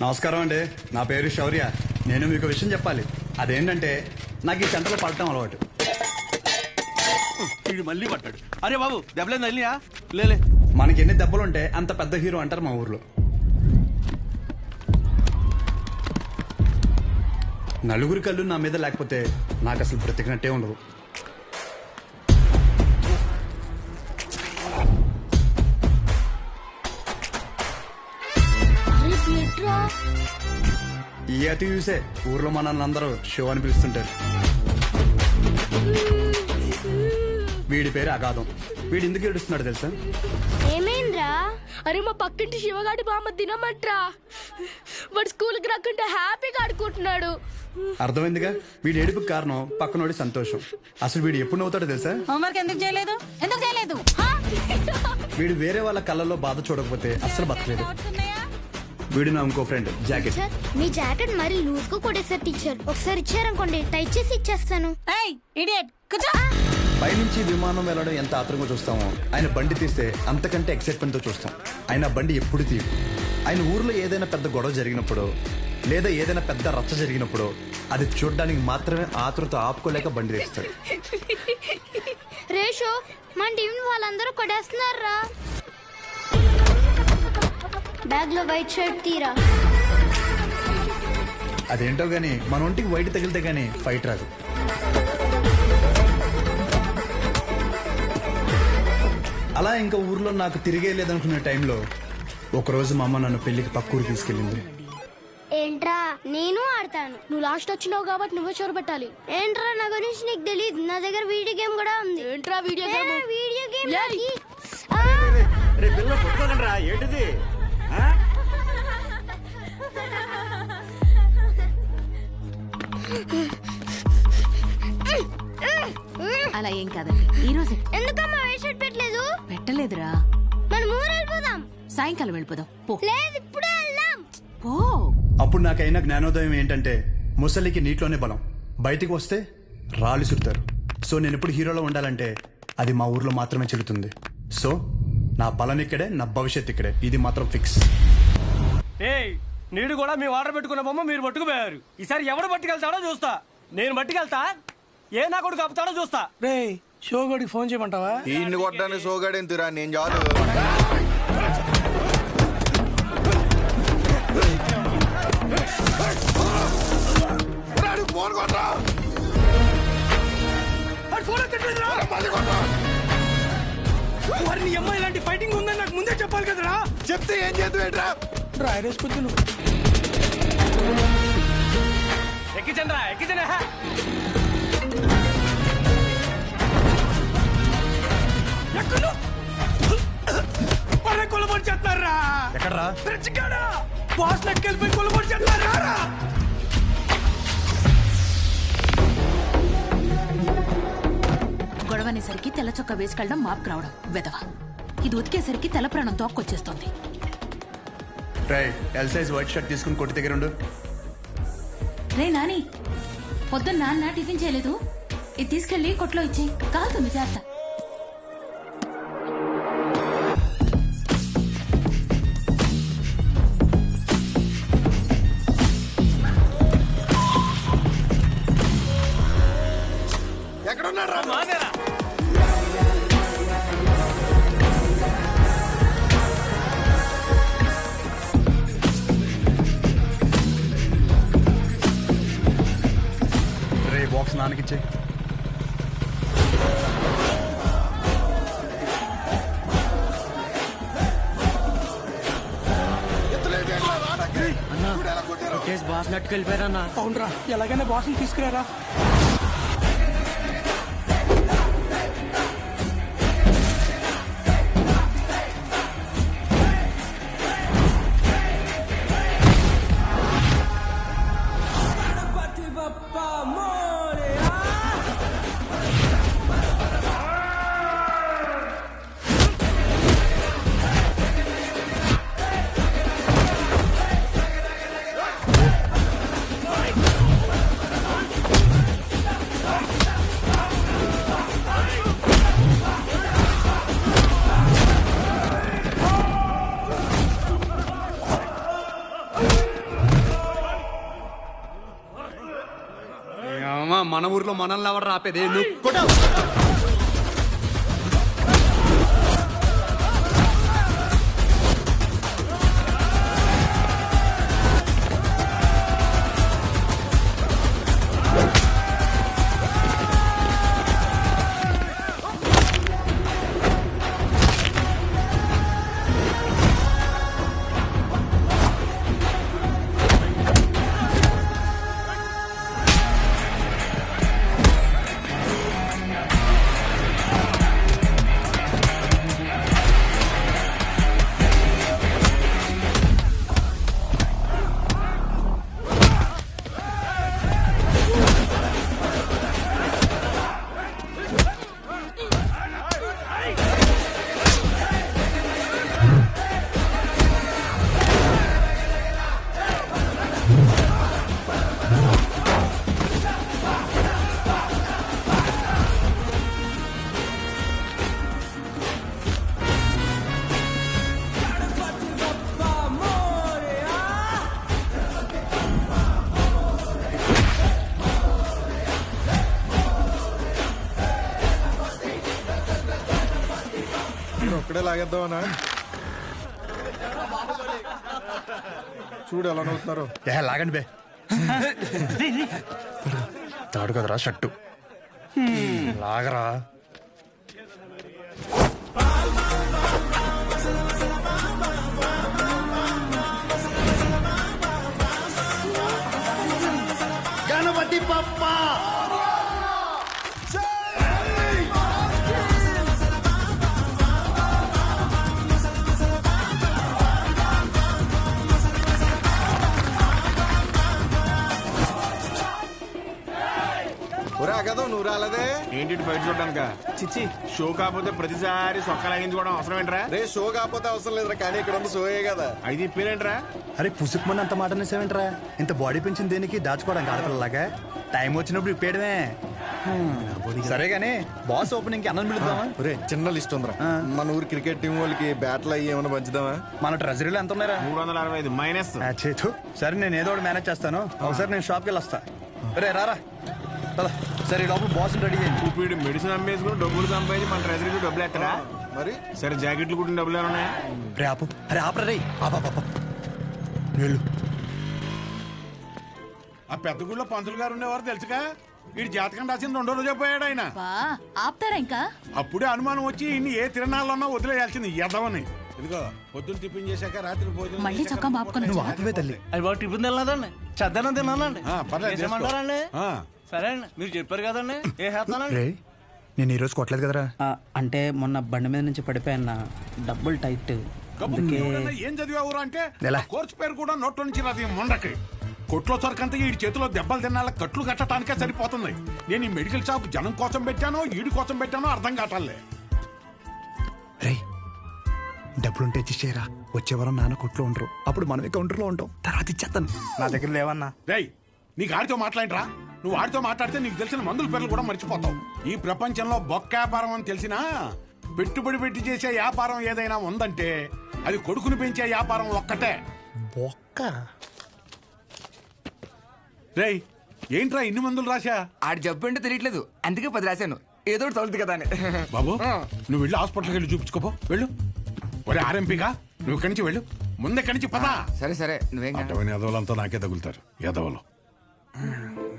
నమస్కారం అండి. నా పేరు శౌర్య. నేను మీకు విషయం చెప్పాలి. అదేంటంటే నాకు ఈ సెంటర్లో పడటం అలవాటు. వీడు మళ్ళీ పట్టాడు. అరే బాబు దెబ్బలేదు తల్లియా? లేలే. మనకి ఎన్ని దెబ్బలుంటే అంత పెద్ద హీరో అంటారు మా ఊర్లో. నలుగురి కళ్ళు నా మీద లేకపోతే నాకు అసలు బ్రతికినట్టే ఉండదు. ఈ అతి చూసే ఊర్లో మా అందరూ షో అని పిలుస్తుంటారు. వీడి పేరు అగాధం. వీడు ఎందుకు ఏడుస్తున్నాడు తెలుసా? ఏమైందిరా? అరే మా పక్కింటి శివగాడి బామ్మ తినమంట్రా. వాడు స్కూల్కి రాకుండా హ్యాపీగా ఆడుకుంటున్నాడు. అర్థమైందిగా. వీడి ఏడుపుకి కారణం పక్కనోడి సంతోషం. అసలు వీడు ఎప్పుడు నవ్వుతాడో తెలుసా? హోంవర్క్ ఎందుకు చేయలేదు? వీడు వేరే వాళ్ళ కళ్ళల్లో బాధ చూడకపోతే అస్సలు బతకలేదు. వీడు నా ఇంకో ఫ్రెండ్ జాకెట్. మీ జాకెట్ మరి లూజ్ గా కొట్టేసారు టీచర్. ఒకసారి ఇచ్చారనుకోండి టైట్ చేసి ఇచ్చేస్తాను. పైనుంచి విమానం వెళ్ళడం ఎంత ఆత్రంగా చూస్తామో ఆయన బండి తీస్తే అంతకంటే ఎక్సైట్మెంట్ తో చూస్తాం. ఆయన బండి ఎప్పుడు తీయు. ఆయన ఊర్లో ఏదైనా పెద్ద గొడవ జరిగినప్పుడు లేదా ఏదైనా పెద్ద రచ్చ జరిగినప్పుడు అది చూడడానికి మాత్రమే ఆతృత ఆపుకోలేక బండి తీస్తాడు. రేషో మన టీం వాళ్ళందరూ కొట్టేస్తున్నారా? బ్యాగ్ లో వైట్ షర్ట్ తీరా. అదేంటో గానీ మన ఒంటికి వైట్ తగిలితే గానీ ఫైట్ రాదు. అలా ఇంకా ఊర్లో నాకు తిరిగే లేదనుకునే టైంలో ఒకరోజు మా అమ్మ నన్ను పెళ్లికి పక్కూరు తీసుకెళ్ళింది. ఏంట్రా నేను ఆడతాను. నువ్వు లాస్ట్ వచ్చినావు కాబట్టి నువ్వే చోరు పెట్టాలి. ఏంట్రా నా గురించి నీకు తెలియదు. నా దగ్గర వీడియో గేమ్ కూడా ఉంది. ఏంట్రా వీడియో గేమ్? వీడియో గేమ్ ఏంటిది? అలా ఏం కాదండి. ఈ రోజు ఎందుకమ్మా వైట్ షర్ట్ పెట్టలేదు? పెట్టలేదురా. మనం ఊరు వెళ్ళిపోదాం. సాయంకాలం వెళ్ళిపోదాం. పో. లేదు ఇప్పుడే వెళ్దాం. పో. అప్పుడు నాకైన జ్ఞానోదయం ఏంటంటే ముసలికి నీటిలోనే బలం, బయటికి వస్తే రాళ్ళు చుడతారు. సో నేను ఎప్పుడు హీరోలో ఉండాలంటే అది మా ఊర్లో మాత్రమే చెల్లుతుంది. సో నా బలం ఇక్కడే, నా భవిష్యత్ ఇక్కడే. ఇది మాత్రం ఫిక్స్. నీడు కూడా మీ ఆర్డర్ పెట్టుకున్న బొమ్మ మీరు పట్టుకుపోయారు. ఈసారి ఎవడు పట్టుకెళ్తాడో చూస్తా. నేను పట్టుకెళ్తా. ఏ నా కొడుకు కప్పుతాడో చూస్తా. రే షోగడికి ఫోన్ చేయమంటావా? ఈయన్ని కొట్టడానికి షోగాడేంతురా, నేను చాలు. వారిని అమ్మాయి ఇలాంటి ఫైటింగ్ ఉందని నాకు ముందే చెప్పాలి కదరా. చెప్తే ఏం చేద్దాం? రాయరేసుకొద్దు నువ్వు. ఎక్కిచండ్రా ఎక్కిచండి. కొలబడి చేస్తున్నారా? ఎక్కడరా? బాస్ నెక్కెళ్ళిపోయి కొలబడి చేస్తున్నారా? గొడవనేసరికి తెల్ల చొక్క వేసుకెళ్ళడం మాపుకు రావడం వెదవ. ఇది ఉతికేసరికి తెల్ల ప్రాణం తోక్కొచ్చేస్తోంది. ఎల్ సైజ్ వైట్ షర్ట్ తీసుకుని కొట్టి దగ్గర ఉండు. రే నాని, పొద్దున్న నాన్న టిఫిన్ చేయలేదు. ఇది తీసుకెళ్లి కొట్లో ఇచ్చి కాలుతుంది జాగ్రత్త. ఎక్కడున్నారా? బాక్స్ నాన్నకిచ్చే. బాస్ నట్టుకెళ్ళిపోయారన్నా. అవునరా, ఎలాగైనా బాస్ని తీసుకురారా. మన ఊర్లో మనల్ని ఎవరు రాపేది నువ్వు ఒక్కడే లాగేద్దామనా? చూడు ఎలా నవ్వుతున్నారు. లాగండి బే. తాడు కదరా షట్టు లాగరా. గణపతి పప్పా కదా నువ్వు రాలేదే ఏంటి బయట చూడడానిక? చిచ్చి, షో కాకపోతే ప్రతిసారి సొక్క లాగించుకోవడం అవసరం ఏంట్రా? రే షో కాకపోతే అవసరం లేదురా, కానీ ఇక్కడ ఉన్న షోయే కదా. అయితే ఇప్పేరేంట్రా? అరే పుసుకుమని అంత మాట అనేసేవేంట్రా? ఇంత బాడీ పెంచింది దేనికి? దాచుకోవడానికి ఆడపిల్లలాగా. టైం వచ్చినప్పుడు ఇప్పేయడమే. సరే గానీ బాస్ ఓపెనింగ్ కి అన్నం పిలుద్దామా? రే చిన్న లిస్ట్ ఉందిరా. మన ఊరు క్రికెట్ టీం వాళ్ళకి బ్యాట్లు అయ్యి ఏమైనా పంచుదామా? మన ట్రెజరీలో ఎంత ఉన్నారా? 365 మైనస్. సరే నేను ఏదో ఒకటి మేనేజ్ చేస్తాను. ఒకసారి నేను షాప్కి వెళ్ళి వస్తా. రే రారా. సరే ఈ లోపల బాస్ రెడీ చేయండి. ఇప్పుడు మెడిసిన్ అమ్మేసుకుని డబ్బులు సంపాదించి మన ట్రెజరీకి డబ్బులు ఎత్తరా? మరి సరే జాకెట్లు కుట్టిన డబ్బులు ఏమన్నా? రే ఆపు. అరే ఆపరా రే. వెళ్ళు. ఆ పెద్ద గుళ్ళో పంతులు గారు ఉండేవారు తెలుసుగా. వీడి జాతకం రాసింది 2 రోజే పోయాడు ఆయన. ఆపుతారా ఇంకా? అప్పుడే అనుమానం వచ్చి ఇన్ని ఏ తిరణాలన్నా వదిలేయాల్సింది ఎదవని. ఇదిగో పొద్దున్న టిఫిన్ చేశాక రాత్రి భోజనం మళ్ళీ చొక్కా మాపుకొని నువ్వు ఆపవే తల్లి. అది బాగా టిఫిన్ తినలేదండి, చద్దనం తిన్నానండి. పర్లేదు చేసుకో. ఏమంటారండి? ఆ. సరే అండి, మీరు చెప్పారు కదండి, ఏ చేస్తానండి. రే నేను ఈ రోజు కొట్టలేదు కదరా. అంటే మొన్న బండి మీద నుంచి పడిపోయాన్న, డబ్బులు టైట్. కబుర్లు ఎవడన్నా ఏం చదివావురా అంటే ఎలా? కోర్సు పేరు కూడా నోట్లో నుంచి రాదు. మొండకి కొట్లో సరికంతా ఈ చేతిలో దెబ్బలు తినాల కట్లు కట్టడానికే సరిపోతుంది. నేను ఈ మెడికల్ షాప్ జనం కోసం పెట్టానో ఈడి కోసం పెట్టానో అర్థం కావట్లే. రే డబ్బులుంటే ఇచ్చేరా. వచ్చే వారం నాన్న కొట్లో ఉండరు, అప్పుడు మనమే కౌంటర్లో ఉంటాం. తర్వాత ఇచ్చేస్తాను. నా దగ్గర లేవన్నా. రేయ్ నీకు ఆడితో మాట్లాడరా? నువ్వు ఆడితో మాట్లాడితే నీకు తెలిసిన మందుల పేర్లు కూడా మర్చిపోతావు. ఈ ప్రపంచంలో బొక్క వ్యాపారం అని తెలిసినా పెట్టుబడి పెట్టి చేసే వ్యాపారం ఏదైనా ఉందంటే అది కొడుకుని పెంచే వ్యాపారం ఒక్కటే. బొక్క. రేయ్ ఏంట్రా ఇన్ని మందులు రాశా? ఆడి జబ్బు ఏంటో తెలియట్లేదు, అందుకే 10 రాశాను. ఏదో తగులుతుంది కదా అని. బాబు నువ్వు వెళ్ళి హాస్పిటల్కి వెళ్ళి చూపించుకోపో. వెళ్ళు. ఒరే ఆర్ఎంపీగా నువ్వు ఇక్కడి నుంచి వెళ్ళు. ముందే కనిచి పదా. సరే సరే నువ్వేం అటవని ఎదవలంతా నాకే తగులుతారు. ఎదవలు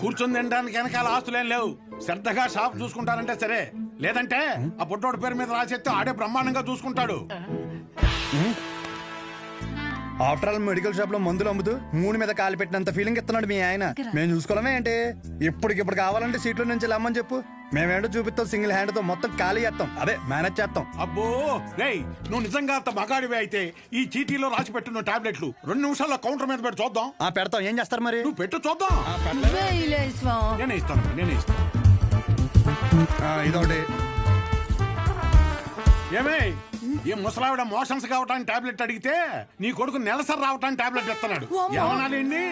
కూర్చొని తినడానికి వెనకాల ఆస్తులేం లేవు. శ్రద్ధగా షాప్ చూసుకుంటారంటే సరే, లేదంటే ఆ పుట్టోడు పేరు మీద రాసేస్తే ఆడే బ్రహ్మాండంగా చూసుకుంటాడు. ఆఫ్టర్ ఆల్ మెడికల్ షాప్ లో మందులు అమ్ముతూ 3 మీద కాలు పెట్టినంత ఫీలింగ్ ఇస్తున్నాడు మీ ఆయన. మేము చూసుకోవడమే ఏంటి? ఇప్పటికిప్పుడు కావాలంటే సీట్లో నుంచి లమ్మని చెప్పు, మేమేంటో చూపిస్తాం. సింగిల్ హ్యాండ్ తో మొత్తం ఖాళీ చేస్తాం, అదే మేనేజ్ చేస్తాం. అబ్బో రేయ్ నువ్వు నిజంగా అంత మగాడివే అయితే ఈ చీటీలో రాసి పెట్టున్న టాబ్లెట్లు 2 నిమిషాల్లో కౌంటర్ మీద పెట్టి చూద్దాం. పెడతాం. ఏం చేస్తారు మరి? నువ్వు పెట్టు చూద్దాం. నేనే ఇస్తాను. ఇదొకటి. ఏమే ఈ ముసలావిడ మోషన్స్ కావటానికి టాబ్లెట్ అడిగితే నీ కొడుకు నెలసరి రావటానికి టాబ్లెట్ ఇస్తున్నాడు. ఏమనాలండి?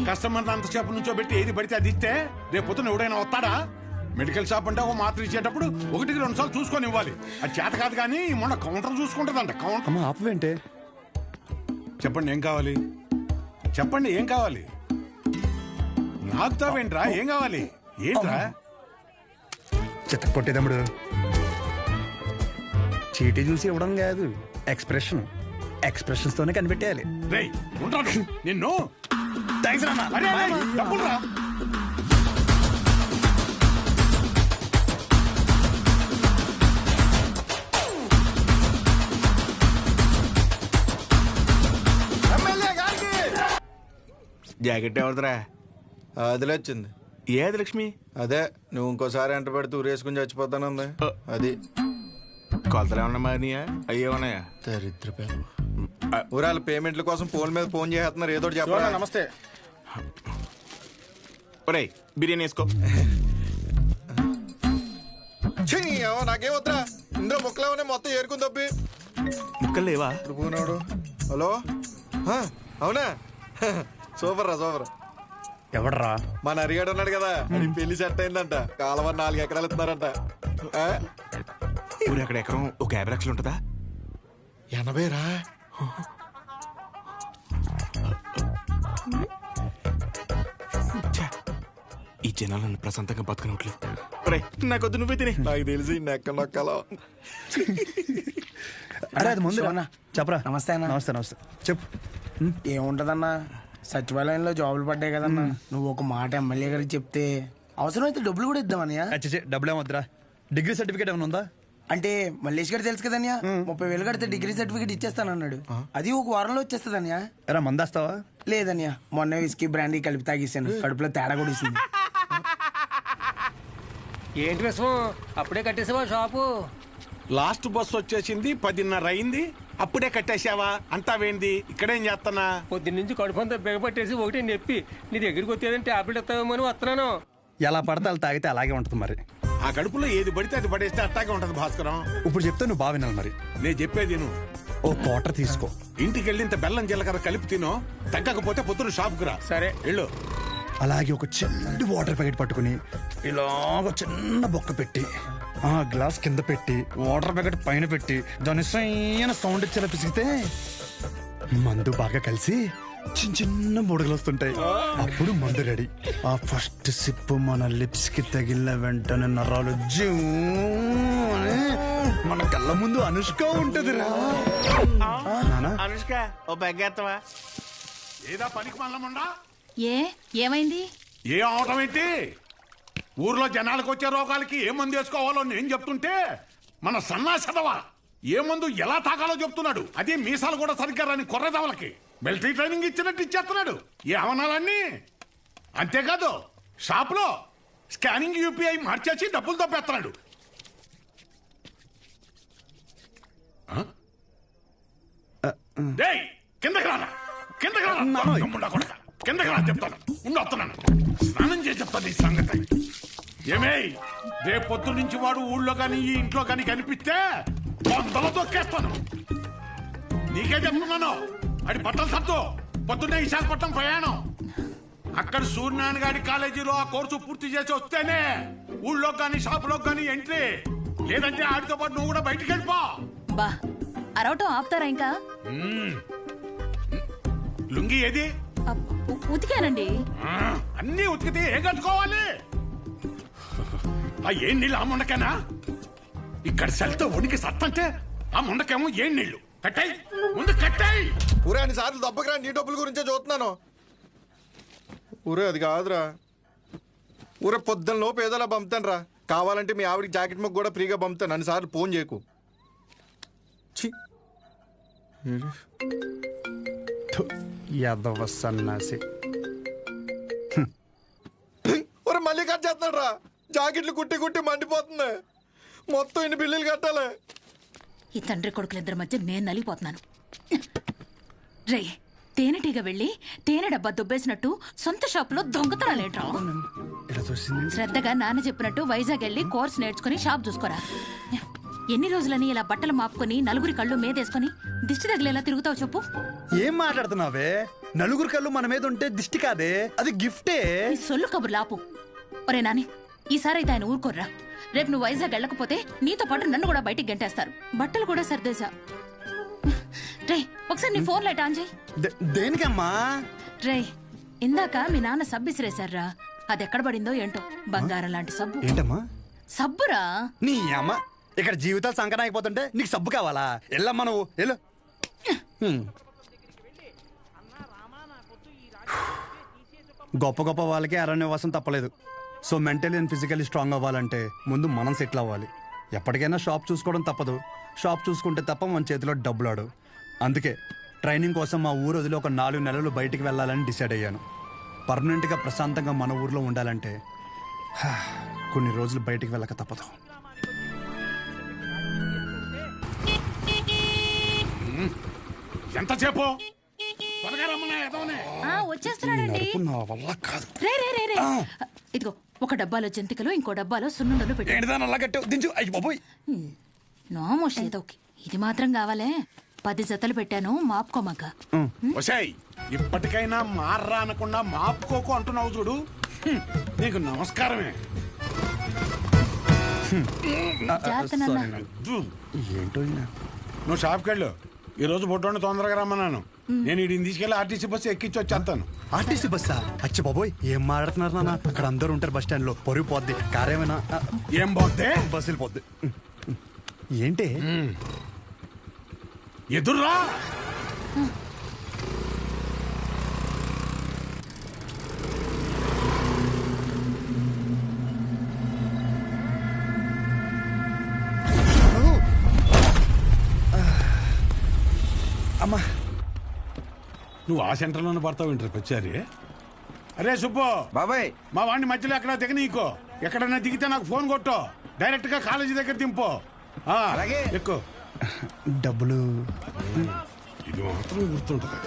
కస్టమర్ అంతసేపు నుంచో పెట్టి ఏది పడితే అది ఇస్తే రేపు పొద్దున ఎవడైనా వస్తాడా? మెడికల్ షాప్ అంటే ఒక మాత్ర ఇచ్చేటప్పుడు 1-2 సార్లు చూసుకొని ఇవ్వాలి. అది చేత కాదు కానీ మొన్న కౌంటర్ చూసుకుంటుందంట. కౌంటర్ ఆపవేంటే? చెప్పండి ఏం కావాలి? చెప్పండి ఏం కావాలి? నాకుతావేంట్రా? ఏం కావాలి? ఏంట్రా చిత్త కొట్టేదమ్ముడు చీటీ చూసి ఇవ్వడం కాదు, ఎక్స్ప్రెషన్స్ తోనే కనిపెట్టేయాలి. రేయ్ ఉంటాను నిన్ను. థ్యాంక్స్ అన్న. అరే, అరే, డబ్బులురా. జాకెట్ ఎవరిదిరా? అదిలే వచ్చింది. ఏది లక్ష్మి? అదే నువ్వు ఇంకోసారి ఎంట పెడితే ఊరేసుకుని చచ్చిపోతానుంది. అది కొలతలు ఏమన్నా మారినాయా? అయ్యే ఉన్నాయా? దరిద్ర ఊరాల పేమెంట్ల కోసం ఫోన్ మీద ఫోన్ చేస్తున్నారు. ఏదో చెప్పాలి. నమస్తే. ఒరేయ్ బిర్యానీ వేసుకో. నాకేం వద్దా, ఇందులో ముక్కలేమనే మొత్తం ఏరుకుని తప్పి. ముక్కలు లేవా? ఇప్పుడు పోనాడు. హలో, అవునా? సూపర్ రా, సూపర్. ఎవడరా? మన అరిగాడు ఉన్నాడు కదా, అది పెళ్లి సెట్ అయిందంట. కాలువ 4 ఎకరాలు ఇస్తున్నారంట. ఊరు అక్కడ ఎకరం ఒక 50 లక్షలు ఉంటుందా? 80 రా. ఈ జనాలు నన్ను ప్రశాంతంగా బతకనట్లేదు. నాకొద్దు, నువ్వే తినే. నాకు తెలిసి నెక్క నొక్కలో. అరే అది ముందు చెప్పరా. నమస్తే అన్న. నమస్తే నమస్తే. చెప్పు. ఏముంటదన్నా, సచివాలయంలో జాబులు పడ్డాయి కదన్నా. నువ్వు ఒక మాట ఎమ్మెల్యే గారికి చెప్తే అవసరమైతే డబ్బులు కూడా ఇద్దామన్నయ్య. డబ్బులు ఏమొద్దురా. డిగ్రీ సర్టిఫికేట్ ఏమైనా ఉందా? అంటే మల్లేష్ గారు తెలుసు కదన్యా, 30,000 కడితే డిగ్రీ సర్టిఫికేట్ ఇచ్చేస్తానన్నాడు. అది ఒక వారంలో వచ్చేస్తుందన్యా. ఎరా మందేస్తావా? లేదన్యా, మొన్న విస్కీ బ్రాండీ కలిపి తాగేసాను. కడుపులో తేడా కూడా ఇస్తుంది. ఏంటి విషయం? అప్పుడే కట్టేసావా షాపు? లాస్ట్ బస్ వచ్చేసింది, 10:30 అయింది. అప్పుడే కట్టేశావా? అంతా వేంది? ఇక్కడేం చేస్తానా? పొద్దున్నుంచి కడుపు అంతా బిగపట్టేసి ఒకటి చెప్పి నీ దగ్గరికి వచ్చేదని టాబ్లెట్ ఇస్తావేమో అని వస్తున్నాను. ఎలా పడితే అలా తాగితే అలాగే ఉంటుంది మరి. ఆ కడుపులో ఏది పడితే అది పడేస్తే అట్టాగే ఉంటది భాస్కరం. ఇప్పుడు చెప్తే నువ్వు బాగా వినాలి మరి. నేను చెప్పేది నువ్వు ఓ క్వార్టర్ తీసుకో. ఇంటికి వెళ్ళి ఇంత బెల్లం జీలకర్ర కలిపి తినో. తగ్గకపోతే పొద్దున షాప్కి రా. సరే వెళ్ళు. అలాగే ఒక చిన్న వాటర్ ప్యాకెట్ పట్టుకుని ఇలాగ చిన్న బొక్క పెట్టి ఆ గ్లాస్ కింద పెట్టి వాటర్ ప్యాకెట్ పైన పెట్టి దాని సైన సౌండ్ ఇచ్చేలా పిసిగితే మందు బాగా కలిసి చిన్న చిన్న బుడగలు వస్తుంటాయి. అప్పుడు మందు రెడీ. ఆ ఫస్ట్ సిప్ మన లిప్స్ కి తగిలిన వెంటనే నరాలు జూ అని మన కళ్ళ ముందు అనుష్క ఉంటదిరా. అనుష్క ఓ బెగ్గేత్తవా? ఏదా పనికి మల్లముండా? ఏమైంది? ఏ అవటం ఏంటి? ఊర్లో జనాలకు వచ్చే రోగాలకి ఏ మందు వేసుకోవాలో నేను చెప్తుంటే మన సన్నాసదవా ఏ మందు ఎలా తాగాలో చెప్తున్నాడు. అదే మీసాలు కూడా సరిగ్గా రాని కొర్రదవలకి మిలిటరీ ట్రైనింగ్ ఇచ్చినట్టు ఇచ్చేస్తున్నాడు. ఏ అవనాలన్నీ అంతేకాదు, షాప్ లో స్కానింగ్ యూపీఐ మార్చేసి డబ్బులు తప్పేస్తున్నాడు. కిందకి రానా, కిందకి రానా, కిందకి రా చెప్తాను. ఉండి వస్తున్నాను, స్నానం చేసి చెప్తాను ఈ సంగతి. ఏమే రేపు పొద్దు నుంచి వాడు ఊళ్ళో కానీ ఈ ఇంట్లో కానీ కనిపిస్తే వందలు తొక్కేస్తాను. నీకే చెప్తున్నాను. అది బట్టలు సత్తు పొద్దున్నే విశాఖపట్నం ప్రయాణం. అక్కడ సూర్యనారాయణ గారి కాలేజీలో ఆ కోర్సు పూర్తి చేసి వస్తేనే ఊళ్ళో కానీ షాపులో కానీ ఎంట్రీ. లేదంటే ఆడితో పాటు నువ్వు కూడా బయటికి వెళ్ళిపో. బా అరవటం ఆపుతారా ఇంకా? లుంగి ఏది? ఉతికానండి. అన్నీ ఉతికితే ఏం కట్టుకోవాలి? ఆ ఏం నీళ్ళు ఆ ముండకేనా? ఇక్కడ సెల్తో ఉనికి సత్తంటే ఆ ముండకేమో ఏం నీళ్లు. కట్టాయి ముందు కట్టాయి. ఊరే అన్ని సార్లు దెబ్బకిరా, నీ డబ్బుల గురించే చూస్తున్నాను. ఊరే అది కాదురా. ఊరే పొద్దున్న లోపు ఏదోలా పంపుతాను రా. కావాలంటే మీ ఆవిడకి జాకెట్ ముక్క కూడా ఫ్రీగా పంపుతాను. అన్ని సార్లు ఫోన్ చేయకు. యాదవ సన్నాసి. ఒరే మళ్ళీ కట్ చేస్తున్నాడు రా. జాకెట్లు కుట్టి కుట్టి మండిపోతుంది. మొత్తం ఇన్ని బిల్లులు కట్టాలి. ఈ తండ్రి కొడుకులిద్దరి మధ్య నేను నలిగిపోతున్నాను. రే తేనెటీగ వెళ్ళి తేనె డబ్బా దుబ్బేసినట్టు సొంత షాపులో దొంగతనాలేట్రా. శ్రద్ధగా నాన్న చెప్పినట్టు వైజాగ్ వెళ్ళి కోర్స్ నేర్చుకుని షాప్ చూసుకోరా. ఎన్ని రోజులని ఇలా బట్టలు మాపుకొని నలుగురి కళ్ళు మీదేసుకొని దిష్టి తగిలేలా తిరుగుతావు చెప్పు. ఏం మాట్లాడుతున్నావే? నలుగురు కళ్ళు మన మీద ఉంటే దిష్టి కాదే, అది గిఫ్టే. ఈ సొల్లు కబుర్లు ఆపు. ఒరే నాని, ఈసారి అయితే ఆయన ఊరుకోర్రా. రేపు నువ్వు వైజాగ్ వెళ్ళకపోతే నీతో పాటు నన్ను కూడా బయటికి గంటేస్తారు. బట్టలు కూడా సర్దేశా. రే ఒకసారి నీ ఫోన్ లైట్ ఆన్ చేయి. దేనికమ్మా? రే ఇందాక మీ నాన్న సబ్బిసిరేశారా, అది ఎక్కడ పడిందో ఏంటో బంగారం లాంటి సబ్బు. ఏంటమ్మా? సబ్బురా. నీ అమ్మ ఇక్కడ జీవితాలు సంకటం అయిపోతుంటే నీకు సబ్బు కావాలా? వెళ్ళమ్మా నువ్వు వెళ్ళు. గొప్ప గొప్ప వాళ్ళకి అరణ్యవాసం తప్పలేదు. So mentally and physically strong అవ్వాలంటే ముందు మనం సెటిల్ అవ్వాలి. ఎప్పటికైనా షాప్ చూసుకోవడం తప్పదు. షాప్ చూసుకుంటే తప్ప మన చేతిలో డబ్బులు ఆడు. అందుకే ట్రైనింగ్ కోసం మా ఊరు వదిలి ఒక 4 నెలలు బయటికి వెళ్ళాలని డిసైడ్ అయ్యాను. పర్మనెంట్గా ప్రశాంతంగా మన ఊర్లో ఉండాలంటే కొన్ని రోజులు బయటికి వెళ్ళక తప్పదు. ఎంతసేపు వచ్చేస్తున్నాడండి. ఇదిగో ఒక డబ్బాలో జంతికలు, ఇంకో డబ్బాలో సున్నుండలు పెట్టాను. నోమోష్ ఏదోకి ఇది మాత్రం కావాలే. 10 జతలు పెట్టాను, మాపుకోమాక. ఇప్పటికైనా మార్రా అనకుండా మాపుకోకు అంటున్నావు చూడు. నీకు నమస్కారమే. ఏంటో నువ్వు షాప్కి వెళ్ళు. ఈ రోజు బొట్టోని తొందరగా రమ్మన్నాను. నేను వీడిని తీసుకెళ్లి ఆర్టీసీ బస్సు ఎక్కించి వచ్చేస్తాను. ఆర్టీసీ బస్సా? అచ్చి బాబోయ్, ఏం మాట్లాడుతున్నారు నాన్న? అక్కడ అందరూ ఉంటారు బస్ స్టాండ్ లో. పొరుగు పోద్ది. కారేమైనా ఏం పోద్ది? బస్సు వెళ్ళిపోద్ది. ఏంటి ఎదుర్రా? అమ్మా, నువ్వు ఆ సెంటర్లోనే పడతావు ఇంటర్ వచ్చారి. అరే సుబ్బు బాబాయ్, మా వాడిని మధ్యలో ఎక్కడ దిగ నీకో. ఎక్కడన్నా దిగితే నాకు ఫోన్ కొట్టు. డైరెక్ట్ గా కాలేజీ దగ్గర దింపు. అలాగే. ఎక్కువ డబ్బులు ఇది మాత్రం గుర్తుంటుంది.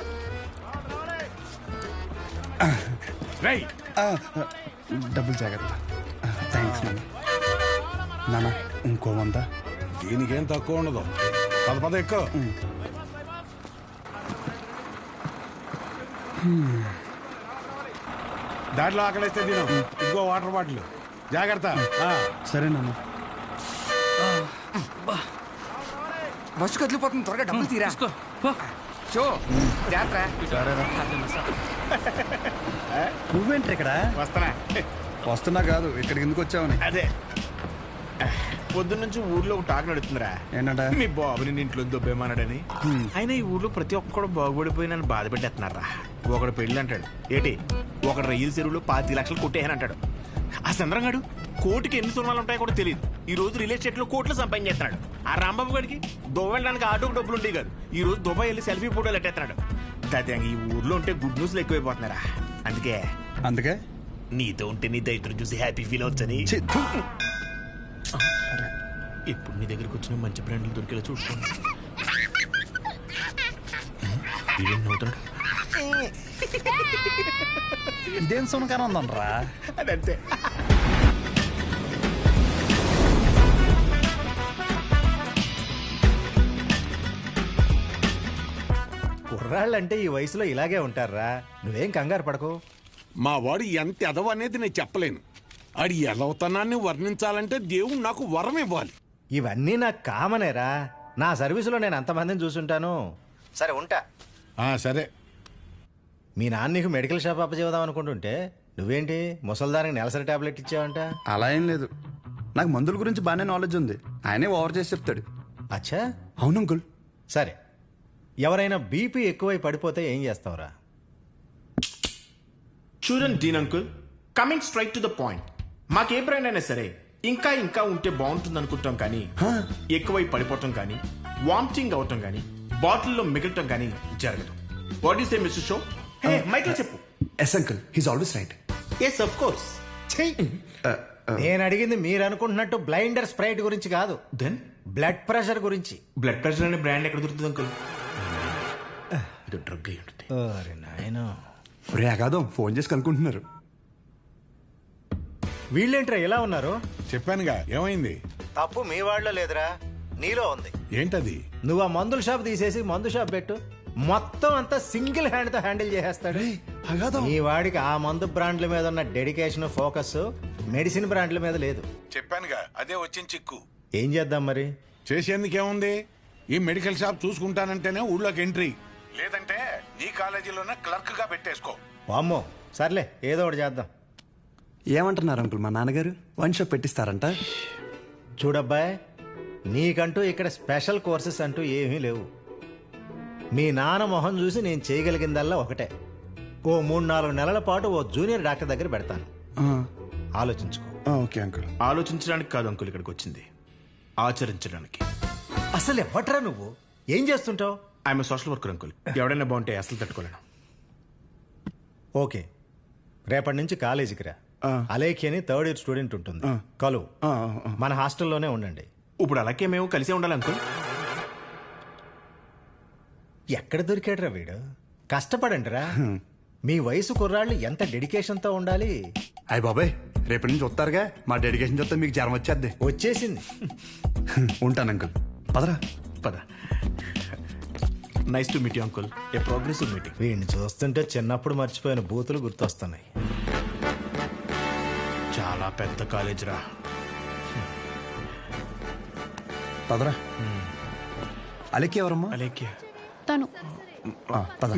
రేయ్, డబ్బులు జాగ్రత్త. థ్యాంక్స్ నాన్న. ఇంకో 100. దీనికేం తక్కువ ఉండదు. పద ఎక్కువ. దాంట్లో ఆకలిస్తే తిను. ఇదిగో వాటర్ బాటిల్. జాగ్రత్త. సరే నాన్న. బస్సు కదిలిపోతుంది. త్వరగా డబ్బులు తీరా. షో నువ్వేంటి ఇక్కడ? వస్తున్నా కాదు, ఇక్కడికి ఎందుకు వచ్చావని. అదే పొద్దున్నుంచి ఊర్లో ఒక టాక్ నడుతుందిరా. ఏంటంటే మీ బాబుని ఇంట్లో దొబ్బేమన్నాడని. అయినా ఈ ఊర్లో ప్రతి ఒక్కడు బాగుపడిపోయి నన్ను బాధ పెట్టేస్తున్నారా. ఒకడు పెళ్ళి అంటాడు. ఏంటి ఒకడు రైలు చెరువులో 25 లక్షలు కొట్టేయని అంటాడు. ఆ చంద్రంగాడు కోటికి ఎన్ని సున్నాలు ఉంటాయో కూడా తెలియదు. ఈ రోజు రియల్ ఎస్టేట్ లో కోట్లు సంపాదించేస్తున్నాడు. ఆ రాంబాబు గడికి దుబాయ్ వెళ్ళడానికి ఆటోకి డబ్బులు ఉండేవి కాదు. ఈ రోజు దుబాయ్ వెళ్ళి సెల్ఫీ ఫోటోలు ఎట్టేస్తున్నాడు. దాదాపు ఈ ఊర్లో ఉంటే గుడ్ న్యూస్లు ఎక్కువైపోతున్నారా. అందుకే నీతో ఉంటే నీ దైత్రం చూసి హ్యాపీ ఫీల్ అవచ్చని ఇప్పుడు నీ దగ్గరకు వచ్చిన మంచి బ్రాండ్లు దొరికేలా చూసుకోండి. ఇదేం సునకారం ఉందనరా? అదంతే. కుర్రాళ్ళంటే ఈ వయసులో ఇలాగే ఉంటారా. నువ్వేం కంగారు పడకు. మా వాడు ఎంత ఎదవ అనేది నేను చెప్పలేను. ఆడి ఎదవతనాన్ని వర్ణించాలంటే దేవుడు నాకు వరం ఇవ్వాలి. ఇవన్నీ నాకు కామనేరా. నా సర్వీసులో నేను అంతమందిని చూసుంటాను. సరే ఉంటా. సరే. మీ నాన్న నీకు మెడికల్ షాప్ అప్పచేద్దాం అనుకుంటుంటే నువ్వేంటి ముసల్దానికి నెలసరి టాబ్లెట్ ఇచ్చావంట? అలా ఏం లేదు. నాకు మందుల గురించి బాగానే నాలెడ్జ్ ఉంది. ఆయనే ఓవర్ చేసి చెప్తాడు. అచ్చా, అవును అంకుల్. సరే, ఎవరైనా బీపీ ఎక్కువై పడిపోతే ఏం చేస్తావురా? చూడండి dean uncle, coming straight to the point. మాకే బ్రాండ్ అయినా సరే ఇంకా ఇంకా ఉంటే బాగుంటుంది అనుకుంటాం, కానీ ఎక్కువై పడిపోవటం కానీ వామిటింగ్ అవటం కానీ బాటిల్లో మిగలటం కానీ జరగదు. What you say mister Shaw? Mic లో చెప్పు. Yes uncle, he's always right. Yes of course. నేను అడిగింది మీరు అనుకుంటున్నట్టు బ్లైండర్ స్ప్రైట్ గురించి కాదు. దెన్ బ్లడ్ ప్రెషర్ గురించి. బ్లడ్ ప్రెషర్ అనే బ్రాండ్ ఎక్కడ దొరుకుతుంది అంకుల్? ఇది డ్రగ్ అయి ఉంటుంది. అరే నాయనా, రే అగాదం ఫోన్ చేసి కనుక్కుంటున్నారు. వీళ్ళేంట్రా ఇలా ఉన్నారు? చెప్పానుగా ఏమైంది. తప్పు మీ వాళ్ళలో లేదురా, నీలో ఉంది. ఏంటది? నువ్వు ఆ మందుల షాప్ తీసేసి మందు షాప్ పెట్టు, మొత్తం అంతా సింగిల్ హ్యాండ్ తో హ్యాండిల్ చేసేస్తాడు. ఈ వాడికి ఆ మందు బ్రాండ్ల మీద ఉన్న డెడికేషన్, ఫోకస్ మెడిసిన్ బ్రాండ్ల మీద లేదు. చెప్పానుగా, అదే వచ్చిన చిక్కు. ఏం చేద్దాం మరి? చేసేందుకేముంది, ఈ మెడికల్ షాప్ చూసుకుంటానంటేనే ఊళ్ళోకి ఎంట్రీ, లేదంటే నీ కాలేజీలోనే క్లర్క్ గా పెట్టేసుకో. వామ్మో, సర్లే ఏదో ఒకటి చేద్దాం. ఏమంటున్నారు అంకుల్ మా నాన్నగారు? Wine shop పెట్టిస్తారంట. చూడబ్బాయ్, నీకంటూ ఇక్కడ స్పెషల్ కోర్సెస్ అంటూ ఏమీ లేవు. మీ నాన్న మొహం చూసి నేను చేయగలిగిందల్లా ఒకటే, ఓ 3-4 నెలల పాటు ఓ జూనియర్ డాక్టర్ దగ్గర పెడతాను. ఆలోచించుకో. Okay uncle. ఆలోచించడానికి కాదు అంకుల్ ఇక్కడికి వచ్చింది, ఆచరించడానికి. అసలు ఎవట్రా నువ్వు? ఏం చేస్తుంటావు? I'm social worker uncle. ఎవడైనా బాగుంటే అసలు తట్టుకోలేను. ఓకే, రేపటి నుంచి కాలేజీకి రా. అలేఖి అని 3rd ఇయర్ స్టూడెంట్ ఉంటుంది, కలు. మన హాస్టల్లోనే ఉండండి. ఇప్పుడు అలాగే మేము కలిసే ఉండాలి అంకుల్. ఎక్కడ దొరికాడురా వీడు? కష్టపడండి రా. మీ వయసు కుర్రాళ్ళు ఎంత డెడికేషన్తో ఉండాలి. అయ్య బాబాయ్, రేపటి నుంచి వస్తారుగా, మా డెడికేషన్ చూస్తే మీకు జ్వరం వచ్చేద్ది. వచ్చేసింది. ఉంటాను అంకుల్. పదరా. పద. Nice to meet you uncle. A progressive meeting. వీడిని చూస్తుంటే చిన్నప్పుడు మర్చిపోయిన బూతులు గుర్తొస్తున్నాయి. చాలా పెద్ద కాలేజ్ రా. పదరా. అలెక్కి ఎవరమ్మా? అలేఖ్య తను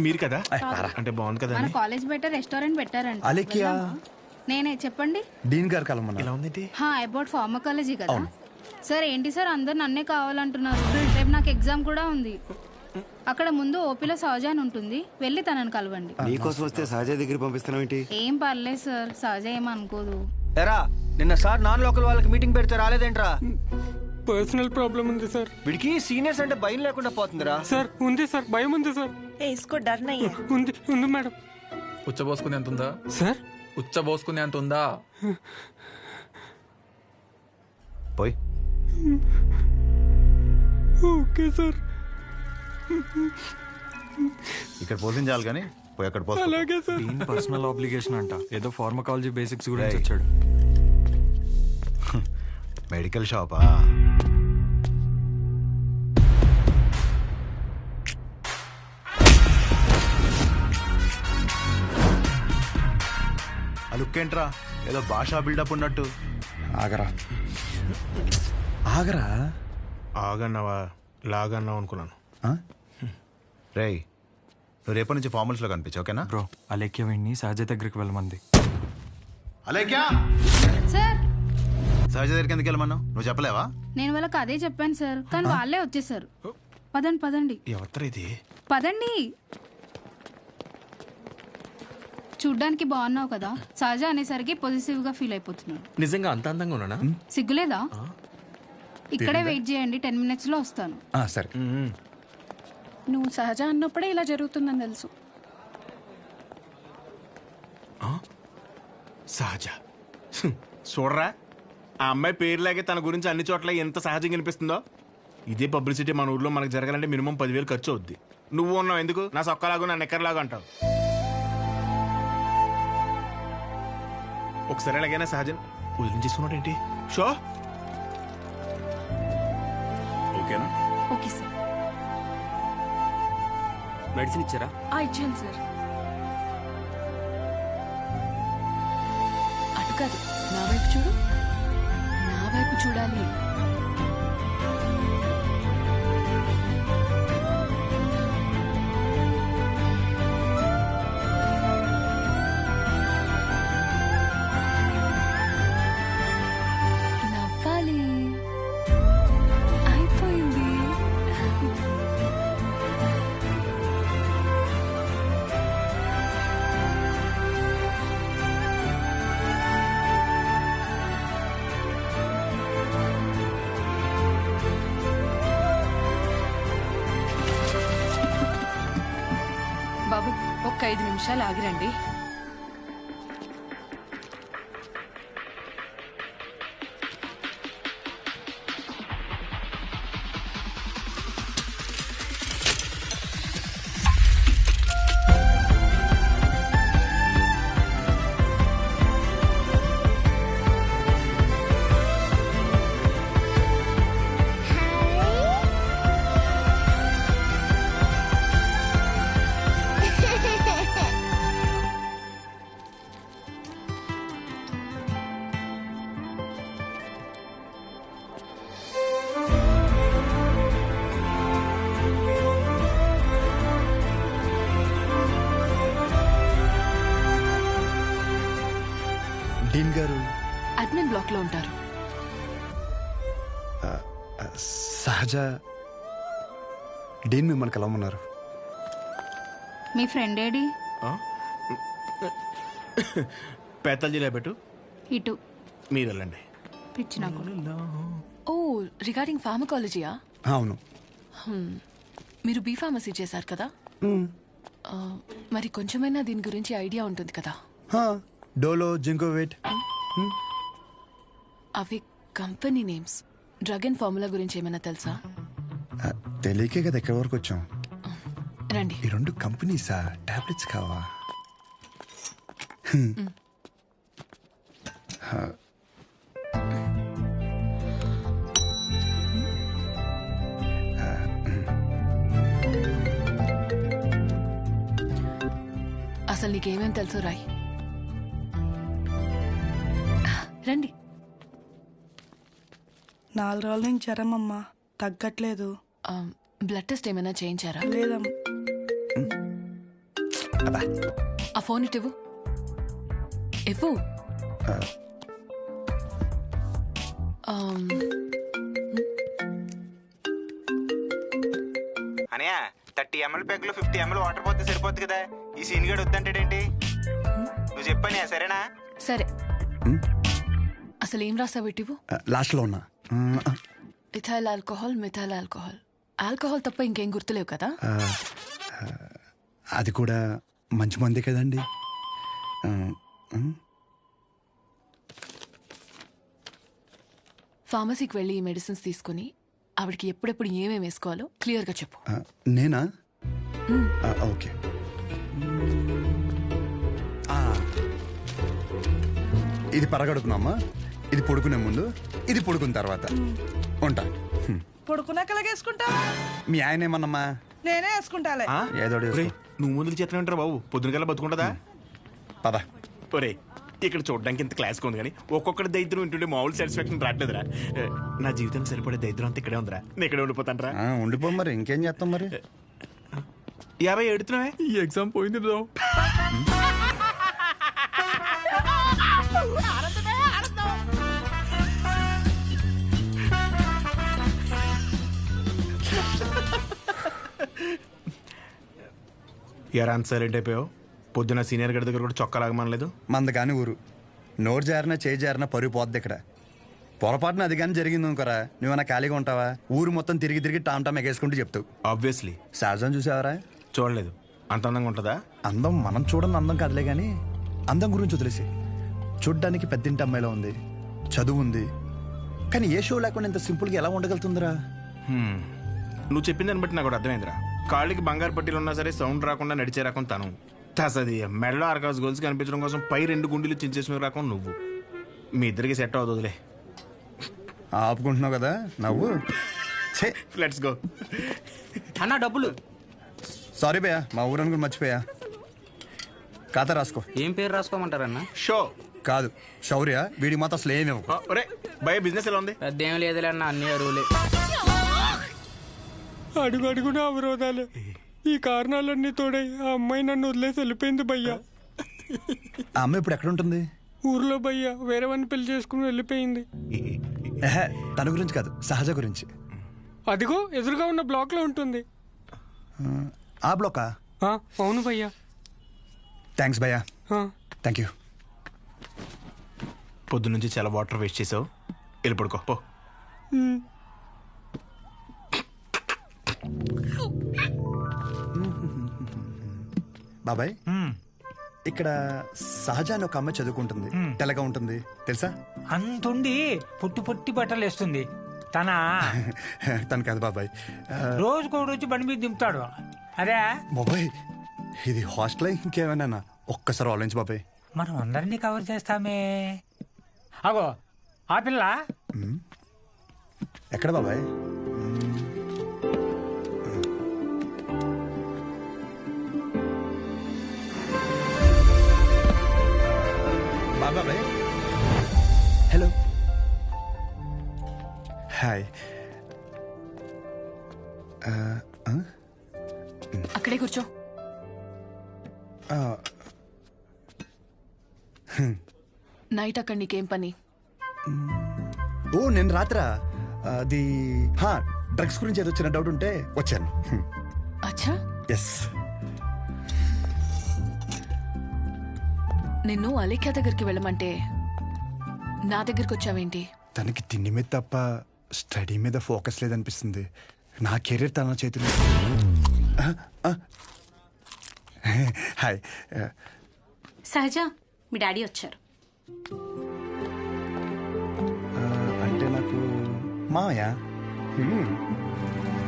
మీరు కదా? అంటే బాగుంది కదా. మన కాలేజ్ బయట రెస్టారెంట్ పెట్టారంట. అలెక్కియా? నేనే, చెప్పండి. డీన్ గారు కలమన్నా. ఇలా ఉంది. అబౌట్ ఫార్మకాలజీ కదా సార్. ఏంటి సార్ అందరు నన్నే కావాలంటున్నారు? రేపు నాకు ఎగ్జామ్ కూడా ఉంది. అక్కడ ముందు ఓపీలో సహజ అని ఉంటుంది, వెళ్ళి తనని కలవండి. నీకోసం వస్తే సహజ దగ్గర పంపిస్తున్నావు ఏంటి? ఏం పర్లేదు సార్, సహజ ఏమనుకోదు. ఎరా, నిన్న సార్ నాన్ లోకల్ వాళ్ళకి మీటింగ్ పెడితే రాలేదేంట్రా? పర్సనల్ ప్రాబ్లం ఉంది సార్. వీడికి సీనియర్స్ అంటే భయం లేకుండా పోతుందిరా. సార్ ఉంది సార్, భయం ఉంది సార్. ఉంది మేడం. ఉచ్చబోసుకునే అంత ఉందా సార్? ఉచ్చబోసుకునే అంత ఉందా? పోయి. Okay sir. ఇక్కడ పోషించాలి కానీ పోయి అక్కడ పోయి. అలాగే సార్. పర్సనల్ ఆబ్లిగేషన్ అంట, ఏదో ఫార్మకాలజీ బేసిక్స్ గురించి వచ్చాడు. మెడికల్ షాపా? ఆ లుక్ ఏంట్రా, ఏదో భాషా బిల్డప్ ఉన్నట్టు. ఆగరా ఆగరా. ఆగన్నావా లాగన్నావు అనుకున్నాను. రేయ్, నువ్వు రేపటి నుంచి ఫార్మల్స్లో కనిపించు, ఓకేనా? బ్రో, అలేఖ్య వీడిని సహజ దగ్గరికి వెళ్ళమంది. అలేఖ్య, సార్ సహజ దగ్గరికి ఎందుకు వెళ్ళమన్నావు? నువ్వు చెప్పలేవా? నేను వాళ్ళకి అదే చెప్పాను సార్, కానీ వాళ్ళే వచ్చేసారు. పదండి పదండి. ఎవరు ఇది? పదండి. చూడ్డానికి బాగున్నావు కదా, సహజ అనేసరికి పొజిటివ్ గా ఫీల్ అయిపోతున్నాడు. నిజంగా అంత అందంగా ఉన్నానా? సిగ్గులేదా? ఇక్కడే వెయిట్ చేయండి, 10 minutes లో వస్తాను. సరే. నువ్వు సహజ అన్నప్పుడే ఇలా జరుగుతుందని తెలుసు. సహజ చూడరా, ఆ అమ్మాయి పేరులాగే తన గురించి అన్ని చోట్ల ఎంత సహజంగా అనిపిస్తుందో. ఇదే పబ్లిసిటీ మన ఊర్లో మనకు జరగాలంటే మినిమం 10,000 ఖర్చు అవుద్ది. నువ్వు ఉన్నావు ఎందుకు? నా సొక్కలాగా నా నెక్కర్లాగా అంటావు. ఒకసారి ఎలాగైనా సహజన్ వదిలించేసుకున్నాడు ఏంటి? షో ఓకేనా? Okay sir. మెడిసిన్ ఇచ్చారా? ఇచ్చాను సార్. అటు కాదు, నా వైపు చూడు. నా వైపు చూడాలి. నవ్వాలి. అయిపోయింది. బాబు, ఒక్క 5 నిమిషాలు ఆగిరండి. డీన్ గారు అడ్మిన్ బ్లాక్ లో ఉంటారు. సహజ డీన్ మిమ్మల్ని కలవమన్నారు. మీ ఫ్రెండ్ ఏడి? పేతల్జీలో పెట్టు, ఇటు మీరు వెళ్ళండి. పిచ్చి నాకు. ఓ, రిగార్డింగ్ ఫార్మకాలజీయా? అవును. మీరు బీ ఫార్మసీ చేశారు కదా, మరి కొంచెమైనా దీని గురించి ఐడియా ఉంటుంది కదా. డోలో, జింకోవేట్. అవి company names. Drug and formula గురించి ఏమైనా తెలుసా? తెలియకే కదా ఎక్కడి వరకు వచ్చాం. రండి. ఈ రెండు కంపెనీసా? టాబ్లెట్స్ కావా? అసలు నీకేమేం తెలుసు రాయ్. రండి. 4 రోజుల నుంచి జ్వరం అమ్మా, తగ్గట్లేదు. బ్లడ్ టెస్ట్ ఏమైనా చేయించారా? లేదమ్మా. ఆ ఫోన్ ఇటు ఇవ్వు. అనయా 30 ml ప్యాక్ లో 50 ml వాటర్ పోతే సరిపోద్ది కదా. ఈ సీన్ గడు వద్దంటాడేంటి? నువ్వు చెప్పానే, సరేనా? సరే. అసలు ఏం రాసావు ఇటు? లాస్ట్ లో ఉన్నా. Ethyl alcohol, methyl alcohol. Alcohol తప్ప ఇంకేం గుర్తులేవు కదా? అది కూడా మంచి మంది కదండి. ఫార్మసీకి వెళ్ళి ఈ మెడిసిన్స్ తీసుకుని ఆవిడకి ఎప్పుడెప్పుడు ఏమేమి వేసుకోవాలో క్లియర్గా చెప్పు. నేనా? ఓకే. ఇది పరగడుపునమ్మా, ఇది పడుకునే ముందు, ఇది పడుకున్న తర్వాత. ఉంటా. పడుకున్నాక వేసుకుంటా. మీ ఆయన ఏమన్నమ్మా? నేనే వేసుకుంటాలే. ఏదో నువ్వు ముందుకు చేతనే ఉంటారు బాబు, పొద్దునకల్లా బతుకుంటుందా? పద. ఒరే, ఇక్కడ చూడడానికి ఇంత క్లాస్గా ఉంది కానీ ఒక్కొక్కటి దరిద్రం వింటుంటే మామూలు సాటిస్ఫాక్షన్ రావట్లేదురా. నా జీవితం సరిపడే దరిద్రం అంతా ఇక్కడే ఉందిరా. నేను ఇక్కడే ఉండిపోతానరా. ఉండిపో మరి, ఇంకేం చేస్తాం మరి. 50 ఎడుతున్నావే? ఈ ఎగ్జామ్ పోయింది బ్రో. ఎరా అంత సైలెంట్ అయిపోయావు? పొద్దున సీనియర్ గడి దగ్గర కూడా చొక్కా లాగమనలేదు. మంద కాని ఊరు, నోరు జారినా చేయి జారినా పరుగు పోద్ది ఇక్కడ. పొరపాటున అది కానీ జరిగింది అనుకోరా, నువ్వన్నా ఖాళీగా ఉంటావా? ఊరు మొత్తం తిరిగి తిరిగి టామ్ టామ్ ఎగేసుకుంటూ చెప్తావు. ఆబ్వియస్లీ. సహజం చూసావరా? చూడలేదు. అంత అందంగా ఉంటుందా? అందం మనం చూడని అందం కాదులే కానీ, అందం గురించి వదిలేసి. చూడ్డానికి పెద్దింటి అమ్మాయిలో ఉంది, చదువు ఉంది, కానీ ఏ షో లేకుండా ఇంత సింపుల్గా ఎలా ఉండగలుగుతుందిరా? నువ్వు చెప్పిన దాన్ని బట్టి నాకు కూడా అర్థమైందిరా. కాళ్ళకి బంగారు పట్టీలు ఉన్నా సరే సౌండ్ రాకుండా నడిచే రకం తను. తసది మెడలో ఆర్కాస్ గోల్స్ కనిపించడం కోసం పై 2 గుండెలు చించేసిన రకం నువ్వు. మీ ఇద్దరికి సెట్ అవుతుందిలే. ఆపుకుంటున్నావు కదా నవ్వు. Let's go. అన్న డబ్బులు. సారీ భయ్యా, మా ఊరని కూడా మర్చిపోయా. ఖాతా రాసుకో. ఏం పేరు రాసుకోమంటారన్న? షో కాదు, శౌర్య. వీడికి మాత్రం అసలు ఏమేమో. భయ బిజినెస్ ఎలా ఉంది? పెద్ద ఏం లేదులే అన్న, అన్ని అరువులే. అడుగు అడుగున అవరోధాలే. ఈ కారణాలన్నీ తోడై ఆ అమ్మాయి నన్ను వదిలేసి వెళ్ళిపోయింది భయ్యా. ఆ అమ్మాయి ఇప్పుడు ఎక్కడ ఉంటుంది? ఊర్లో భయ్యా, వేరే వాడిని పెళ్లి చేసుకుని వెళ్ళిపోయింది. తన గురించి కాదు, సహజ గురించి. అదిగో ఎదురుగా ఉన్న బ్లాక్ లో ఉంటుంది. ఆ బ్లాకా? అవును భయ్యా. థ్యాంక్స్ భయ్యా. Thank you. పొద్దున్నుంచి చాలా వాటర్ వేస్ట్ చేసావు, వెళ్ళి పడుకో పో. బాబాయ్, ఇక్కడ సహజ అని ఒక అమ్మాయి చదువుకుంటుంది, తెల్లగా ఉంటుంది తెలుసా? అంతుండి పొట్టి పొట్టి బట్టలు వేస్తుంది. తను కాదు బాబాయ్, రోజుకో రోజు బండి మీద దింపుతాడు. అదే బాబాయ్, ఇది హాస్టల్ ఇంకేమైనా? ఒక్కసారి ఆలోచించు బాబాయ్. మనం అందరినీ కవర్ చేస్తామే. అగో ఆ పిల్ల ఎక్కడ బాబాయ్? బాబాయ్, హలో. హాయ్. అక్కడే కూర్చో. నైట్ అక్కడ నీకేం పని? ఓ నేను రాత్రా అది డ్రగ్స్ గురించి ఏదో చిన్న డౌట్ ఉంటే వచ్చాను. అచ్చా, ఎస్. నిన్ను అలేఖ్య దగ్గరికి వెళ్ళమంటే నా దగ్గరికి వచ్చావేంటి? తనకి తిండి మీద తప్ప స్టడీ మీద ఫోకస్ లేదనిపిస్తుంది. నా కెరీర్ తన చేతిలో. హాయ్. సహజ, మీ డాడీ వచ్చారు. అంటే నాకు మాయా.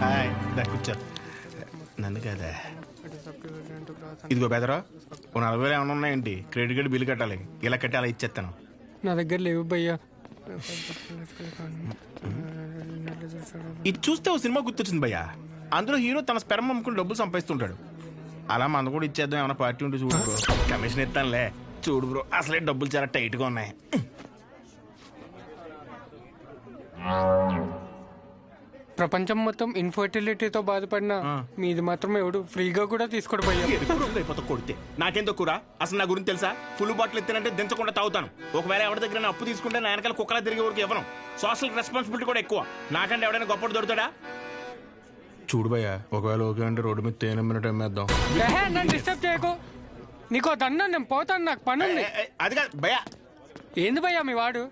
హాయ్, కూర్చో. నన్ను కదా. ఇదిగో బెదరా, ఓ 40,000 ఏమైనా ఉన్నాయండి? క్రెడిట్ కార్డు బిల్లు కట్టాలి. ఇలా కట్టి అలా ఇచ్చేస్తాను. నా దగ్గర లేవు భయ్యా. ఇది చూస్తే ఓ సినిమా గుర్తొచ్చింది భయ్యా. అందులో హీరో తన స్పెర్మ్ అమ్ముకుని డబ్బులు సంపాదిస్తుంటాడు. అలా మన కూడా ఇచ్చేద్దాం, ఏమైనా పార్టీ ఉంటే చూడు బ్రో. కమిషన్ ఇస్తానులే. చూడు బ్రో, అసలే డబ్బులు చాలా టైట్గా ఉన్నాయి. ప్రపంచం మొత్తం ఇన్ఫర్టిలిటీతో బాధపడిన మీది మాత్రం ఎవడు ఫ్రీగా కూడా తీసుకోడు భయ్యా. అయిపోతా కొడితే నాకేం తక్కువరా? అసలు నా గురించి తెలుసా? ఫుల్ బాటిల్ ఎత్తానంటే దించకుండా తాగుతాను. ఒకవేళ ఎవరి దగ్గర అప్పు తీసుకుంటే నా వెనకాల కుక్కలా తిరిగే వరకు ఇవ్వను. సోషల్ రెస్పాన్సిబిలిటీ కూడా ఎక్కువ. నాకంటే ఎవడైనా గొప్పడు దొరుకుతాడా? చూడు భయ్యా, ఒకవేళ ఓకే అంటే రోడ్డు మీద తేనె మినిట్ అమ్మేద్దాం. నన్ను డిస్టర్బ్ చేయకు. నీకో దన్నా, నేను పోతాను, నాకు పని ఉంది. అది కాదు భయ్యా. ఏంది భయ్యా మీ వాడు?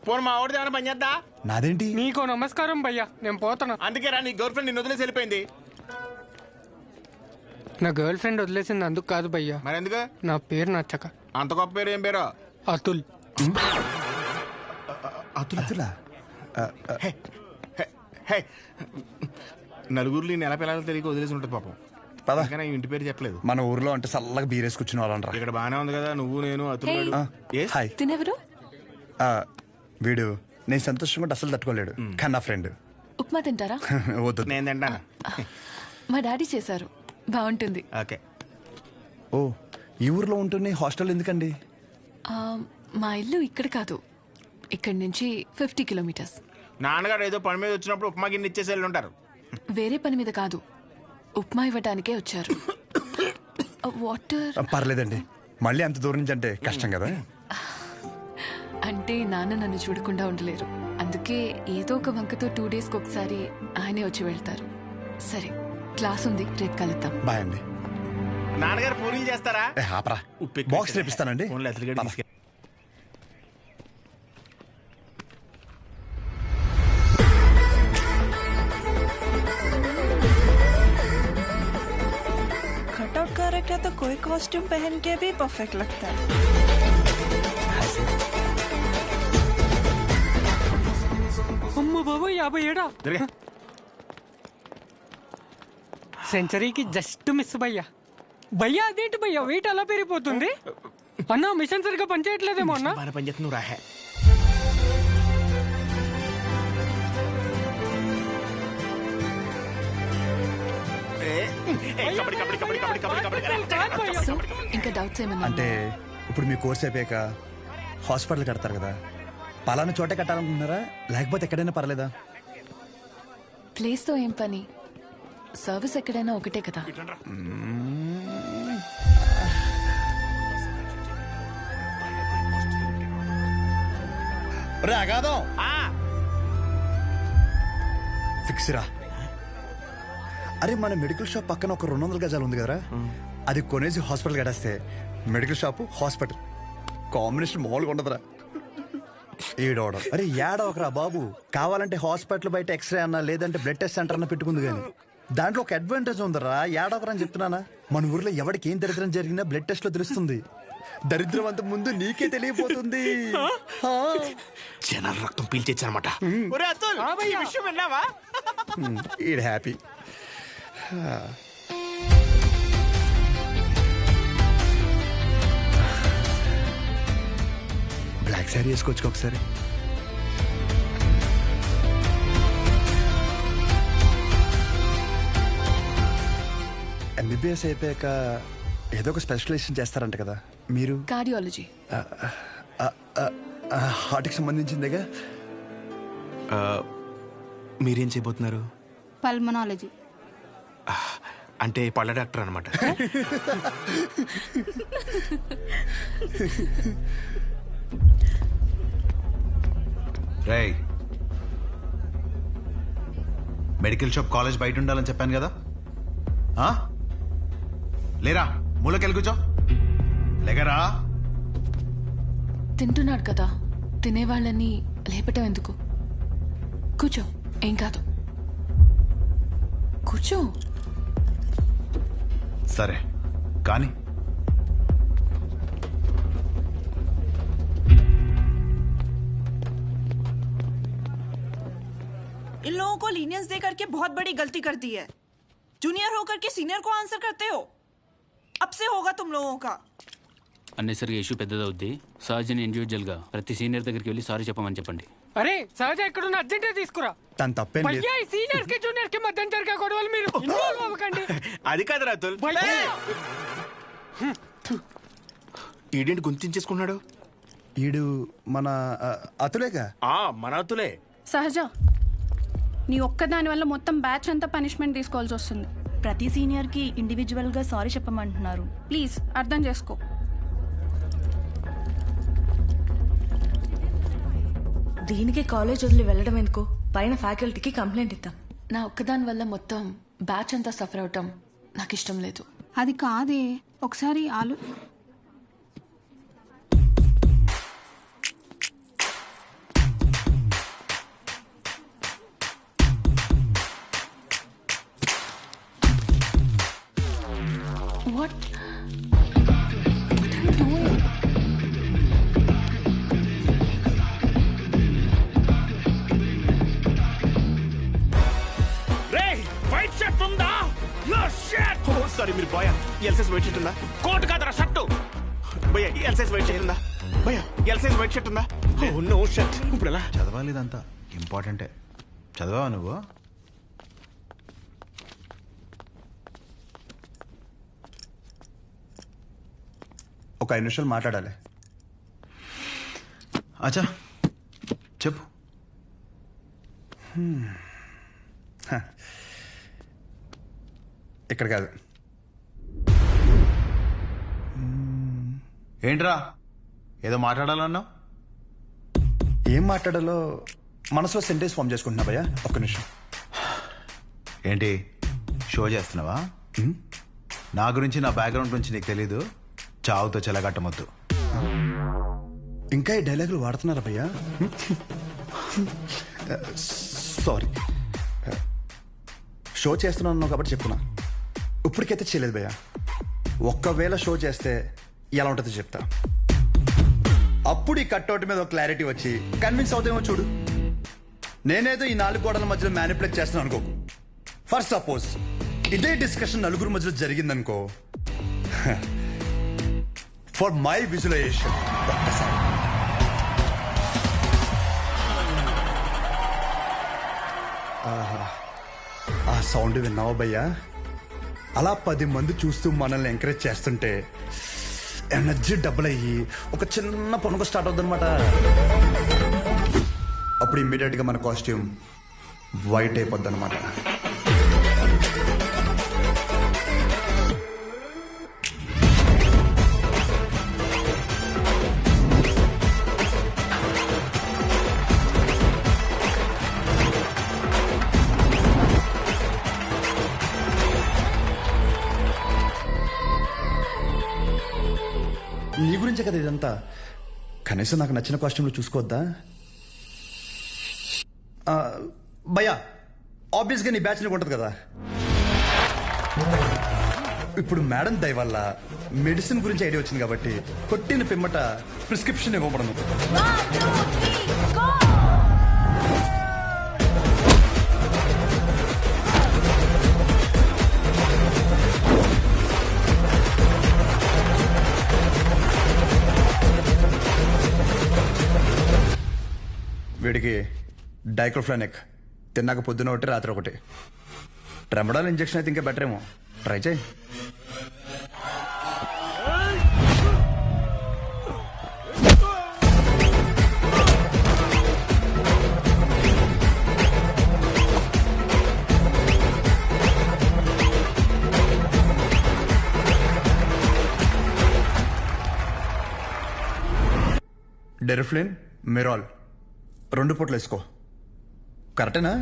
పోను మా వాడిది ఏమైనా పని చేద్దా? నాదేంటి? నీకో నమస్కారం భయ్యా, నేను పోతాను. అందుకే రా, నీ గర్ల్ ఫ్రెండ్ నిన్ను వదిలేసి వెళ్ళిపోయింది. నా గర్ల్ ఫ్రెండ్ వదిలేసింది అందుకు కాదు భయ్యా. మరి ఎందుకు? నా పేరు నచ్చక. అంత గొప్ప పేరు ఏం పేరు? అతుల్. అతులా? నలుగురిలో నెల పిల్లలు తెలియక వదిలేసి ఉంటుంది పాపం. పదకనే ఇంటి పేరు చెప్పలేదు. మన ఊర్లో అంటే చల్లగా బీరేసి కూర్చుని వాళ్ళరా. ఇక్కడ బానే ఉంది కదా, నువ్వు నేను అతులు. హాయ్. తినెవరు? వీడు నేను సంతోషంగా అసలు తట్టుకోలేడు, కానీ నా ఫ్రెండ్. ఉప్మా తింటారా? వద్దు, నేను తింటాను. మా డాడీ చేశారు, బాగుంటుంది. ఓకే. ఓ, ఈ ఊర్లో ఉంటుంది హాస్టల్ ఎందుకండి? మా ఇల్లు ఇక్కడ కాదు, ఇక్కడి నుంచి 50 కిలోమీటర్స్. నాన్నగారు ఏదో పని మీద వచ్చినప్పుడు ఉప్మా గిన్నె ఇచ్చేసి వెళ్ళి ఉంటారు. వేరే పని మీద కాదు, ఉప్మా ఇవ్వడానికే వచ్చారు. వాటర్ పర్లేదండి, మళ్ళీ అంత దూరం నుంచి అంటే కష్టం కదా. అంటే నాన్న నన్ను చూడకుండా ఉండలేరు, అందుకే ఏదో ఒక వంకతో 2 డేస్కి ఒకసారి ఆయనే వచ్చి వెళ్తారు. సరే, క్లాస్ ఉంది, రేపు కలుద్దాం. బాయ్ అండి. నాన్నగారు పూరీలు చేస్తారా? ఆపరా, బాక్స్ రేపిస్తానండి. कटआउट कैरेक्टर तो कोई कॉस्ट्यूम पहन के भी परफेक्ट लगता है. అమ్మ బాబు, 57. సెంచరీకి జస్ట్ మిస్ భయ్యా. భయ్యా అదేంటి భయ్యా, వెయిట్ అలా పెరిగిపోతుంది? అన్న మిషన్ సరిగ్గా పనిచేయట్లేదేమో అన్న. పనిచేస్తున్నావు రా. ఇంకా డౌట్స్ ఏమన్నా? అంటే ఇప్పుడు మీ కోర్స్ అయిపోయాక హాస్పిటల్ కడతారు కదా, పలానా చోటే కట్టాలనుకుంటున్నారా లేకపోతే ఎక్కడైనా పర్లేదా? ప్లేస్తో ఏం పని, సర్వీస్ ఎక్కడైనా ఒకటే కదా. ఫిక్స్ రా. అరే, మన మెడికల్ షాప్ పక్కన ఒక 200 గజాలు ఉంది కదరా, అది కొనేసి హాస్పిటల్ కట్టేస్తే మెడికల్ షాప్ హాస్పిటల్ కాంబినేషన్ మామూలుగా ఉండదురా. ఏడవడం అరే ఏడవకరా బాబు, కావాలంటే హాస్పిటల్ బయట ఎక్స్రే అన్నా లేదంటే బ్లడ్ టెస్ట్ సెంటర్ అన్న పెట్టుకుంది, కానీ దాంట్లో ఒక అడ్వాంటేజ్ ఉందరా. ఏడవకరా అని చెప్తున్నానా. మన ఊర్లో ఎవరికి ఏం దరిద్రం జరిగినా బ్లడ్ టెస్ట్ లో తెలుస్తుంది. దరిద్రం అంత ముందు నీకే తెలియపోతుంది. జనాల రక్తం పీల్చేచ్చనమాట. ఈడ్ హ్యాపీ. బ్లాక్ శారీ వేసుకోవచ్చు ఒకసారి. ఎంబీబీఎస్ అయిపోయాక ఏదో ఒక స్పెషలైజేషన్ చేస్తారంట కదా మీరు? కార్డియాలజీ. హార్ట్కి సంబంధించిందేగా. మీరేం చేయబోతున్నారు? పల్మనాలజీ. అంటే పళ్ళ డాక్టర్ అనమాట. రేయ్, మెడికల్ షాప్ కాలేజ్ బయట ఉండాలని చెప్పాను కదా, ఆ? లేరా, మూలకెళ్ళి కూర్చో. లేకరా. తింటున్నాడు కదా, తినేవాళ్ళని లేపటం ఎందుకు? కూర్చో, ఏం కాదు. కూర్చో. సరే కానీ इन लोगों को लीनियंस दे करके बहुत बड़ी गलती कर दी है। जूनियर होकर के सीनियर को आंसर करते हो। अब से होगा तुम लोगों का। అన్నెసరిగా ఇష్యూ పెద్దదవుద్ది. సహజని ఇండివిజువల్ గా ప్రతి సీనియర్ దగ్గరికి వెళ్ళి సారీ చెప్పమని చెప్పండి. అరే సహజ ఎక్కడున్న అర్జెంట్ తీసుకురా. తన తప్పేం లేదు. భయ్యా ఈ సీనియర్స్ కి జూనియర్ కి మధ్య జరిగే గొడవలు మీరు ఇన్వాల్వ్ అవ్వకండి. అది కాదు రాతుల్. ఈడేంటి గుంతించేసుకున్నాడు? ఈడు మన అతులేగా. మన అతులే. సహజ, నీ ఒక్కదాని వల్ల మొత్తం బ్యాచ్ అంతా పనిష్మెంట్ తీసుకోవాల్సి వస్తుంది. ప్రతి సీనియర్ కి ఇండివిజువల్ గా సారీ చెప్పమంటున్నారు. ప్లీజ్ అర్థం చేసుకో. దీనికి కాలేజ్ వదిలి వెళ్ళడం ఎందుకు? పైన ఫ్యాకల్టీకి కంప్లైంట్ ఇద్దాం. నా ఒక్కదాని వల్ల మొత్తం బ్యాచ్ అంతా సఫర్ అవటం నాకు ఇష్టం లేదు. అది కాదే, ఒకసారి What? సారీ మీరు బాయ్, ఎల్సైజ్ వైట్ షర్ట్ ఉందా? కోట్ కాదరా షర్టు. భయ్యా ఎల్సైజ్ వైట్ షర్ట్ ఉందా? భయ్యా ఎల్సైజ్ వైట్ షర్ట్ ఉందా? No shirt. ఇప్పుడు ఎలా చదవాలి? ఇదంతా ఇంపార్టెంటే. చదవా నువ్వు? ఒక 5 నిమిషాలు మాట్లాడాలి. అచ్చా చెప్పు. ఇక్కడ కాదు. ఏంట్రా ఏదో మాట్లాడాలన్నావు? ఏం మాట్లాడాలో మనసులో సెంటెన్స్ ఫామ్ చేసుకుంటున్నా భయ్యా. ఒక్క నిమిషం. ఏంటి షో చేస్తున్నావా? నా గురించి, నా బ్యాక్గ్రౌండ్ గురించి నీకు తెలీదు? చావుతో చెలగట్టమొద్దు. ఇంకా ఈ డైలాగులు వాడుతున్నారా భయ్యా? సారీ, షో చేస్తున్నాను కాబట్టి చెప్తున్నా. ఇప్పటికైతే చేయలేదు భయ్యా. ఒక్కవేళ షో చేస్తే ఎలా ఉంటుందో చెప్తా. అప్పుడు ఈ కట్అవుట్ మీద ఒక క్లారిటీ వచ్చి కన్విన్స్ అవుతామో చూడు. నేనేదో ఈ 4 గోడల మధ్యలో మ్యానిపులేట్ చేస్తున్నాను అనుకోకు. ఫర్ సపోజ్ ఇదే డిస్కషన్ నలుగురు మధ్యలో జరిగిందనుకో, ఫర్ మై విజువలైజేషన్ ఆ సౌండ్ విన్నావా భయ్యా? అలా 10 మంది చూస్తూ మనల్ని ఎంకరేజ్ చేస్తుంటే ఎనర్జీ డబుల్ అయ్యి ఒక చిన్న పొనుక స్టార్ట్ అవుతుంది అనమాట. అప్పుడు ఇమ్మీడియట్ గా మన కాస్ట్యూమ్ వైట్ అయిపోద్ది అనమాట. నీ గురించే కదా ఇదంతా. కనీసం నాకు నచ్చిన కాస్ట్యూమ్లో చూసుకోవద్దా భయ్యా? ఆబ్వియస్గా నీ బ్యాచ్ ఉంటుంది కదా. ఇప్పుడు మేడం దయ వల్ల మెడిసిన్ గురించి ఐడియా వచ్చింది కాబట్టి కొట్టిన పిమ్మట ప్రిస్క్రిప్షన్ ఇవ్వబడను. వీడికి డైక్లోఫెనాక్ తిన్నాక పొద్దున ఒకటి రాత్రి ఒకటి. ట్రెమడాల్ ఇంజెక్షన్ అయితే ఇంకా బెటర్ ఏమో. ట్రై చేయి. డెరిఫ్లిన్, మిరాల్ 2 పూటలు వేసుకో. కరెక్టేనా?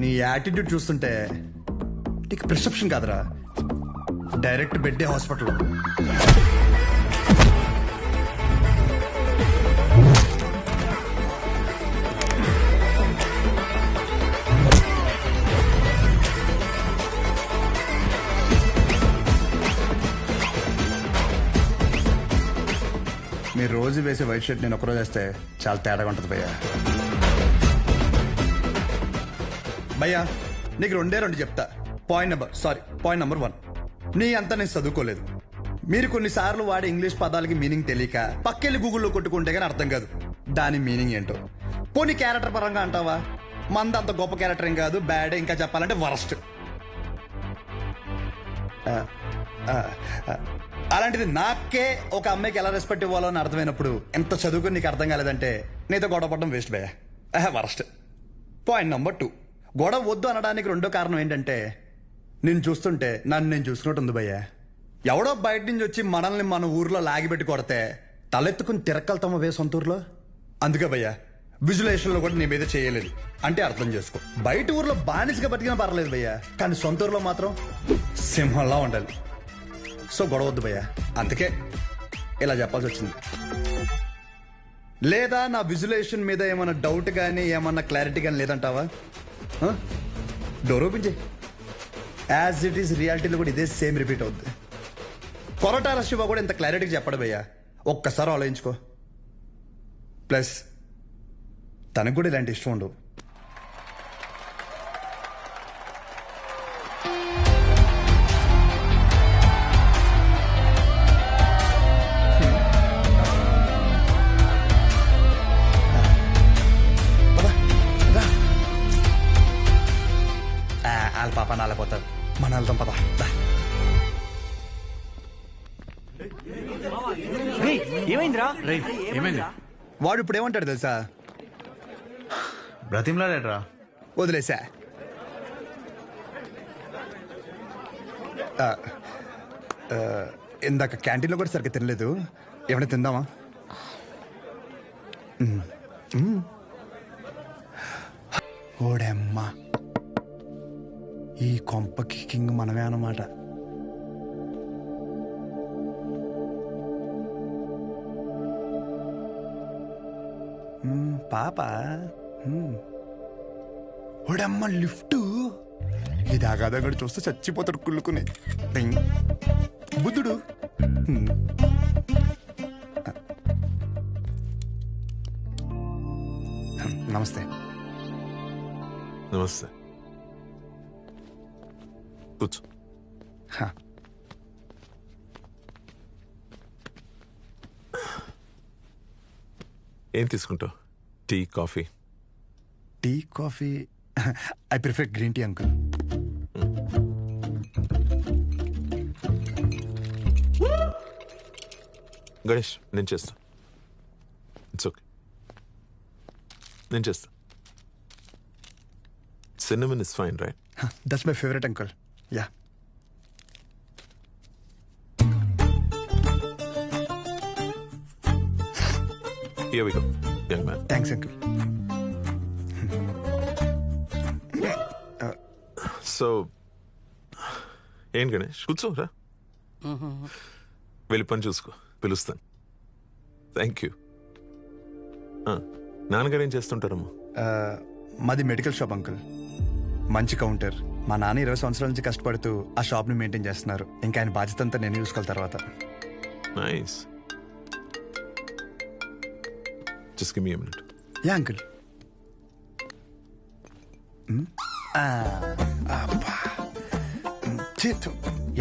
నీ యాటిట్యూడ్ చూస్తుంటే నీకు ప్రిస్క్రిప్షన్ కాదురా, డైరెక్ట్ బెడ్డే హాస్పిటల్. మీరు రోజు వేసే వైట్ షర్ట్ నేను ఒకరోజు వేస్తే చాలా తేడాగా ఉంటుంది భయ్యా. భయ్యా నీకు 2 చెప్తా. పాయింట్ నెంబర్ 1, నీ అంతా నేను చదువుకోలేదు. మీరు కొన్నిసార్లు వాడే ఇంగ్లీష్ పదాలకి మీనింగ్ తెలియక పక్కెళ్ళి గూగుల్లో కొట్టుకుంటే కానీ అర్థం కాదు దాని మీనింగ్ ఏంటో. పోనీ క్యారెక్టర్ పరంగా అంటావా, మంద అంత గొప్ప క్యారెక్టర్ ఏం కాదు, బ్యాడ్, ఇంకా చెప్పాలంటే వరస్ట్. అలాంటిది నాకే ఒక అమ్మాయికి ఎలా రెస్పెక్ట్ ఇవ్వాలో అని అర్థమైనప్పుడు ఎంత చదువుకుని నీకు అర్థం కాలేదంటే నీతో గొడవ పడడం వేస్ట్ భయ్యా, వరస్ట్. పాయింట్ నెంబర్ 2, గొడవ వద్దు అనడానికి 2వ కారణం ఏంటంటే నేను చూస్తుంటే నన్ను నేను చూసుకున్నట్టు ఉంది భయ్యా. ఎవడో బయట నుంచి వచ్చి మనల్ని మన ఊర్లో లాగిపెట్టి కొడితే తలెత్తుకుని తిరక్కలుతామా వే సొంత ఊర్లో. అందుకే భయ్యా విజులేషన్లో కూడా నీ మీద చేయలేదు అంటే అర్థం చేసుకో. బయట ఊర్లో బానిసగా బతికినా పర్లేదు భయ్యా, కానీ సొంత ఊర్లో మాత్రం సింహంలా ఉండాలి. సో గొడవ వద్దు భయ్యా, అందుకే ఇలా చెప్పాల్సి వచ్చింది. లేదా నా విజులేషన్ మీద ఏమన్నా డౌట్ కానీ ఏమన్నా క్లారిటీ కానీ లేదంటావా? డోర్ ఓపెన్ చేయి. యాజ్ ఇట్ ఈస్ రియాలిటీలో కూడా ఇదే సేమ్ రిపీట్ అవుద్ది. కొరటాల శివ కూడా ఇంత క్లారిటీగా చెప్పడు భయ్యా, ఒక్కసారి ఆలోచించుకో. ప్లస్ తనకు కూడా ఇలాంటి ఇష్టం ఉండవు. వాళ్ళ పాప నాలపోతారు, మన వెళ్తాం పద. ఏమైందిరా? ఏమైంది? వాడు ఇప్పుడు ఏమంటాడు తెలుసా? బ్రతిమలాడరా, వదిలేసా. ఇందాక క్యాంటీన్లో కూడా సరిగ్గా తినలేదు, ఏమైనా తిందామా? ఓడమ్మా, ఈ కొంపకి కింగ్ మనమే అన్నమాట. పాప ఓడమ్మ లిఫ్ట్ ఇది ఆగాదగడు చూస్తే చచ్చిపోతాడు కుళ్ళుకుని బుద్ధుడు. నమస్తే. నమస్తే, కూర్చో. ఏం తీసుకుంటావు? Tea, coffee? Tea, coffee I prefer green tea uncle. Ganesh, నేను చేస్తా. ఇట్స్ ఓకే, నేను చేస్తా. Cinnamon is fine, right? That's my favorite, uncle. Yeah. Here we go, young man. Thanks uncle. So ఏం గణేష్ కూర్చోరా, వెళ్ళి పని చూసుకో, పిలుస్తాను. Thank you. నాన్నగారు ఏం చేస్తుంటారమ్మా? మాది మెడికల్ షాప్ అంకుల్. మంచి కౌంటర్. మా నాన్న 20 సంవత్సరాల నుంచి కష్టపడుతూ ఆ షాప్ని మెయింటైన్ చేస్తున్నారు. ఇంకా ఆయన బాధ్యత అంతా నేను చూసుకోవాలి తర్వాత. Nice. Just give me a minute. Yeah uncle.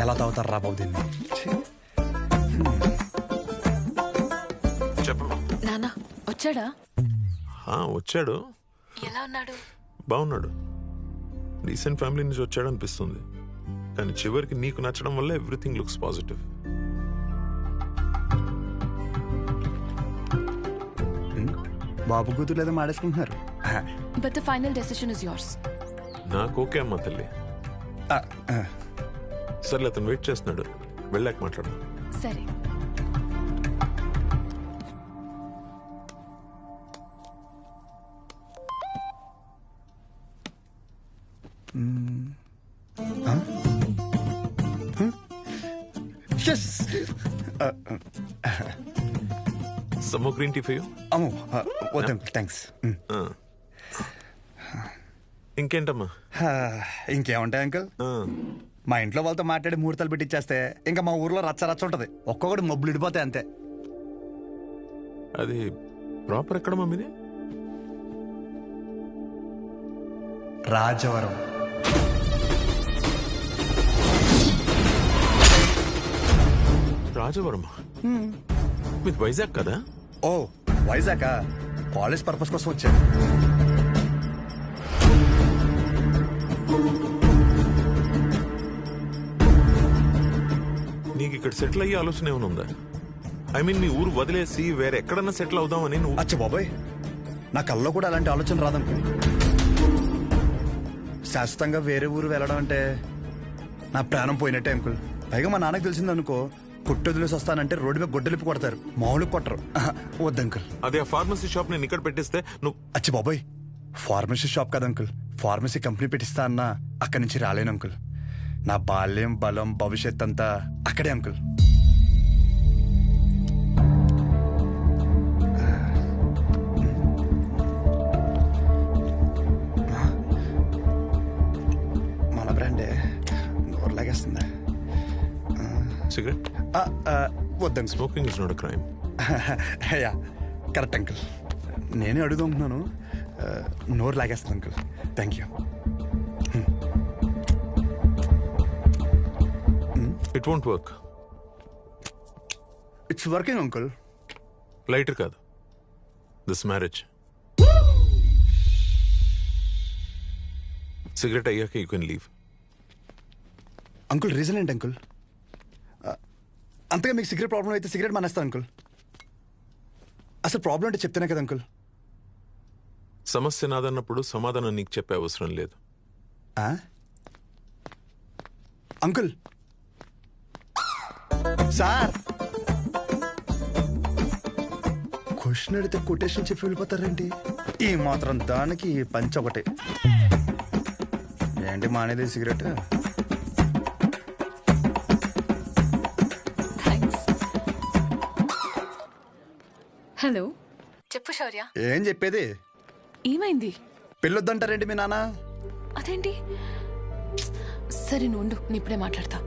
ఎలా తాగుతారు రా బాబు దీన్ని? చెప్పమ్మా. నానా వచ్చాడా? వచ్చాడు. ఎలా ఉన్నాడు? బాగున్నాడు. రీసెంట్ ఫ్యామిలీ నుంచి వచ్చాడు అనిపిస్తుంది, కానీ చివరికి నీకు నచ్చడం వల్ల ఎవ్రీథింగ్ లుక్స్ పాజిటివ్. బాబు కూతురు ఏదో మాడేసుకుంటున్నారు. But the final decision is yours. నాకు ఓకే అమ్మా తల్లి. సర్లే, అతను వెయిట్ చేస్తున్నాడు, వెళ్ళాక మాట్లాడు. సరే. Some more green tea for you? అమ్మో వద్దు అంకుల్, థ్యాంక్స్. ఇంకేంటమ్మా? ఇంకేముంటాయి అంకుల్, మా ఇంట్లో వాళ్ళతో మాట్లాడి ముహూర్తాలు పెట్టిచ్చేస్తే ఇంకా మా ఊర్లో రచ్చ రచ్చ ఉంటది. ఒక్కొక్కటి మబ్బులు ఇడిపోతాయి అంతే. అది ప్రాపర్ ఎక్కడ మమ్మీది? రాజవరం. రాజవరం మీది వైజాగ్ కదా? ఓ వైజాగ్, కాలేజ్ పర్పస్ కోసం వచ్చాను. నీకు ఇక్కడ సెటిల్ అయ్యే ఆలోచన ఏమైనా ఉందా? ఐ మీన్ మీ ఊరు వదిలేసి వేరే ఎక్కడన్నా సెటిల్ అవుదామని నువ్వు? అచ్చా బాబాయ్, నా కల్లో కూడా అలాంటి ఆలోచన రాదనుకో. శాశ్వతంగా వేరే ఊరు వెళ్ళడం అంటే నా ప్రాణం పోయినట్టే అంకుల్. పైగా మా నాన్నకు తెలిసిందనుకో, కొట్టు వదిలేసి వస్తానంటే రోడ్డు మీద గొడ్డలిపి కొడతారు, మామూలు కొట్టరు. వద్దు అంకుల్. అదే ఆ ఫార్మసీ షాప్ నేను ఇక్కడ పెట్టిస్తే నువ్వు? అచ్చి బాబాయ్, ఫార్మసీ షాప్ కదా అంకుల్, ఫార్మసీ కంపెనీ పెట్టిస్తా అన్నా అక్కడి నుంచి రాలేను అంకుల్. నా బాల్యం, బలం, భవిష్యత్ అంతా అక్కడే అంకుల్. మన బ్రాండే నోరు లాగేస్తుందా? సిగరెట్ వద్దండి. Smoking is not a crime. Yeah correct uncle. నేనే అడుగుతున్నాను, నోరు లాగేస్తుంది uncle. Thank you. It won't work. It's working uncle. Lighter కాదు, దిస్ మ్యారేజ్. సిగరెట్ అయ్యాక you can leave. Uncle reason ఏంటి అంకుల్? అంతగా మీకు సిగరెట్ ప్రాబ్లం అయితే సిగరెట్ మానేస్తాను అంకుల్. అసలు ప్రాబ్లం అంటే చెప్తేనే కదా అంకుల్. సమస్య నాదన్నప్పుడు సమాధానం నీకు చెప్పే అవసరం లేదు. అంకుల్ సార్, క్వశ్చన్ అడిగితే కొటేషన్ చెప్పి వెళ్ళిపోతారండి. ఈ మాత్రం దానికి పంచ ఒకటి ఏంటి మానేది సిగరెట్? హలో, చెప్పు శౌర్య. ఏం చెప్పేది? ఏమైంది? పెళ్ళొద్దంటారేంటి మీ నాన్న? అదేంటి? సరే నువ్వు ఉండు, నేను ఇప్పుడే మాట్లాడతా.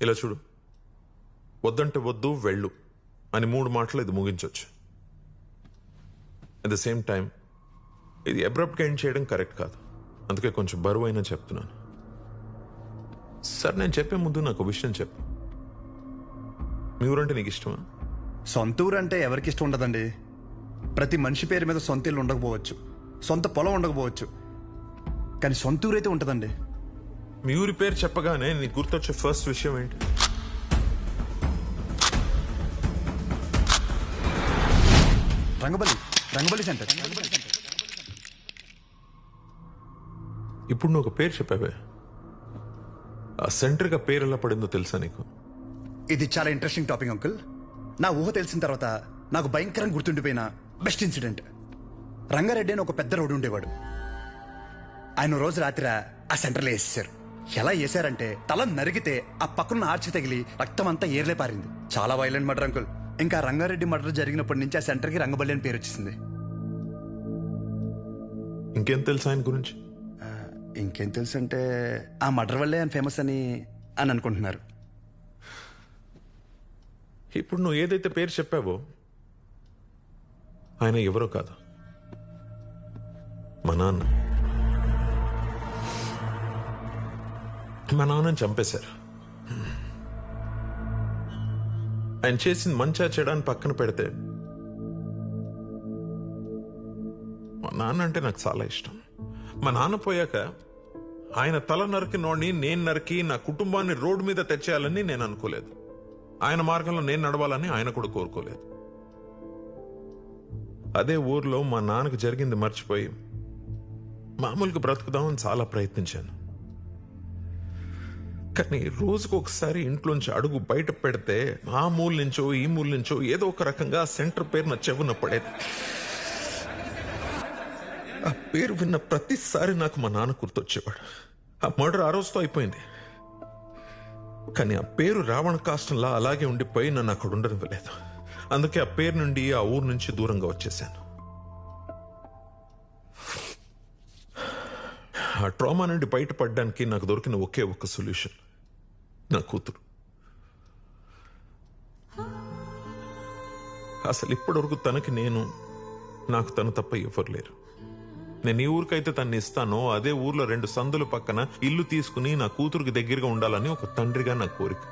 ఇలా చూడు, వద్దంటే వద్దు, వెళ్ళు అని 3 మాటలు ఇది ముగించవచ్చు. అట్ ద సేమ్ టైం ఇది అబ్రప్ట్గా ఎండ్ చేయడం కరెక్ట్ కాదు. అందుకే కొంచెం బరువు అయినా చెప్తున్నాను. సార్, నేను చెప్పే ముందు నాకు విషయం చెప్పు. మీ ఊరంటే నీకు ఇష్టమా? సొంత ఊరు అంటే ఎవరికి ఇష్టం ఉండదండి. ప్రతి మనిషి పేరు మీద సొంత ఇల్లు ఉండకపోవచ్చు, సొంత పొలం ఉండకపోవచ్చు, కానీ సొంత ఊరైతే ఉంటుందండి. మీ ఊరి పేరు చెప్పగానే నీకు గుర్తొచ్చే ఫస్ట్ విషయం ఏంటి? రంగబలి సెంటర్. ఇప్పుడు నువ్వు ఒక పేరు చెప్పావే, ఆ సెంటర్గా పేరు ఎలా పడిందో తెలుసా నీకు? ఇది చాలా ఇంట్రెస్టింగ్ టాపిక్ అంకుల్. నా ఊహ తెలిసిన తర్వాత నాకు భయంకరంగా గుర్తుండిపోయిన బెస్ట్ ఇన్సిడెంట్. రంగారెడ్డి అని ఒక పెద్ద రోడ్డు ఉండేవాడు. ఆయన రోజు రాత్రి ఆ సెంటర్లో వేసేసారు. ఎలా వేసారంటే తల నరిగితే ఆ పక్కన ఆర్చి తగిలి రక్తం అంతా ఏర్లే పారింది. చాలా వైలెంట్ మర్డర్ అంకుల్. ఇంకా రంగారెడ్డి మర్డర్ జరిగినప్పటి నుంచి ఆ సెంటర్కి రంగబల్లి అని పేరు వచ్చేసింది. ఇంకేం తెలుసు ఆయన గురించి? ఇంకేం తెలుసు అంటే ఆ మర్డర్ వల్లే ఆయన ఫేమస్ అని అనుకుంటున్నారు. ఇప్పుడు నువ్వు ఏదైతే పేరు చెప్పావో ఆయన ఎవరో కాదు, మా నాన్న. మా నాన్నని చంపేశారు. ఆయన చేసింది మంచా చెడాన్ని పక్కన పెడితే మా నాన్న అంటే నాకు చాలా ఇష్టం. మా నాన్న పోయాక ఆయన తల నరికినోడిని నేను నరికి నా కుటుంబాన్ని రోడ్డు మీద తెచ్చేయాలని నేను అనుకోలేదు. ఆయన మార్గంలో నేను నడవాలని ఆయన కూడా కోరుకోలేదు. అదే ఊర్లో మా నాన్నకు జరిగింది మర్చిపోయి మామూలుగా బ్రతుకుదామని చాలా ప్రయత్నించాను. కానీ రోజుకు ఒకసారి ఇంట్లోంచి అడుగు బయట పెడితే ఆ మూల నుంచో ఈ మూల నుంచో ఏదో ఒక రకంగా సెంటర్ పేరు నా చెవున పడేది. ఆ పేరు విన్న ప్రతిసారి నాకు మా నాన్న గుర్తొచ్చేవాడు. ఆ మర్డర్ ఆ రోజుతో అయిపోయింది, కానీ ఆ పేరు రావణ కాష్టంలా అలాగే ఉండిపోయి నన్ను అక్కడ ఉండనివ్వలేదు. అందుకే ఆ పేరు నుండి ఆ ఊరు నుంచి దూరంగా వచ్చేసాను. ఆ ట్రామా నుండి బయటపడడానికి నాకు దొరికిన ఒకే ఒక్క సొల్యూషన్ నా కూతురు. అసలు ఇప్పటివరకు తనకి నేను, నాకు తను తప్ప ఎవరు లేరు. నేను ఈ ఊరికైతే తన్ని ఇస్తానో అదే ఊర్లో 2 సందుల పక్కన ఇల్లు తీసుకుని నా కూతురుకి దగ్గరగా ఉండాలని ఒక తండ్రిగా నా కోరిక.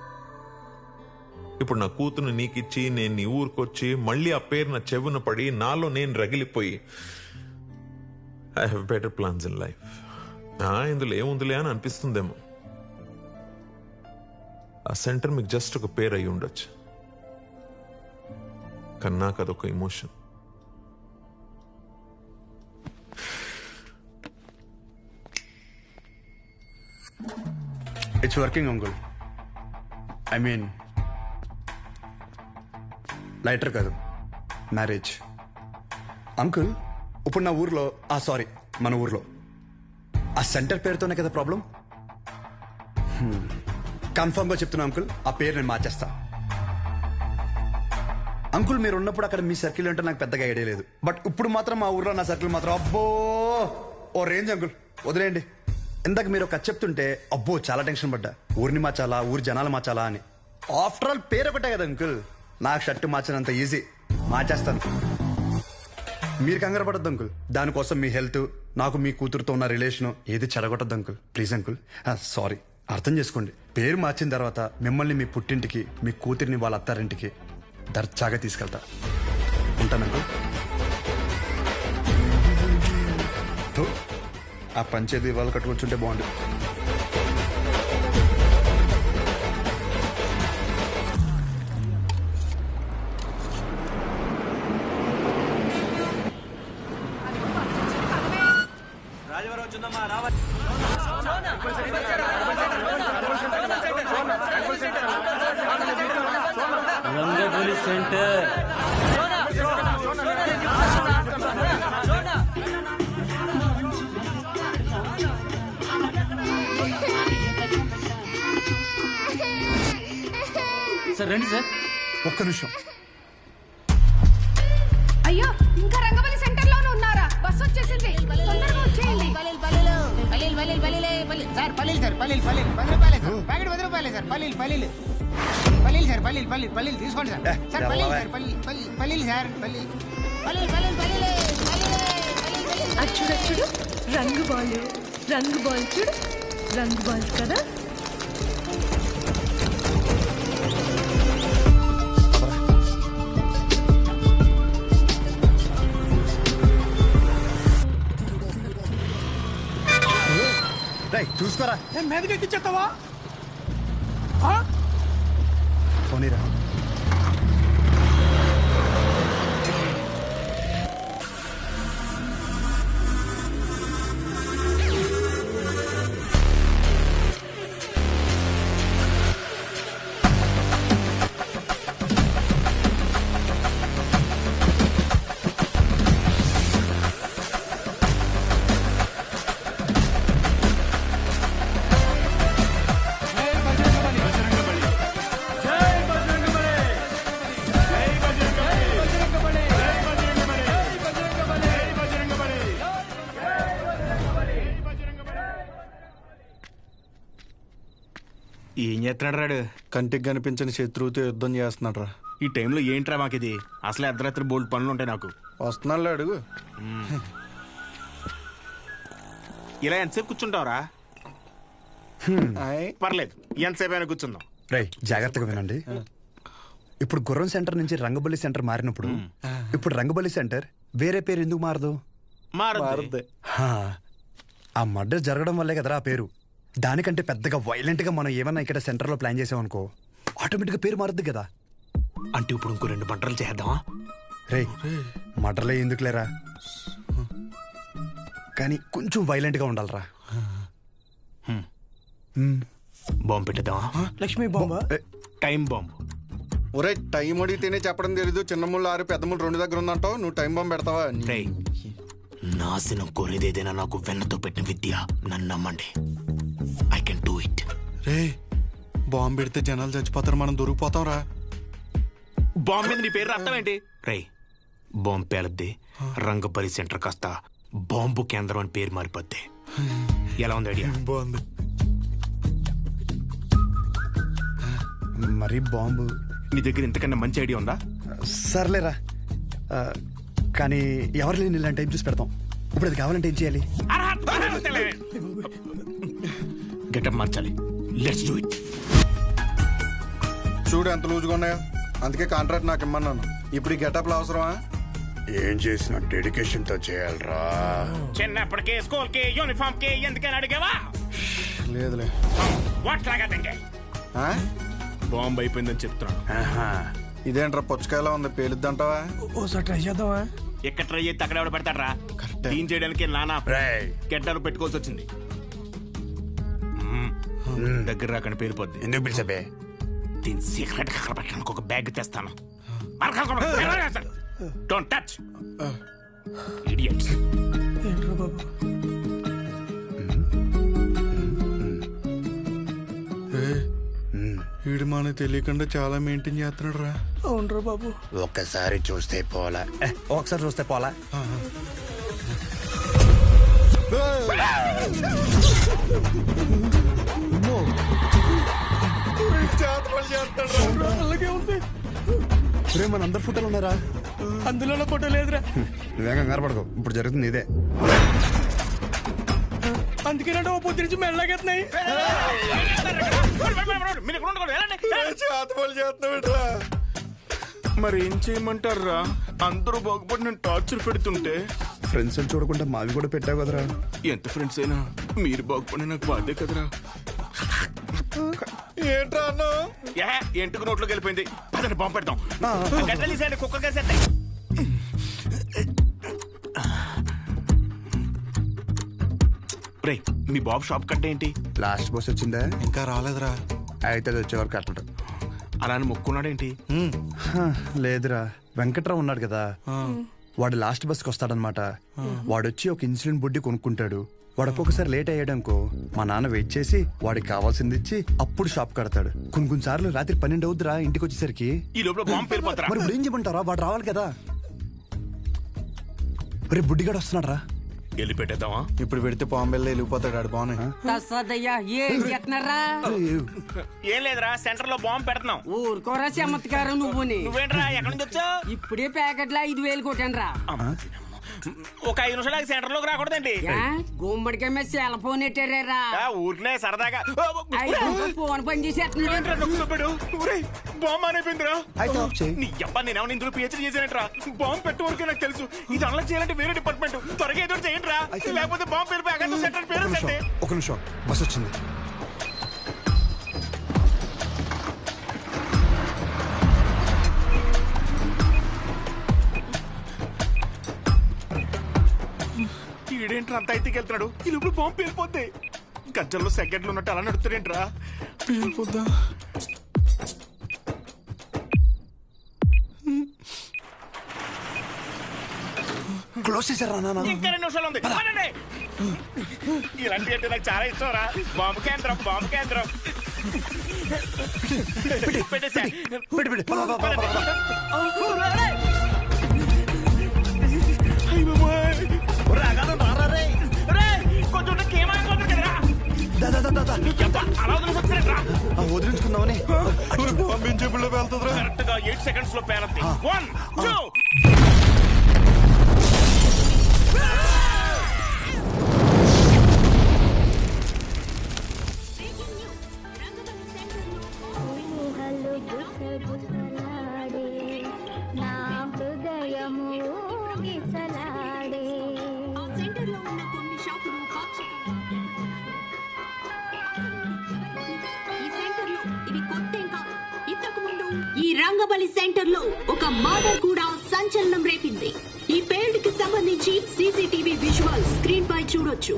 ఇప్పుడు నా కూతురుని నీకిచ్చి నేను నీ ఊరికొచ్చి మళ్ళీ ఆ పేరు నా చెవున పడి నాలో నేను రగిలిపోయి I have better plans in life. ఇందులో ఏముందిలే అని అనిపిస్తుందేమో. ఆ సెంటర్ మీకు జస్ట్ ఒక పేరు అయి ఉండొచ్చు, కానీ నాకు అదొక emotion. It's working uncle. I mean lighter కాదు, మ్యారేజ్. అంకుల్ ఇప్పుడు నా ఊర్లో సారీ మన ఊర్లో ఆ సెంటర్ పేరుతోనే కదా ప్రాబ్లం. కన్ఫర్మ్ గా చెప్తున్నా అంకుల్, ఆ పేరు నేను మార్చేస్తా. అంకుల్ మీరు ఉన్నప్పుడు అక్కడ మీ సర్కిల్ అంటే నాకు పెద్దగా ఐడియా లేదు, బట్ ఇప్పుడు మాత్రం మా ఊర్లో నా సర్కిల్ మాత్రం అబ్బో ఓ రేంజ్ అంకుల్. వదిలేయండి. ఇందాక మీరు ఒక చెప్తుంటే అబ్బో చాలా టెన్షన్ పడ్డా. ఊరిని మార్చాలా, ఊరి జనాలు మార్చాలా అని. ఆఫ్టర్ ఆల్ పేరు ఒకటే కదా అంకుల్. నాకు షర్ట్ మార్చినంత ఈజీ, మార్చేస్తాను. మీరు కంగారు పడద్దు అంకుల్. దానికోసం మీ హెల్త్, నాకు మీ కూతురుతో ఉన్న రిలేషన్ ఏది చెడగొట్టద్దు అంకుల్. Please uncle. సారీ, అర్థం చేసుకోండి. పేరు మార్చిన తర్వాత మిమ్మల్ని మీ పుట్టింటికి, మీ కూతురిని వాళ్ళ అత్తారింటికి దర్జాగా తీసుకెళ్తా. ఉంటాను అంకుల్. ఆ పంచేది వాళ్ళు కట్టుకొచ్చుంటే బాగుండు. Rangabali centre sir. రండి సార్. ఒక్క నిమిషం. అయ్యో, ఇంకా రంగబలి సెంటర్ లోనే ఉన్నారా? బస్ వచ్చేసింది, తొందరగా వచ్చేయండి. సార్ పల్లీలు సార్, పల్లీలు 10 రూపాయలే సార్. ప్యాకెట్ 10 రూపాయలే సార్. పల్లీలు పల్లీలు సార్, పల్లీలు తీసుకోండి సార్. సార్ పల్లీలు సార్, పల్లీలు సార్, పల్లీలు. చూడు చూడు, రంగు బాల్ చూడు, రంగు బాల్ కదా. చూసుకోరా. మీదకి ఎక్కిచ్చేస్తావా? పోనీరా. ఏం చేస్తున్నాడు రాడు? కంటికి కనిపించని శత్రువుతో యుద్ధం చేస్తున్నాడు రా. ఈ టైంలో ఏంట్రా మాకు ఇది? అసలు అర్ధరాత్రి బోల్డ్ పనులు ఉంటాయి నాకు. వస్తున్నాడు అడుగు. ఇలా ఎంతసేపు కూర్చుంటావురా? పర్లేదు, ఎంతసేపు అయినా కూర్చుందాం. రై జాగ్రత్తగా వినండి. ఇప్పుడు గుర్రం సెంటర్ నుంచి రంగబల్లి సెంటర్ మారినప్పుడు ఇప్పుడు రంగబల్లి సెంటర్ వేరే పేరు ఎందుకు మారదు? మారదు. ఆ మర్డర్ జరగడం వల్లే కదరా ఆ పేరు. దానికంటే పెద్దగా వైలెంట్ గా మనం ఏమన్నా ఇక్కడ సెంటర్ లో ప్లాన్ చేసామనుకో ఆటోమేటిక్ గా పేరు మారుద్ది కదా. అంటే ఇప్పుడు ఇంకో 2 మర్డర్లు చేద్దామా? రే మర్డర్లే ఎందుకు లేరా, కానీ కొంచెం వైలెంట్ గా ఉండాలరా. బాంబు పెట్టేద్దామా? లక్ష్మీ బాంబా? Time bomb. ఒరే టైం అడిగితేనే చెప్పడం తెలీదు. చిన్న ముళ్ళు 6 పెద్ద ముళ్ళు 2 దగ్గర ఉందంటావు. నువ్వు టైం బాంబు పెడతావా? నాశనం కోరేదేదైనా నాకు వెన్నతో పెట్టిన విద్య. నన్ను నమ్మండి, I can do it. Ray bomb పెడితే జనాలు చచ్చిపోతారు, మనం దొరికిపోతాం రా. బాంబు మీద నీ పేరు రాస్తాం ఏంటి? రే బాంబు పేలద్ది, రంగపల్లి సెంటర్ కాస్త బాంబు కేంద్రం అని పేరు మారిపోద్ది. ఎలా ఉంది ఐడియా? బాగుంది. మరి బాంబు నీ దగ్గర ఇంతకన్నా మంచి ఐడియా ఉందా? సర్లేరా, కానీ ఎవరు లేని ఇలాంటి టైం చూసి పెడతాం. ఇప్పుడు అది కావాలంటే ఏం చేయాలి? గెటప్ మార్చాలి. Let's do it. చూడు ఎంత లూజుగా ఉన్నాయో. అందుకే కాంట్రాక్ట్ నాకు ఇమ్మన్నాను. ఇప్పుడు ఈ గెటప్లు అవసరమా? ఏం చేసినా డెడికేషన్ తో చేయాలరా. చిన్నప్పటికే స్కూల్ కి యూనిఫామ్ కి ఎందుకని అడిగావా? లేదులే. బాంబు అయిపోయిందని చెప్తున్నాను. ఇదేంట్రా పుచ్చకాయలా ఉంది, పేలుద్దంటావా? ఓసారి ట్రై చేద్దామా? ఎక్కడ ట్రై చేస్తే అక్కడ ఎవడ పెడతాడ్రా? క్లీన్ చేయడానికి నానా గెడ్డలు పెట్టుకోవాల్సి వచ్చింది. దగ్గర రాకండి పేలిపోద్ది. ఎందుకు పిలిచబే? దీని సీక్రెట్ అక్కడ పెట్టడానికి ఒక బ్యాగ్ తెస్తాను. Don't touch idiots. ఏంట్రా బాబు? వీడు మనకు తెలియకుండా చాలా మెయింటైన్ చేస్తున్నాడు రా. అవునరా బాబు. ఒక్కసారి చూస్తే పోలా, ఒకసారి చూస్తే పోలా. అలాగే ఉంది. రే మన అందరు ఫోటోలు ఉన్నారా? అందులో ఫోటో లేదురా. నువ్వేం కంగారు పడకు, ఇప్పుడు జరుగుతుంది ఇదే. అందుకేనంటే ఓ పొద్దు నుంచి మెల్లగెత్తున్నాయి. మరి ఏం చేయమంటారా? అందరూ బాగుపడి నేను టార్చర్ పెడుతుంటే ఫ్రెండ్స్ అని చూడకుండా మావి కూడా పెట్టావు కదరా. ఎంత ఫ్రెండ్స్ అయినా మీరు బాగుపడి నాకు బాధే కదరా. ఏంట్రా అన్నా? ఎంటుకు నోట్లోకి వెళ్ళిపోయింది. పదండి బాంబు పెడతాం. గడ్డలీసండి, కుక్క కేసేస్తాయి. రే మీ బాబు షాప్ కట్ట ఏంటి? లాస్ట్ బస్ వచ్చిందా? ఇంకా రాలేదురా. అయితే అది వచ్చేవారు కట్టడు. అలానే మొక్కున్నాడేంటి? లేదురా, వెంకట్రావు ఉన్నాడు కదా, వాడు లాస్ట్ బస్కి వస్తాడనమాట. వాడొచ్చి ఒక ఇన్సులిన్ బుడ్డి కొనుక్కుంటాడు. వాడు ఒక్కొక్కసారి లేట్ అయ్యాడనుకో మా నాన్న వెయిట్ చేసి వాడికి కావాల్సింది ఇచ్చి అప్పుడు షాప్ కడతాడు. కొన్ని సార్లు రాత్రి 12 అవుద్దిరా ఇంటికి వచ్చేసరికి. ఈ లోపల బాంబు పేలిపోతారా? మరి ఇప్పుడు ఏం చెప్పంటారా? వాడు రావాలి కదా. రేపు బుడ్డిగాడు వస్తున్నాడు రా. వెళ్ళి పెట్టేద్దామా? ఇప్పుడు పెడితే పాంబెల్లో వెళ్ళిపోతాడు. ఆడు బాగున్నాయి. ఏం లేదురా, సెంటర్ లో బాంబు పెడుతున్నాం. ఊరుకోరా చమత్కారం. నువ్వేంట్రా ఎక్కడి నుంచి వచ్చావు? ఇప్పుడే ప్యాకెట్ 5,000 కొట్టాను రా. ఒక 5 నిమిషాలు సెంటర్ లోకి రాకూడదండి. గుమ్మడికాయ మీద సెల్ ఫోన్ ఎట్టారా? ఊరినే సరదాగా ఫోన్ పని చేసేస్తున్నాడు. బాంబు అయిపోయిందిరా. నీ అబ్బా నేనేమో ఇందులో పిహెచ్డీ చేశానంటరా. బాంబు పెట్టే వరకే నాకు తెలుసు. ఇది అన్లాక్ చేయాలంటే వేరే డిపార్ట్మెంట్. త్వరగా ఏదో చేయండి రా, లేకపోతే బాంబు పేలిపోయి అక్కడ సెంటర్ పేరు. ఒక నిమిషం, బస్ వచ్చింది. ఈడేంట్రా అంత అయితే వెళ్తున్నాడు? ఈ లోపల బాంబు పేలిపోద్ది. గజ్జల్లో సెకండ్లు ఉన్నట్టు అలా నడుతాడేంట్రా? పేలిపోద్దా? క్లోజ్ చేశారా నాన్న? ఇంకా 2 నిమిషాలు ఉంది. ఇలాంటి అంటే నాకు చాలా ఇష్టం రా. బాంబు కేంద్రం, బాంబు కేంద్రం. పెట్టేసా. కొంచెం వదిలేరా అవని చెప్పుల్లో వెళ్తుందిరా. కరెక్ట్ గా 8 సెకండ్స్ లో పేరంతి 1 2 ఈ రంగబలి సెంటర్ లో ఒక మర్డర్ కూడా సంచలనం రేపింది. ఈ పేల్డ్ కి సంబంధించి సీసీటీవీ విజువల్ స్క్రీన్ పై చూడొచ్చు.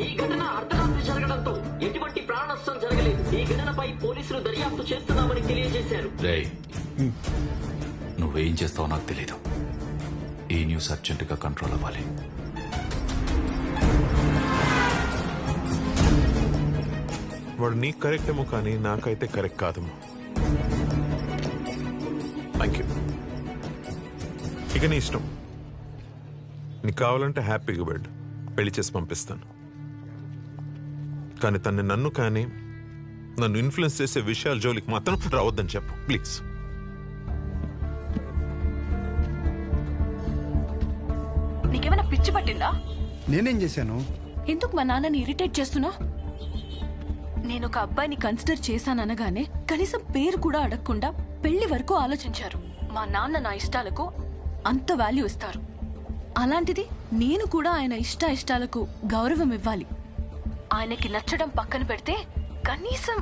ఈ ఘటన అర్ధరాత్రి జరగడంతో ఎటువంటి ప్రాణ నష్టం జరగలేదు. ఈ ఘటనపై పోలీసులు దర్యాప్తు చేస్తున్నామని తెలియజేశారు. నువ్వేం చేస్తావో నాకు తెలీదు. ఈ న్యూస్ అర్జెంటుగా కంట్రోల్ అవ్వాలి. వాడు నీకు కరెక్ట్ ఏమో కానీ నాకైతే కరెక్ట్ కాదమ్మా. Thank you. ఇక నీ ఇష్టం. నీకు కావాలంటే హ్యాపీగా వెళ్ళు, పెళ్లి చేసి పంపిస్తాను. కానీ తన్ని నన్ను కానీ నన్ను ఇన్ఫ్లుయెన్స్ చేసే విషయాల జోలికి మాత్రం రావద్దని చెప్పు ప్లీజ్. నీకేమైనా పిచ్చి పట్టిందా? నేనేం చేశాను? ఎందుకు మా నాన్నని ఇరిటేట్ చేస్తున్నా? నేను ఒక అబ్బాయిని కన్సిడర్ చేశాననగానే కనీసం పేరు కూడా అడగకుండా పెళ్లి వరకు ఆలోచించారు. మా నాన్న నా ఇష్టాలకు అంత వాల్యూ ఇస్తారు. అలాంటిది నేను కూడా ఆయన ఇష్టాలకు గౌరవం ఇవ్వాలి. ఆయనకి నచ్చడం పక్కన పెడితే కనీసం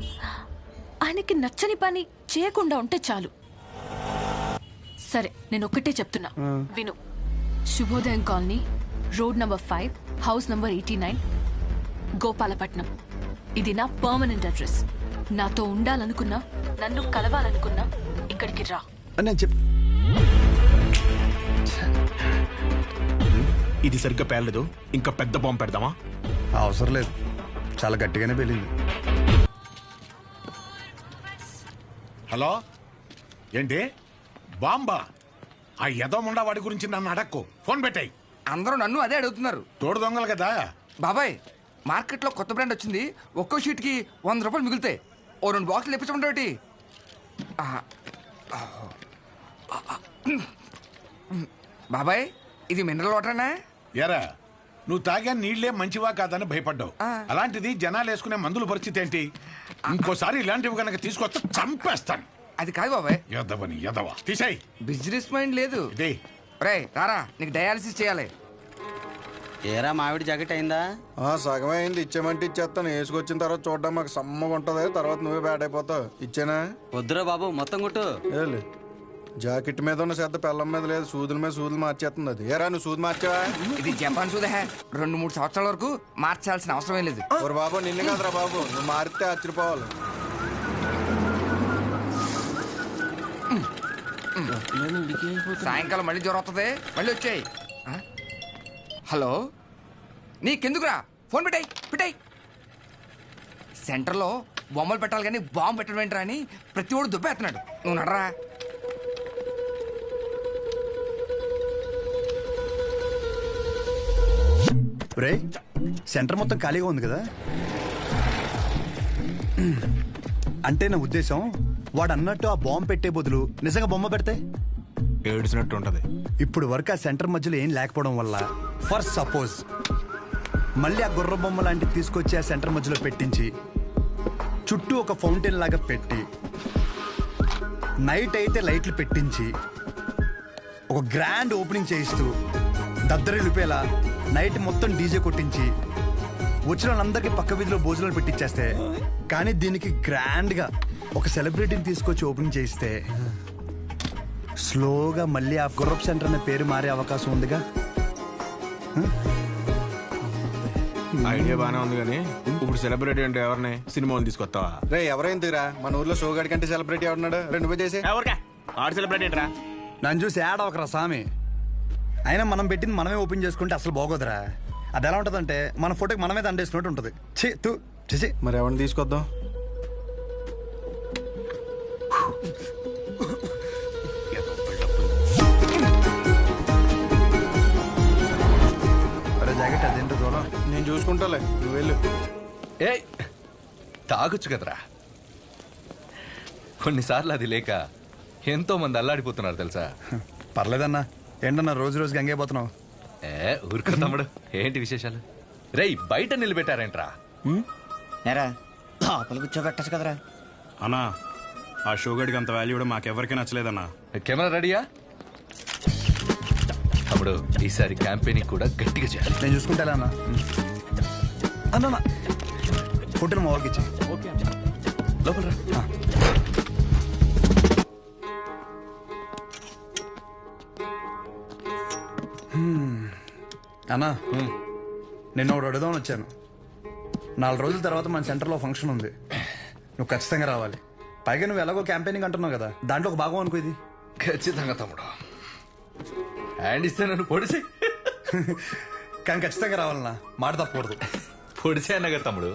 ఆయనకి నచ్చని పని చేయకుండా ఉంటే చాలు. సరే, నేను ఒక్కటే చెప్తున్నా, విను. శుభోదయం colony, road number 5, house number 89, Gopalapatnam. ఇది నా పర్మనెంట్ అడ్రస్. నాతో ఉండాలనుకున్నా, నన్ను కలవాలనుకున్నా ఇక్కడికి రా. ఇది సరిగ్గా పేర్లేదు, ఇంకా పెద్ద బాంబు పెడదామా? అవసరం లేదు, చాలా గట్టిగానే పేలింది. హలో, ఏంటి బాంబా? ఆ యదోముండా వాడి గురించి నన్ను అడక్కు. ఫోన్ పెట్టాయి. అందరూ నన్ను అదే అడుగుతున్నారు. తోడు దొంగలు కదా బాబాయ్. మార్కెట్లో కొత్త బ్రాండ్ వచ్చింది. ఒక్కో షీట్కి 100 రూపాయలు మిగులుతాయి. ఓ 2 బాక్సులు ఇప్పించమంటే బాబాయ్, ఇది మినరల్ వాటరేనా? ఎరా, నువ్వు తాగా నీళ్లే మంచివా కాదని భయపడ్డావు. అలాంటిది జనాలు వేసుకునే మందుల పరిస్థితి ఏంటి? ఇంకోసారి ఇలాంటివి కనుక తీసుకొస్తే చంపేస్తాను. అది కాదు బాబాయ్. యదవని యదవ, తీసేయ్. బిజినెస్ మైండ్ లేదు. రే రారా, నీకు డయాలసిస్ చేయాలి. ఏరా మావిడి జాకెట్ అయిందా? సగమే అయింది. ఇచ్చేమంటే ఇచ్చేస్తాను. వేసుకొచ్చిన తర్వాత చూడడం మాకు సమ్మగా ఉంటది. తర్వాత నువ్వే బ్యాడ్ అయిపోతావు. ఇచ్చేనా? వద్దురా బాబు, మొత్తం కొట్టు. జాకెట్ మీద ఉన్న శ్రద్ధ పెళ్ళం మీద లేదు. సూదుల మీద సూదులు మార్చేస్తుంది అది. ఏరా, నువ్వు సూది మార్చావా? ఇది జపాన్ సూదే. 2-3 సంవత్సరాల వరకు మార్చాల్సిన అవసరం లేదు. ఓరు బాబు, నిన్ను కాదురా బాబు, నువ్వు మారితే ఆశ్చర్యపోవాలి. సాయంకాలం మళ్ళీ జ్వరం వస్తుంది. మళ్ళీ వచ్చాయి. హలో, నీకెందుకురా? ఫోన్ పెట్టాయి. సెంటర్లో బొమ్మలు పెట్టాలి కానీ బాంబు పెట్టడం ఏంట్రా అని ప్రతి ఓడు దుబ్బేస్తున్నాడు. నువ్వు నడరా. రే, సెంటర్ మొత్తం ఖాళీగా ఉంది కదా. అంటే నా ఉద్దేశం, వాడు అన్నట్టు ఆ బాంబు పెట్టే బదులు నిజంగా బొమ్మ పెడితే ఏడ్చినట్టు ఉంటది. ఇప్పుడు వరకు ఆ సెంటర్ మధ్యలో ఏం లేకపోవడం వల్ల ఫర్ సపోజ్ మళ్ళీ ఆ గుర్ర బొమ్మ లాంటివి తీసుకొచ్చి ఆ సెంటర్ మధ్యలో పెట్టించి చుట్టూ ఒక ఫౌంటైన్ లాగా పెట్టి నైట్ అయితే లైట్లు పెట్టించి ఒక గ్రాండ్ ఓపెనింగ్ చేయిస్తూ దద్దరిల్లిపోయేలా నైట్ మొత్తం డీజే కొట్టించి వచ్చిన వాళ్ళందరికీ పక్క వీధిలో భోజనాలు పెట్టించేస్తే, కానీ దీనికి గ్రాండ్గా ఒక సెలబ్రిటీని తీసుకొచ్చి ఓపెనింగ్ చేయిస్తే స్లోగా మళ్ళీ ఆ గుర్రప్ సెంటర్ అనే పేరు మారే అవకాశం ఉందిగా. ఐడియా బానే ఉంది కానీ ఇప్పుడు సెలబ్రిటీ అంటే ఎవరిని? సినిమాని తీసుకొస్తావా? రే, ఎవరైందిరా మన ఊర్లో షోగాడి కంటే సెలబ్రిటీ ఎవరున్నాడు? నువ్వే చేసే. ఆడు సెలబ్రిటీ ఏంట్రా? నన్ను చూసి యాడ్ అవకరా స్వామి. అయినా మనం పెట్టింది మనమే ఓపెన్ చేసుకుంటే అసలు బాగోదురా. అది ఎలా ఉంటుందంటే మన ఫోటోకి మనమే దండేసినట్టు ఉంటుంది. చేసి మరి ఎవరిని తీసుకొద్దాం? చూసుకుంటాలే నువ్వు వెళ్ళు. ఏ తాగొచ్చు కదరా. కొన్నిసార్లు అది లేక ఎంతో మంది అల్లాడిపోతున్నారు తెలుసా. పర్లేదన్నా. ఏంటన్నా రోజు రోజుకి ఎంగైపోతున్నావు? ఊరుకో తమ్ముడు. ఏంటి విశేషాలు? రేయ్ బయట నిలబెట్టారేంట్రా? లోపల కూర్చోబెట్టచ్చు కదరా అన్నా. ఆ షోగడికి అంత వాల్యూ కూడా మాకెవరికి నచ్చలేదన్నా. కెమెరా రెడీయా? తమ్ముడు ఈసారి క్యాంపెయినింగ్ కూడా గట్టిగా చేయాలి. నేను చూసుకుంటా అన్న. అన్న ఫోటోలు మా వాళ్ళకి ఇచ్చి. ఓకే లోపల రా. అన్నా నిన్న ఒకటి అడుగుదామని వచ్చాను. 4 రోజుల తర్వాత మన సెంటర్లో ఫంక్షన్ ఉంది. నువ్వు ఖచ్చితంగా రావాలి. పైగా నువ్వు ఎలాగో క్యాంపెయినింగ్ అంటున్నావు కదా, దాంట్లో ఒక భాగం అనుకో ఇది. ఖచ్చితంగా తమ్ముడు. హ్యాండ్ ఇస్తే నన్ను పొడిసే. కానీ ఖచ్చితంగా రావాలన్నా, మాట తప్పకూడదు. పొడిసే అన్నగా తమ్ముడు.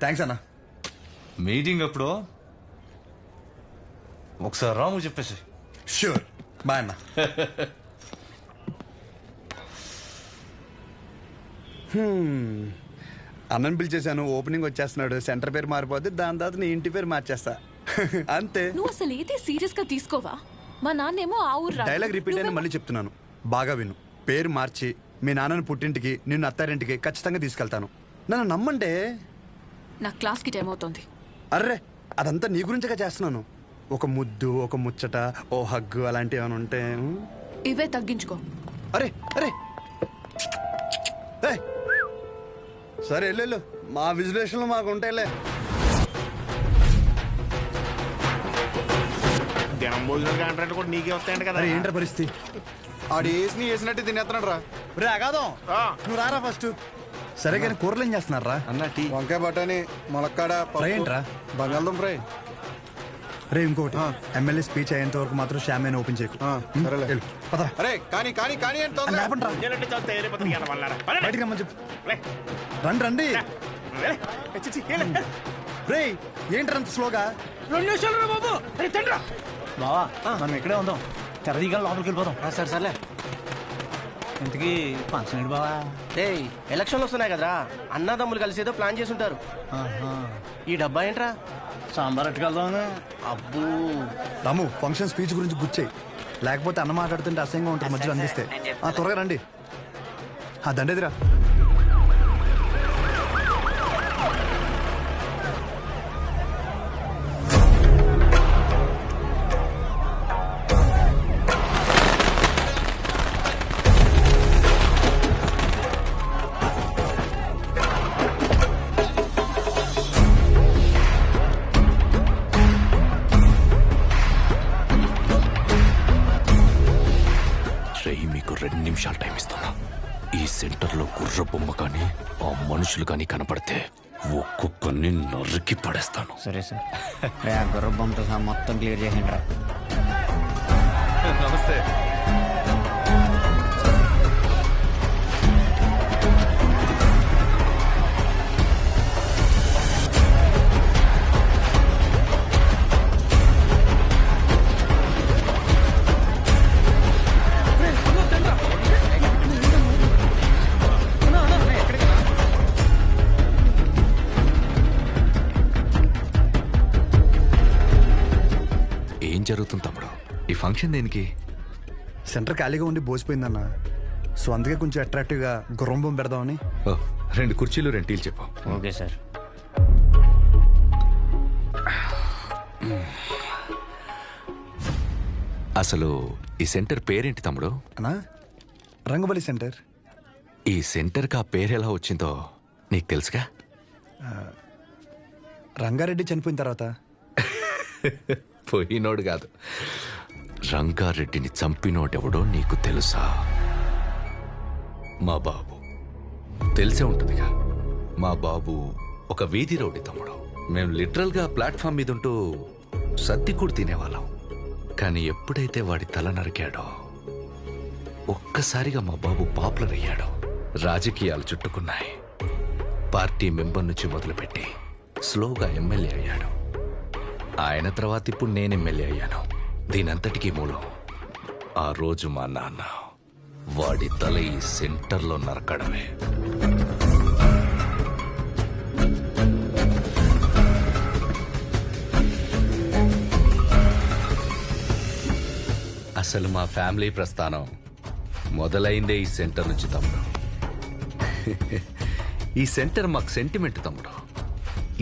థ్యాంక్స్ అన్నా. మీటింగ్ అప్పుడు ఒకసారి రాము చెప్పేసి. షూర్. బాయ్ అన్న. అన్నని పిలిచేశాను, ఓపెనింగ్ వచ్చేస్తున్నాడు. సెంటర్ పేరు మారిపోతే దాని తర్వాత నీ ఇంటి పేరు మార్చేస్తా. అంతే. నువ్వు అసలు ఏది సీరియస్ గా తీసుకోవా? మా నాన్నేమో ఆ ఊరు డైలాగ్ రిపీట్ అయినా మళ్ళీ చెప్తున్నాను, బాగా విను. పేరు మార్చి మీ నాన్నని పుట్టింటికి, నిన్ను అత్తారింటికి ఖచ్చితంగా తీసుకెళ్తాను. నన్ను నమ్మంటే. నా క్లాస్ కి టైం అవుతుంది. అర్రే అదంతా నీ గురించిగా చేస్తున్నాను. ఒక ముద్దు, ఒక ముచ్చట, ఓ హగ్గు అలాంటివి ఏమైనా ఉంటే. ఇవే తగ్గించుకో. అరే అరే సరే వెళ్ళు. మా విజులేషన్లు మాకు ఉంటాయిలే. దినం భోజనం కాంట్రాక్ట్ కూడా నీకే వస్తాయంట కదా. ఏంట్రా పరిస్థితి? ఆడు వేసినట్టు తినేస్తున్నాడు రా. రే అగాదం, నువ్వు రారా ఫస్ట్. సరే కానీ కూరలు ఏం చేస్తున్నారా? వంకాయ బఠానీ, ములక్కాడ, ఫ్రై ఏంట్రా? బంగాళదుంప ఫ్రై. రే ఇంకోటి, ఎమ్మెల్యే స్పీచ్ అయ్యేంత వరకు మాత్రం షామేన్ ఓపెన్ చేయకు. అరే కానీ కానీ కానీ అంటే బయటికి రమ్మని చెప్పు. రండి రండి. రే ఏంట్రా అంత స్లోగా? 2 నిమిషాలు రా బాబు. అరే తండ్రా బావా, మనం ఇక్కడే ఉందాం. తెరదీగా లోపలికి వెళ్ళిపోదాం. సరే సర్లే. ఇంతకీ ఫంక్షన్ ఏంటి బావా? ఏయ్ ఎలక్షన్లు వస్తున్నాయి కదరా, అన్నదమ్ములు కలిసి ఏదో ప్లాన్ చేసి ఉంటారు. ఈ డబ్బా ఏంట్రా? సాంబార్ అట్టుకెళ్దామని. అబ్బూ రాము, ఫంక్షన్ స్పీచ్ గురించి గుచ్చేయి, లేకపోతే అన్న మాట్లాడుతుంటే అసహ్యంగా ఉంటుంది మధ్యలో అందిస్తే. త్వరగా రండి. దండేదిరా. మీకు 2 నిమిషాలు టైం ఇస్తున్నా. ఈ సెంటర్లో గుర్ర బొమ్మ కానీ ఆ మనుషులు కానీ కనపడితే ఒక్కొక్కరిని నరికి పడేస్తాను. సరే సార్. గుర్ర బొమ్మతో సహా మొత్తం క్లియర్ చేయండి రా. నమస్తే. జరుగుతుంది తమ్ముడు? ఈ ఫంక్షన్ దేనికి? సెంటర్ ఖాళీగా ఉండి బోసిపోయిందన్న, సో అందుకే కొంచెం అట్రాక్టివ్గా గుర్రంబం పెడదామని. 2 కుర్చీలు 2 టీలు చెప్పు. Okay sir. అసలు ఈ సెంటర్ పేరేంటి తమ్ముడు? అన్నా, రంగబలి సెంటర్. ఈ సెంటర్కి ఆ పేరు ఎలా వచ్చిందో నీకు తెలుసుగా? రంగారెడ్డి చనిపోయిన తర్వాత. పోయినోడు కాదు, రంగారెడ్డిని చంపినోడెవడో నీకు తెలుసా? మా బాబు. తెలిసే ఉంటుందిగా. మా బాబు ఒక వీధి రౌడీ తమ్ముడు. మేము లిటరల్గా ప్లాట్ఫామ్ మీద ఉంటూ సద్ది కూడా తినేవాళ్ళం. కానీ ఎప్పుడైతే వాడి తల నరికాడో ఒక్కసారిగా మా బాబు పాపులర్ అయ్యాడు. రాజకీయాలు చుట్టుకున్నాయి. పార్టీ మెంబర్ నుంచి మొదలుపెట్టి స్లోగా ఎమ్మెల్యే అయ్యాడు. ఆయన తర్వాత ఇప్పుడు నేను ఎమ్మెల్యే అయ్యాను. దీనంతటికీ మూలం ఆ రోజు మా నాన్న వాడి తల ఈ సెంటర్లో నరకడమే. అసలు మా ఫ్యామిలీ ప్రస్థానం మొదలైందే ఈ సెంటర్ నుంచి తమ్ముడు. ఈ సెంటర్ మాకు సెంటిమెంట్ తమ్ముడు.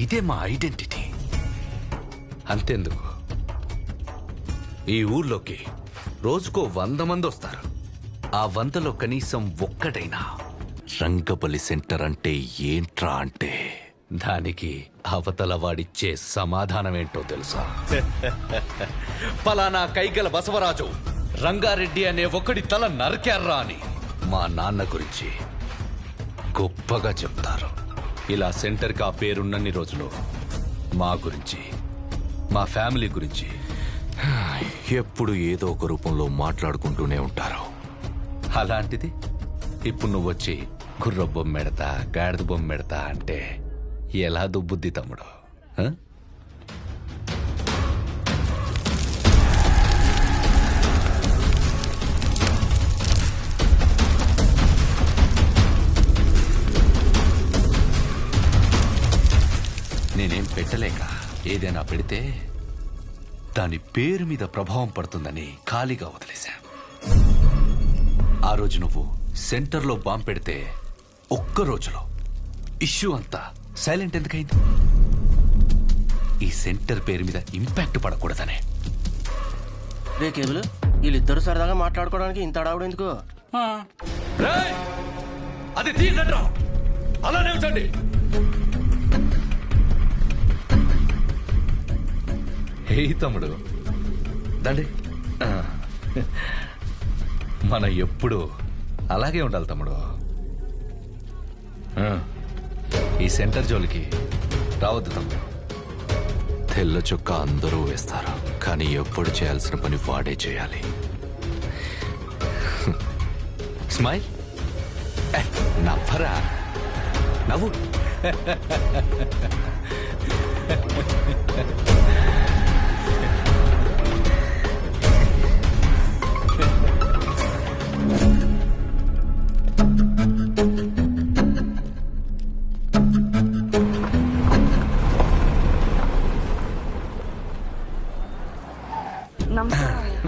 ఇదే మా ఐడెంటిటీ. అంతెందుకు, ఈ ఊర్లోకి రోజుకో 100 మంది వస్తారు. ఆ 100లో కనీసం ఒక్కటైనా రంగబలి సెంటర్ అంటే ఏంట్రా అంటే దానికి అవతల వాడిచ్చే సమాధానం ఏంటో తెలుసా? పలానా కైగల బసవరాజు రంగారెడ్డి అనే ఒకడి తల నరికారా అని మా నాన్న గురించి గొప్పగా చెప్తారు. ఇలా సెంటర్కి ఆ పేరున్నన్ని రోజులు మా గురించి, మా ఫ్యామిలీ గురించి ఎప్పుడు ఏదో ఒక రూపంలో మాట్లాడుకుంటూనే ఉంటారు. అలాంటిది ఇప్పుడు నువ్వు వచ్చి గుర్ర బొమ్మెడతా, గాడిద బొమ్మెడతా అంటే ఎలా దుబ్బుద్ది తమ్ముడు? నేనేం పెట్టలేక ఏదైనా పెడితే దాని పేరు మీద ప్రభావం పడుతుందని ఖాళీగా వదిలేశా. ఆ రోజు నువ్వు సెంటర్లో బాంబు పెడితే ఒక్క రోజులో ఇష్యూ అంతా సైలెంట్ ఎందుకైంది? ఈ సెంటర్ పేరు మీద ఇంపాక్ట్ పడకూడదనే. రే కేబుల్, వీళ్ళిద్దరు సరదాగా మాట్లాడుకోవడానికి ఇంత అడావుడు ఎందుకు? అది తీయండి, అలానే ఉంచండి. హే తమ్ముడు, దండి. మన ఎప్పుడు అలాగే ఉండాలి తమ్ముడు. ఈ సెంటర్ జోలికి రావద్దు తమ్ముడు. తెల్ల చొక్క అందరూ వేస్తారు, కానీ ఎప్పుడు చేయాల్సిన పని వాడే చేయాలి. స్మైల్, నవ్వరా, నవ్వు.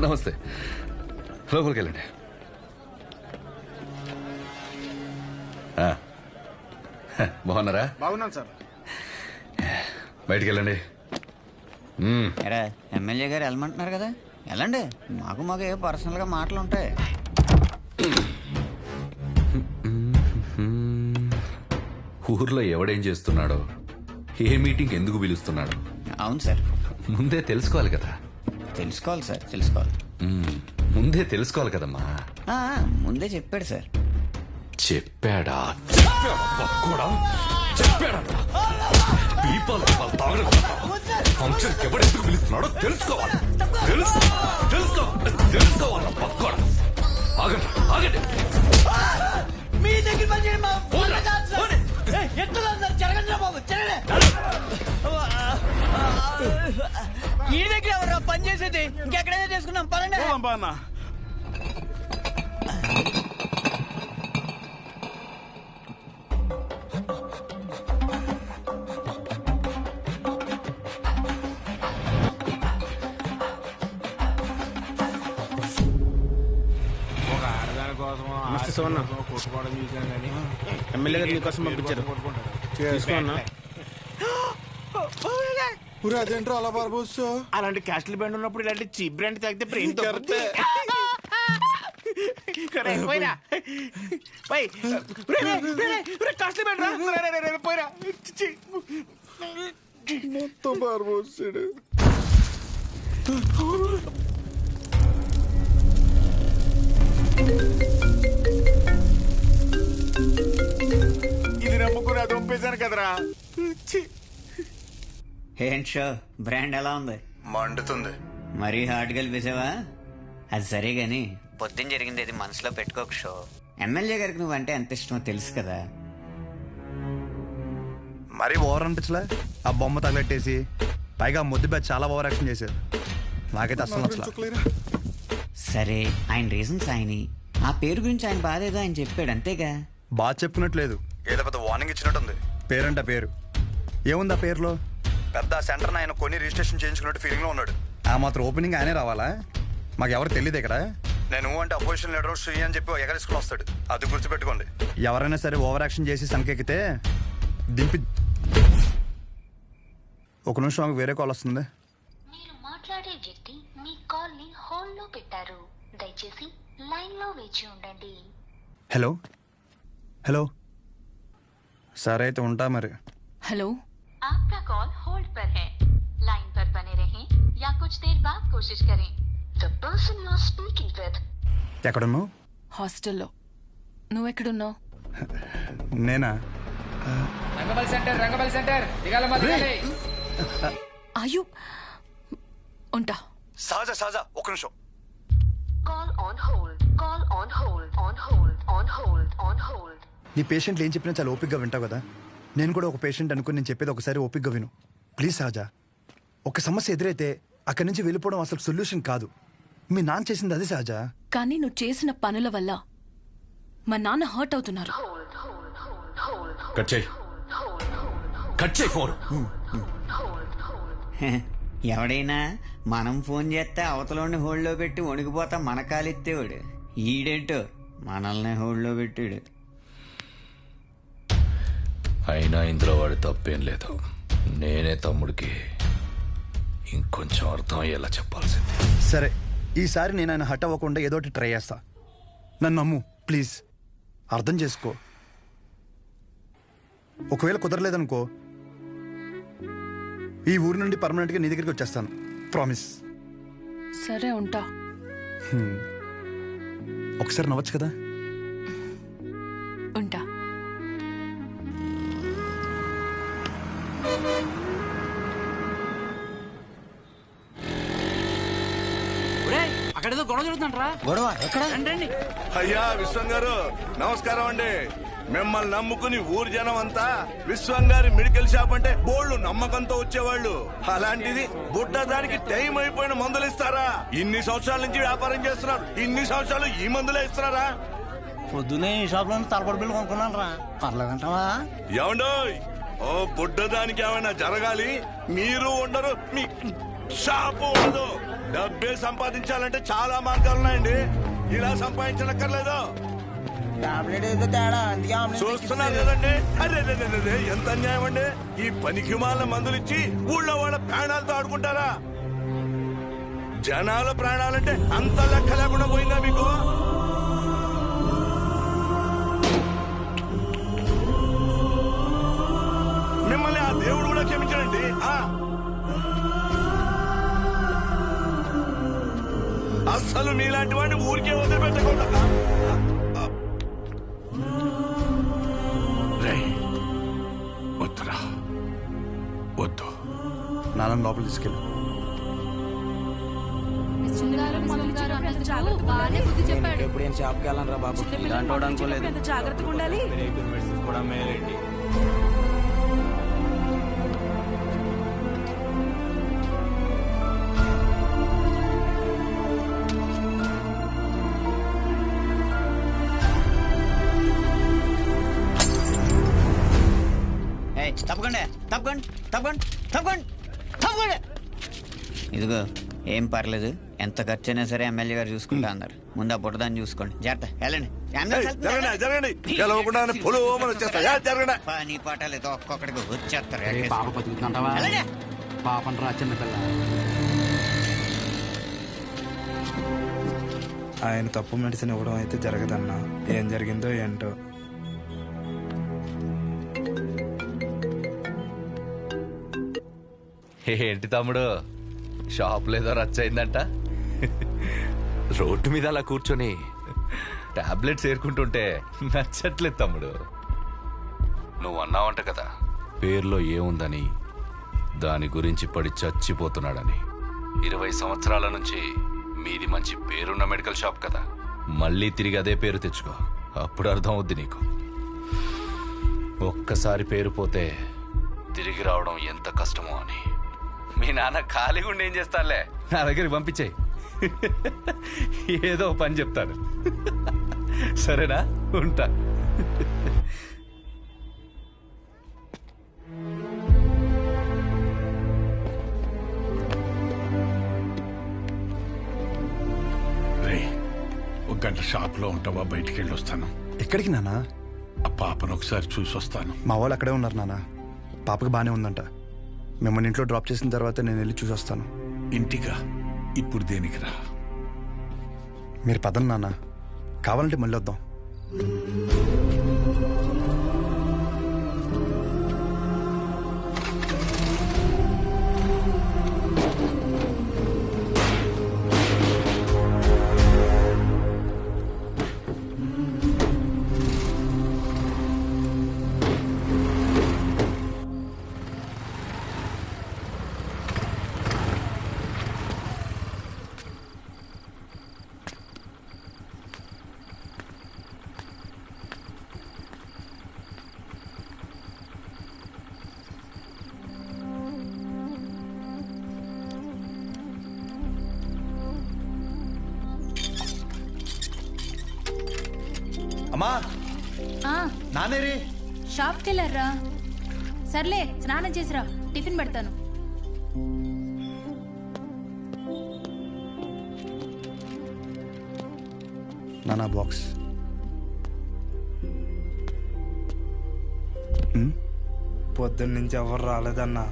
నమస్తే, లోపలికి వెళ్ళండి. బాగున్నారా? బాగున్నాను సార్. బయటికి వెళ్ళండి. ఎమ్మెల్యే గారు వెళ్ళమంటున్నారు కదా, వెళ్ళండి. మాకు ఏ పర్సనల్గా మాటలు ఉంటాయి. ఊర్లో ఎవడేం చేస్తున్నాడో, ఏ మీటింగ్ ఎందుకు పిలుస్తున్నాడు? అవును సార్, ముందే తెలుసుకోవాలి కదా. తెలుసుకోవాలి సార్, తెలుసుకోవాలి. ముందే తెలుసుకోవాలి కదమ్మా. ముందే చెప్పాడు సార్. చెప్పాడా? ఫంక్షన్ ఎవడెందుకు పిలుస్తున్నాడో తెలుసుకోవాలి. తెలుసుకోవాలి. పక్కోడా ఆగండి, ఆగండి. మీ దగ్గర పని చేయండి. ఈ దగ్గర ఎవరు పని చేసేది? ఇంకెక్కడైనా చేసుకున్నాం పనండి. ఒక ఆడదాని కోసం కొట్టుకోవడం చూసాను కానీ ఎమ్మెల్యే గారు నీకోసం పంపించారు. తీసుకోన్నా. అదేంట్రా అలా బార్బోస్? అలాంటి క్యాస్టల్ బ్రాండ్ ఉన్నప్పుడు ఇలాంటి చీప్ బ్రాండ్ తాగితే బ్రెయిన్ తగ్గుతుంది. మొత్తం బార్బోసాడు. ఇది నమ్ముకుని అది పంపేశాను కదరా. ఏంటి షో బ్రాండ్ ఎలా ఉంది? మండుతుంది. మరీ హార్డ్ కలిపేసావా? అది సరే గాని పొద్దున్న జరిగింది అది మనసులో పెట్టుకోక షో. ఎమ్మెల్యే గారికి నువ్వంటే ఎంత ఇష్టమో తెలుసు కదా. మరీ ఓవర్ అనిపించలే? ఆ బొమ్మ తగలెట్టేసి పైగా ముద్దు బ్యాచ్ చాలా ఓవర్ యాక్షన్ చేశారు. నాకైతే అసలు నచ్చలేదు. సరే, ఆయన రీజన్స్ ఆయన, ఆ పేరు గురించి ఆయన బాధ ఏదో ఆయన చెప్పాడు అంతేగా. బాగా చెప్పుకున్నట్లేదు, ఏదో పెద్ద వార్నింగ్ ఇచ్చినట్టుంది. పేరంట పేరు ఏముంది ఆ పేరులో? పెద్ద సెంటర్ ఆయన కొన్ని రిజిస్ట్రేషన్ చేయించుకున్నట్టు ఫీలింగ్ లో ఉన్నాడు. ఆ మాత్రం ఓపెనింగ్ ఆయనే రావాలా? మాకు ఎవరు తెలియదు ఇక్కడ. నేను అంటే అపోజిషన్ లీడర్ శ్రీ అని చెప్పి ఎగరేసుకుని వస్తాడు. అది గుర్తుపెట్టుకోండి. ఎవరైనా సరే ఓవర్ యాక్షన్ చేసి సంకెక్కితే దింపి. ఒక నిమిషం ఆమెకు వేరే కాల్ వస్తుంది. మీరు మాట్లాడే వ్యక్తి మీ కాల్ ని హోల్డ్ లో పెట్టారు. దయచేసి లైన్ లో వేచి ఉండండి. హలో హలో, సరే అయితే ఉంటా మరి. हेलो, आपका कॉल होल्ड पर है. लाइन पर बने रहें या कुछ देर बाद कोशिश करें. The person you are speaking with. ఎక్కడున్నావు? హాస్టల్లో. నువ్వెక్కడున్నావు? నేనా? రంగబలి సెంటర్ దిగాలమ్మా, దిగాలి. అయ్యో, ఉంటా. సహజ ఒక నిమిషం. Call on hold. Call on hold. On hold. On hold. On hold. నీ పేషెంట్లు ఏం చెప్పినా చాలా ఓపిక్గా వింటావు కదా. నేను కూడా ఒక పేషెంట్ అనుకుని నేను చెప్పేది ఒకసారి ఓపిక్గా విను ప్లీజ్. సహజ, ఒక సమస్య ఎదురైతే అక్కడి నుంచి వెళ్ళిపోవడం అసలు సొల్యూషన్ కాదు. మీ నాన్న చేసింది అది సహజ. కానీ నువ్వు చేసిన పనుల వల్ల మా నాన్న హర్ట్ అవుతున్నారు. ఎవడైనా మనం ఫోన్ చేస్తే అవతలని హోల్డ్లో పెట్టి వణికిపోతా మన కాలెత్తేవాడు. ఈడేంటో మనల్ని హోల్డ్లో పెట్టాడు. అయినా ఇందులో వాడి తప్పేం లేదు. నేనే తమ్ముడికి ఇంకొంచెం అర్థం అయ్యేలా చెప్పాల్సింది. సరే, ఈసారి నేను ఆయన హట్ అవ్వకుండా ఏదోటి ట్రై చేస్తా. నన్ను నమ్ము ప్లీజ్. అర్థం చేసుకో. ఒకవేళ కుదరలేదనుకో, ఈ ఊరి నుండి పర్మనెంట్గా నీ దగ్గరికి వచ్చేస్తాను. ప్రామిస్. సరే, ఉంటా. ఒకసారి నవ్వచ్చు కదా. ఉంటా. అక్కడేదో గొడవ జరుగుతుందంటరా. గొడవ ఎక్కడ? రండి. అయ్యా విశ్వం గారు నమస్కారం అండి. మిమ్మల్ని నమ్ముకుని ఊరు జనం అంతా విశ్వం గారి మెడికల్ షాప్ అంటే బోళ్ళు నమ్మకంతో వచ్చేవాళ్ళు. అలాంటిది బుడ్డ దానికి టైం అయిపోయిన మందులు ఇస్తారా? ఇన్ని సంవత్సరాల నుంచి వ్యాపారం చేస్తున్నారు, ఇన్ని సంవత్సరాలు ఈ మందులే ఇస్తున్నారా? పొద్దునే ఈ షాప్ లో తలపడి బిల్లు కొనుక్కున్నాను రా. పర్లేదంటావా? ఏమండోయ్, ఓ బుడ్డ దానికి ఏమైనా జరగాలి, మీరు ఉండరు, మీ షాపు ఉండదు. డబ్బే సంపాదించాలంటే చాలా మార్గాలున్నాయండి. ఇలా సంపాదించనక్కర్లేదు. చూస్తున్నారు కదండి. అరే ఎంత అన్యాయం అండి. ఈ పనికి మాల మందులు ఇచ్చి ఊళ్ళో వాళ్ళ ప్రాణాలతో ఆడుకుంటారా? జనాల ప్రాణాలంటే అంత లెక్క లేకుండా పోయిందా మీకు? మిమ్మల్ని ఆ దేవుడు కూడా క్షమించడండి. అస్సలు మీలాంటి వాడిని ఊరికే వదిలిపెట్టకుండా. వద్దురా, వద్దు. నాన్న లోపల తీసుకెళ్ళి. ఎప్పుడు ఏం షాప్కి వెళ్ళాను రా బాబు. ఇలాంటి అనుకోలేదు. జాగ్రత్తగా ఉండాలి. కూడా మేలేండి. తప్పకుండా. ఇదిగో, ఏం పర్లేదు. ఎంత ఖర్చు అయినా సరే ఎమ్మెల్యే గారు చూసుకుంటా అన్నారు. ముందు ఆ పుట్టదాన్ని చూసుకోండి. జాగ్రత్త, వెళ్ళండి. పని పాటలేదు, ఒక్కొక్కడికి వచ్చేస్తారు. పాప బతుకుతుంటావా? పాపం రా చిన్నపిల్ల. ఆయన తప్పు మెడిసిన్ ఇవ్వడం అయితే జరగదన్నా. ఏం జరిగిందో ఏంటో. ఏంటి తమ్ముడు, షాప్ లేదో రచ్చయిందంట? రోడ్డు మీద అలా కూర్చొని టాబ్లెట్స్ ఏరుకుంటుంటే నచ్చట్లేదు తమ్ముడు. నువ్వు అన్నావంట కదా, పేర్లో ఏముందని, దాని గురించి పడి చచ్చిపోతున్నాడని. 20 సంవత్సరాల నుంచి మీది మంచి పేరున్న మెడికల్ షాప్ కదా, మళ్ళీ తిరిగి అదే పేరు తెచ్చుకో. అప్పుడు అర్థం అవుద్ది నీకు. ఒక్కసారి పేరు పోతే తిరిగి రావడం ఎంత కష్టమో అని. మీ నాన్న ఖాళీగా ఉండి ఏం చేస్తానులే, నా దగ్గరికి పంపించేయి. ఏదో పని చెప్తాను. సరేనా? ఉంటా. అరగంట షాప్లో ఉంటావా? బయటికి వెళ్ళి వస్తాను. ఎక్కడికి నాన్న? ఆ పాపను ఒకసారి చూసి వస్తాను. మా వాళ్ళు అక్కడే ఉన్నారు నాన్న. పాపకి బాగానే ఉందంట. మిమ్మల్ని ఇంట్లో డ్రాప్ చేసిన తర్వాత నేను వెళ్ళి చూసి వస్తాను. ఇంటికా? ఇప్పుడు దేనికి రా? మీరు పదండి నాన్న, కావాలంటే మళ్ళీ వద్దాం. అమ్మా, నానేరి షాప్కి వెళ్ళారా? సర్లే, స్నానం చేసిరా, టిఫిన్ పెడతాను. నానా బాక్స్. పొద్దున్న నుంచి ఎవరు రాలేదన్నా.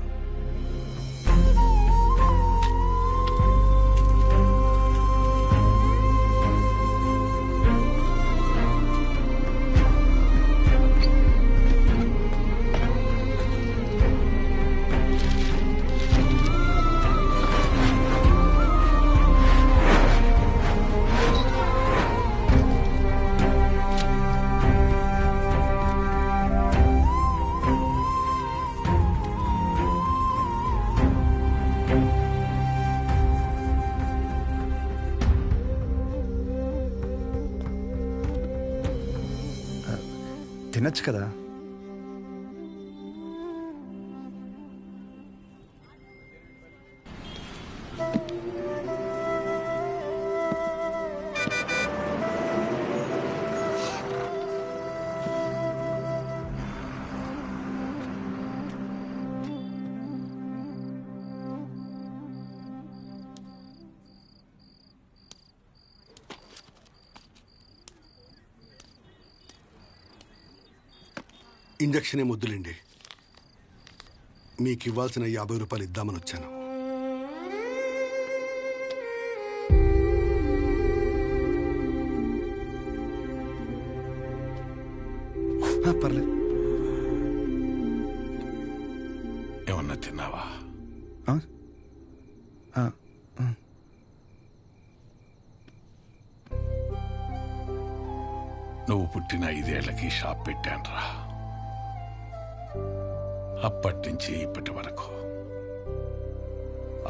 తినచ్చు కదా. ఇంజక్షనే ముద్దులేండి. మీకు ఇవ్వాల్సిన 50 రూపాయలు ఇద్దామని వచ్చాను. పర్లేదు. ఏమన్నా తిన్నావా? నువ్వు పుట్టిన 5 ఏళ్లకి షాప్ పెట్టానురా. అప్పటి నుంచి ఇప్పటి వరకు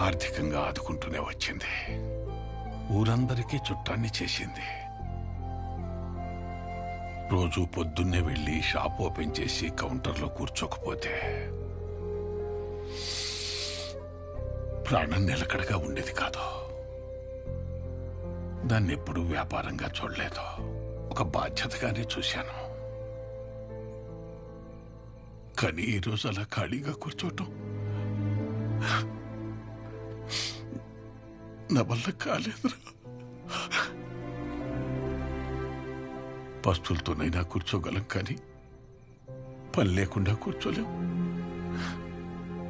ఆర్థికంగా ఆదుకుంటూనే వచ్చింది. ఊరందరికీ చుట్టాన్ని చేసింది. రోజు పొద్దున్నే వెళ్ళి షాప్ ఓపెన్ చేసి కౌంటర్లో కూర్చోకపోతే ప్రాణం నిలకడగా ఉండేది కాదు. దాన్ని ఎప్పుడూ వ్యాపారంగా చూడలేదు, ఒక బాధ్యతగానే చూశాను. కానీ ఈరోజు అలా ఖాళీగా కూర్చోటం నా వల్ల కాలేదురా. పస్తులతోనైనా కూర్చోగలం, కానీ పని లేకుండా కూర్చోలేం.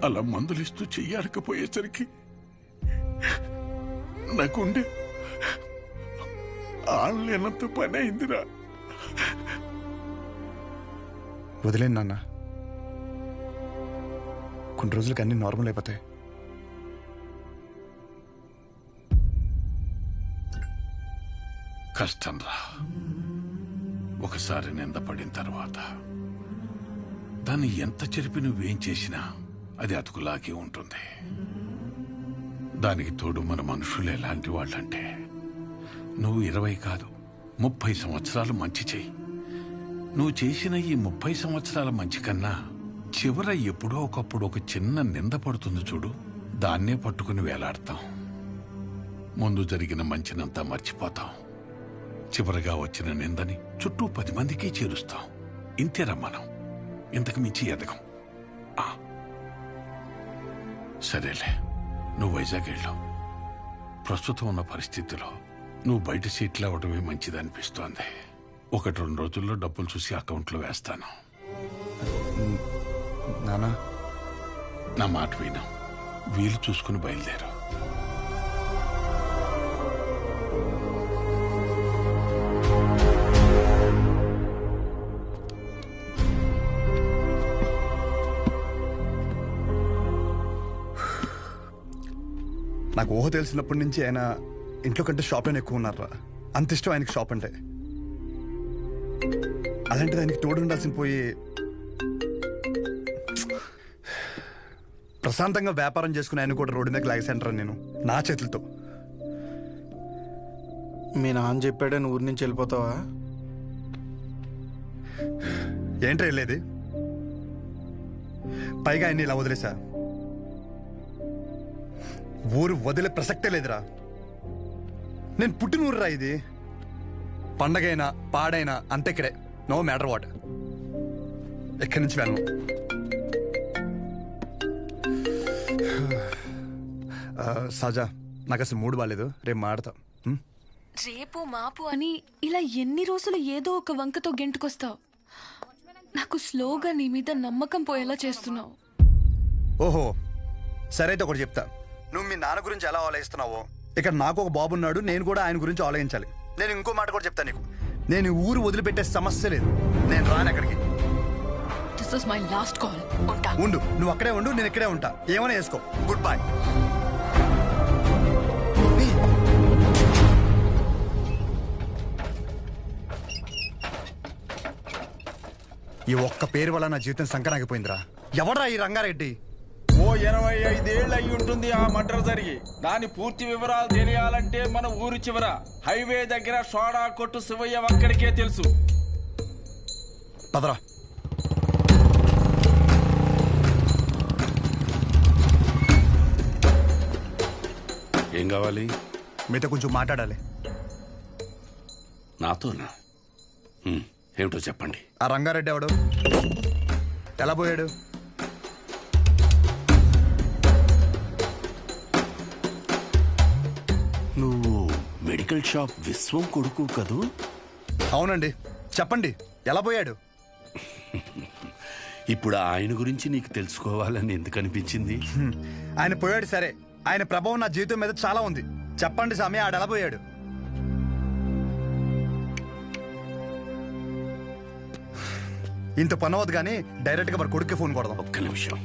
అలా మందులిస్తూ చెయ్యాడకపోయేసరికి నాకుండే ఆన్లైనంత పని అయిందిరా. వదిలేండి నాన్న, కొన్ని రోజులకి అన్ని నార్మల్ అయిపోతాయి. కష్టం రా. ఒకసారి నిందపడిన తర్వాత దాన్ని ఎంత చెరిపి నువ్వేం చేసినా అది అతుకులాగే ఉంటుంది. దానికి తోడు మన మనుషులు ఎలాంటి వాళ్ళంటే, నువ్వు 20 కాదు 30 సంవత్సరాలు మంచి చెయ్యి. నువ్వు చేసిన ఈ 30 సంవత్సరాల మంచి కన్నా చివర ఎప్పుడో ఒకప్పుడు ఒక చిన్న నింద పడుతుంది చూడు, దాన్నే పట్టుకుని వేలాడతాం. ముందు జరిగిన మంచినంతా మర్చిపోతాం. చివరగా వచ్చిన నిందని చుట్టూ 10 మందికి చేరుస్తాం. ఇంతేరా మనం, ఇంతకు మించి ఎదగం. సరేలే, నువ్వు వైజాగ్ వెళ్ళు. ప్రస్తుతం ఉన్న పరిస్థితిలో నువ్వు బయట సీట్లు అవ్వడమే మంచిది అనిపిస్తోంది. 1-2 రోజుల్లో డబ్బులు చూసి అకౌంట్లో వేస్తాను. నానా నా మాట విను, వీలు చూసుకుని బయలుదేరు. నాకు ఊహ తెలిసినప్పటి నుంచి ఆయన ఇంట్లో కంటే షాప్లోనే ఎక్కువ ఉన్నారా. అంత ఇష్టం ఆయనకి షాప్ అంటే. అలాంటిది ఆయనకి తోడు ఉండాల్సిన పోయి ప్రశాంతంగా వ్యాపారం చేసుకుని ఆయన కూడా రోడ్డు మీద లాగేసంటారా నేను నా చేతులతో. మీ నాన్న చెప్పాడని ఊరి నుంచి వెళ్ళిపోతావా? ఏంట్రా వెళ్ళేది? పైగా ఆయన్ని ఇలా వదిలేసా. ఊరు వదిలే ప్రసక్తే లేదురా. నేను పుట్టిన ఊరురా ఇది. పండగైనా పాడైనా అంతే ఇక్కడే. No matter what. ఎక్కడి నుంచి వెళ్ళను. సజా నాకు అసలు మూడు బాగాలేదు. రేపు మాడతా. రేపు మాపు అని ఇలా ఎన్ని రోజులు ఏదో ఒక వంకతో గెంటుకొస్తావు. నాకు స్లోగా నీ మీద నమ్మకం పోయేలా చేస్తున్నావు. ఓహో సరే అయితే ఒకటి చెప్తా. నువ్వు మీ నాన్న గురించి ఎలా ఆలోచిస్తున్నావో ఇక్కడ నాకు ఒక బాబు ఉన్నాడు. నేను కూడా ఆయన గురించి ఆలోచించాలి. నేను ఇంకో మాట కూడా చెప్తాను నీకు. నేను ఊరు వదిలిపెట్టే సమస్య లేదు. నేను రాను అక్కడికి. This is my last call. ఉంటా. ఉండు, నువ్వు అక్కడే ఉండు, నేను ఇక్కడే ఉంటా. ఏమైనా వేసుకో. Good bye. ఈ ఒక్క పేరు వల్ల నా జీవితం సంకనాగిపోయిందిరా. ఎవడ్రా ఈ రంగారెడ్డి? ఓ 25 ఏళ్ళు అయి ఉంటుంది ఆ మర్డర్ జరిగి. దాని పూర్తి వివరాలు తెలియాలంటే మన ఊరు చివర హైవే దగ్గర సోడా కొట్టు శివయ్య ఒక్కడికే తెలుసు. పదరా. ఏం కావాలి? మీతో కొంచెం మాట్లాడాలి. నాతోనా? ఏమిటో చెప్పండి. ఆ రంగారెడ్డి ఎవడు? ఎలా పోయాడు? నువ్వు మెడికల్ షాప్ విశ్వం కొడుకు కదూ? అవునండి. చెప్పండి, ఎలా పోయాడు? ఇప్పుడు ఆయన గురించి నీకు తెలుసుకోవాలని ఎందుకు అనిపించింది? ఆయన పోయాడు సరే, ఆయన ప్రభావం నా జీవితం మీద చాలా ఉంది. చెప్పండి స్వామి, ఆడ ఎలా పోయాడు? ఇంత పని అవ్వదు కానీ డైరెక్ట్ గా మరి కొడుక్కి ఫోన్ కొడదాం. ఒక్క నిమిషం.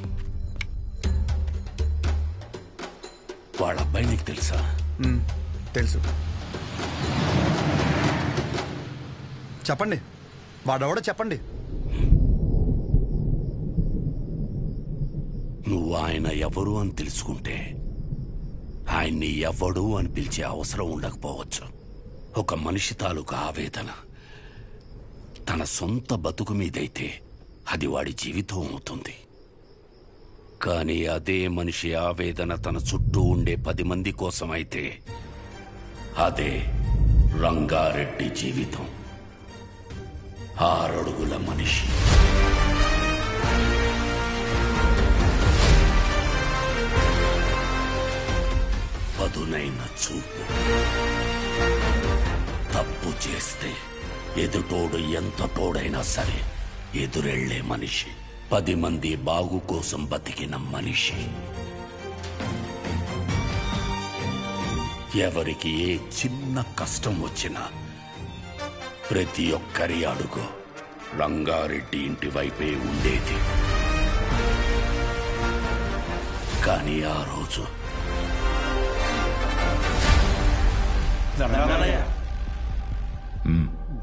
వాళ్ళ అబ్బాయి నీకు తెలుసా? తెలుసు. చెప్పండి, వాడెవడో చెప్పండి. నువ్వు ఆయన ఎవరు అని తెలుసుకుంటే ఆయన్ని ఎవడు అని పిలిచే అవసరం ఉండకపోవచ్చు. ఒక మనిషి తాలూకు ఆవేదన తన సొంత బతుకు మీదైతే అది వాడి జీవితం అవుతుంది. కానీ అదే మనిషి ఆవేదన తన చుట్టూ ఉండే 10 మంది కోసం అయితే అదే రంగారెడ్డి జీవితం. 6 అడుగుల మనిషి. పదునైన చూపు. తప్పు చేస్తే ఎదుటోడు ఎంత తోడైనా సరే ఎదురెళ్లే మనిషి. 10 మంది బాగు కోసం బతికిన మనిషి. ఎవరికి ఏ చిన్న కష్టం వచ్చినా ప్రతి ఒక్కరి అడుగు రంగారెడ్డి ఇంటి వైపే ఉండేది. కానీ ఆ రోజు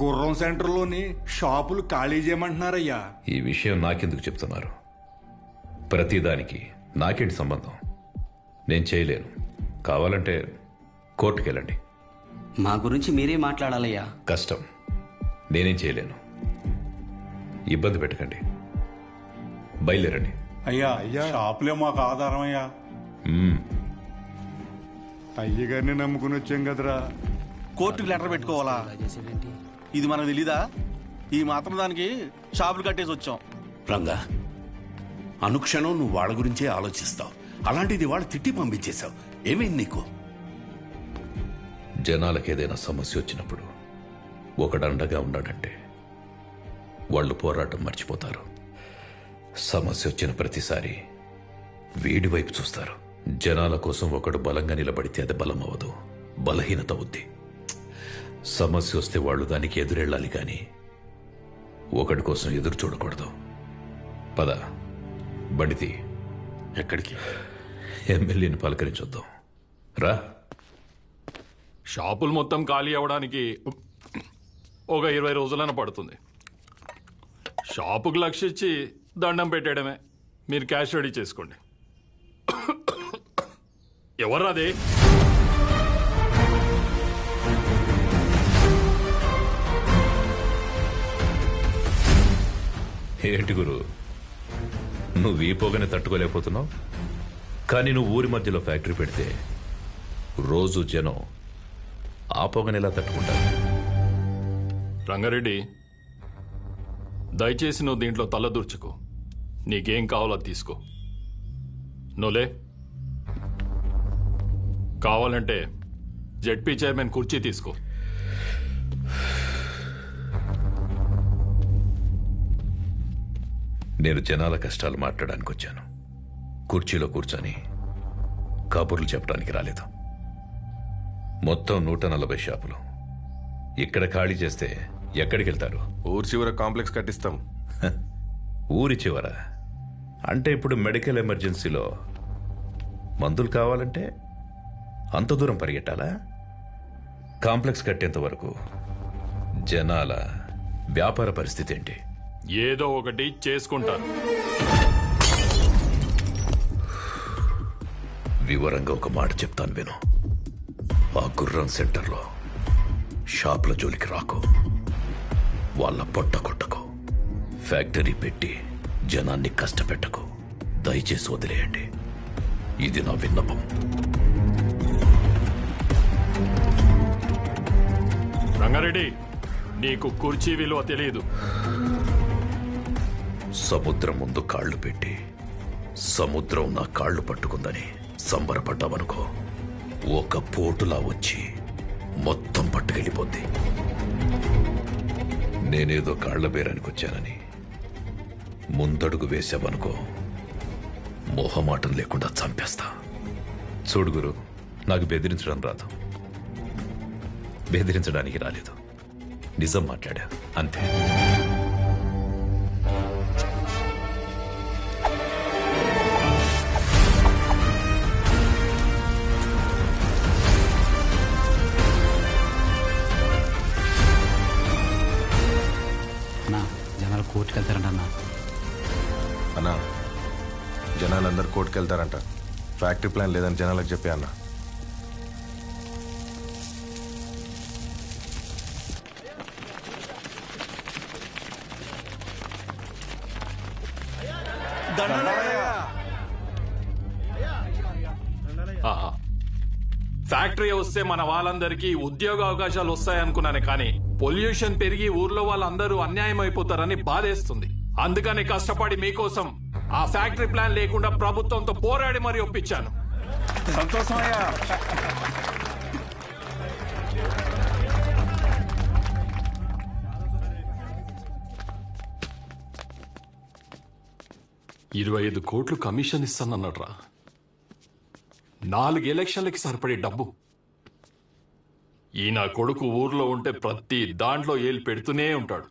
గుర్రం సెంటర్లోని షాపులు ఖాళీ చేయమంటున్నారయ్యా. ఈ విషయం నాకెందుకు చెప్తున్నారు? ప్రతిదానికి నాకేంటి సంబంధం? నేను చేయలేను. కావాలంటే కోర్టుకెళ్ళండి. మా గురించి మీరే మాట్లాడాలయ్యా. కష్టం. నేనేం చేయలేను. ఇబ్బంది పెట్టకండి. బయలుదేరండి. అయ్యా షాపులే మాకు ఆధారం అయ్యా. అయ్యగారిని నమ్ముకుని వచ్చాం కదరా. కోర్టుకు లెటర్ పెట్టుకోవాలా? ఇది మనకు తెలీదా? ఈ మాత్రం దానికి షాపులు కట్టేసి వచ్చాం. రంగా, అనుక్షణం నువ్వు వాళ్ళ గురించే ఆలోచిస్తావు. అలాంటిది వాళ్ళు తిట్టి పంపించేశావు. ఏమైంది నీకు? జనాలకు ఏదైనా సమస్య వచ్చినప్పుడు ఒకడండగా ఉన్నాడంటే వాళ్ళు పోరాటం మర్చిపోతారు. సమస్య వచ్చిన ప్రతిసారి వీడి వైపు చూస్తారు. జనాల కోసం ఒకడు బలంగా నిలబడితే అది బలం అవ్వదు, బలహీనత అవుద్ది. సమస్య వస్తే వాళ్ళు దానికి ఎదురెళ్ళాలి కానీ ఒకడి కోసం ఎదురు చూడకూడదు. పద, బండితి. ఎక్కడికి? ఎమ్మెల్యేని పలకరించొద్దాం. రా. షాపులు మొత్తం ఖాళీ అవ్వడానికి ఒక 20 రోజులైనా పడుతుంది. షాపుకు లక్షించి దండం పెట్టడమే. మీరు క్యాష్ రెడీ చేసుకోండి. ఎవర్రాది? ఏంటి గురు, నువ్వు ఈ పొగని తట్టుకోలేకపోతున్నావు? కానీ నువ్వు ఊరి మధ్యలో ఫ్యాక్టరీ పెడితే రోజు జనం ఆ పొగని ఎలా తట్టుకుంటారు? రంగారెడ్డి, దయచేసి నువ్వు దీంట్లో తలదూర్చుకో. నీకేం కావాలో అది తీసుకో. నువ్వులే. కావాలంటే జెడ్పీ చైర్మన్ కుర్చీ తీసుకో. నేను జనాల కష్టాలు మాట్లాడడానికి వచ్చాను. కుర్చీలో కూర్చొని కబుర్లు చెప్పడానికి రాలేదు. మొత్తం 140 షాపులు ఇక్కడ ఖాళీ చేస్తే ఎక్కడికి వెళ్తారు? ఊరి చివర కాంప్లెక్స్ కట్టిస్తాం. ఊరి చివర అంటే ఇప్పుడు మెడికల్ ఎమర్జెన్సీలో మందులు కావాలంటే అంత దూరం పరిగెట్టాలా? కాంప్లెక్స్ కట్టేంత వరకు జనాల వ్యాపార పరిస్థితి ఏంటి? ఏదో ఒకటి చేసుకుంటారు. వివరంగా ఒక మాట చెప్తాను విను. ఆ గుర్రం సెంటర్లో షాపుల జోలికి రాకు, వాళ్ళ పొట్ట కొట్టకు, ఫ్యాక్టరీ పెట్టి జనాన్ని కష్టపెట్టకు. దయచేసి వదిలేయండి. ఇది నా విన్నపం. రంగారెడ్డి, నీకు కుర్చీ విలువ తెలియదు. సముద్రం ముందు కాళ్ళు పెట్టి సముద్రం నా కాళ్ళు పట్టుకుందని సంబరపడ్డావనుకో, ఒక పోటులా వచ్చి మొత్తం పట్టుకెళ్ళిపోద్ది. నేనేదో కాళ్ల బేరానికి వచ్చానని ముందడుగు వేసావనుకో, మోహమాటం లేకుండా చంపేస్తా. చూడు గురు, నాకు బెదిరించడం రాదు, బెదిరించడానికి రాలేదు. నిజం మాట్లాడా అంతే. జనాలు కోర్టుకు వెళ్తారంట అన్నా. జనాలందరూ కోర్టుకు వెళ్తారంట. ఫ్యాక్టరీ ప్లాన్ లేదని జనాలకు చెప్పే అన్నా. ఫ్యాక్టరీ వస్తే మన వాళ్ళందరికీ ఉద్యోగ అవకాశాలు వస్తాయనుకున్నానే, కానీ పొల్యూషన్ పెరిగి ఊర్లో వాళ్ళందరూ అన్యాయం అయిపోతారని బాధేస్తుంది. అందుకని కష్టపడి మీకోసం ఆ ఫ్యాక్టరీ ప్లాన్ లేకుండా ప్రభుత్వంతో పోరాడి మరీ ఒప్పించాను. సంతోషమయ్యా. $25 కోట్లు కమిషన్ ఇస్తానన్నట్రా. 4 ఎలక్షన్లకి సరిపడే డబ్బు. ఈ నా కొడుకు ఊర్లో ఉంటే ప్రతి దాంట్లో ఏలు పెడుతూనే ఉంటాడు.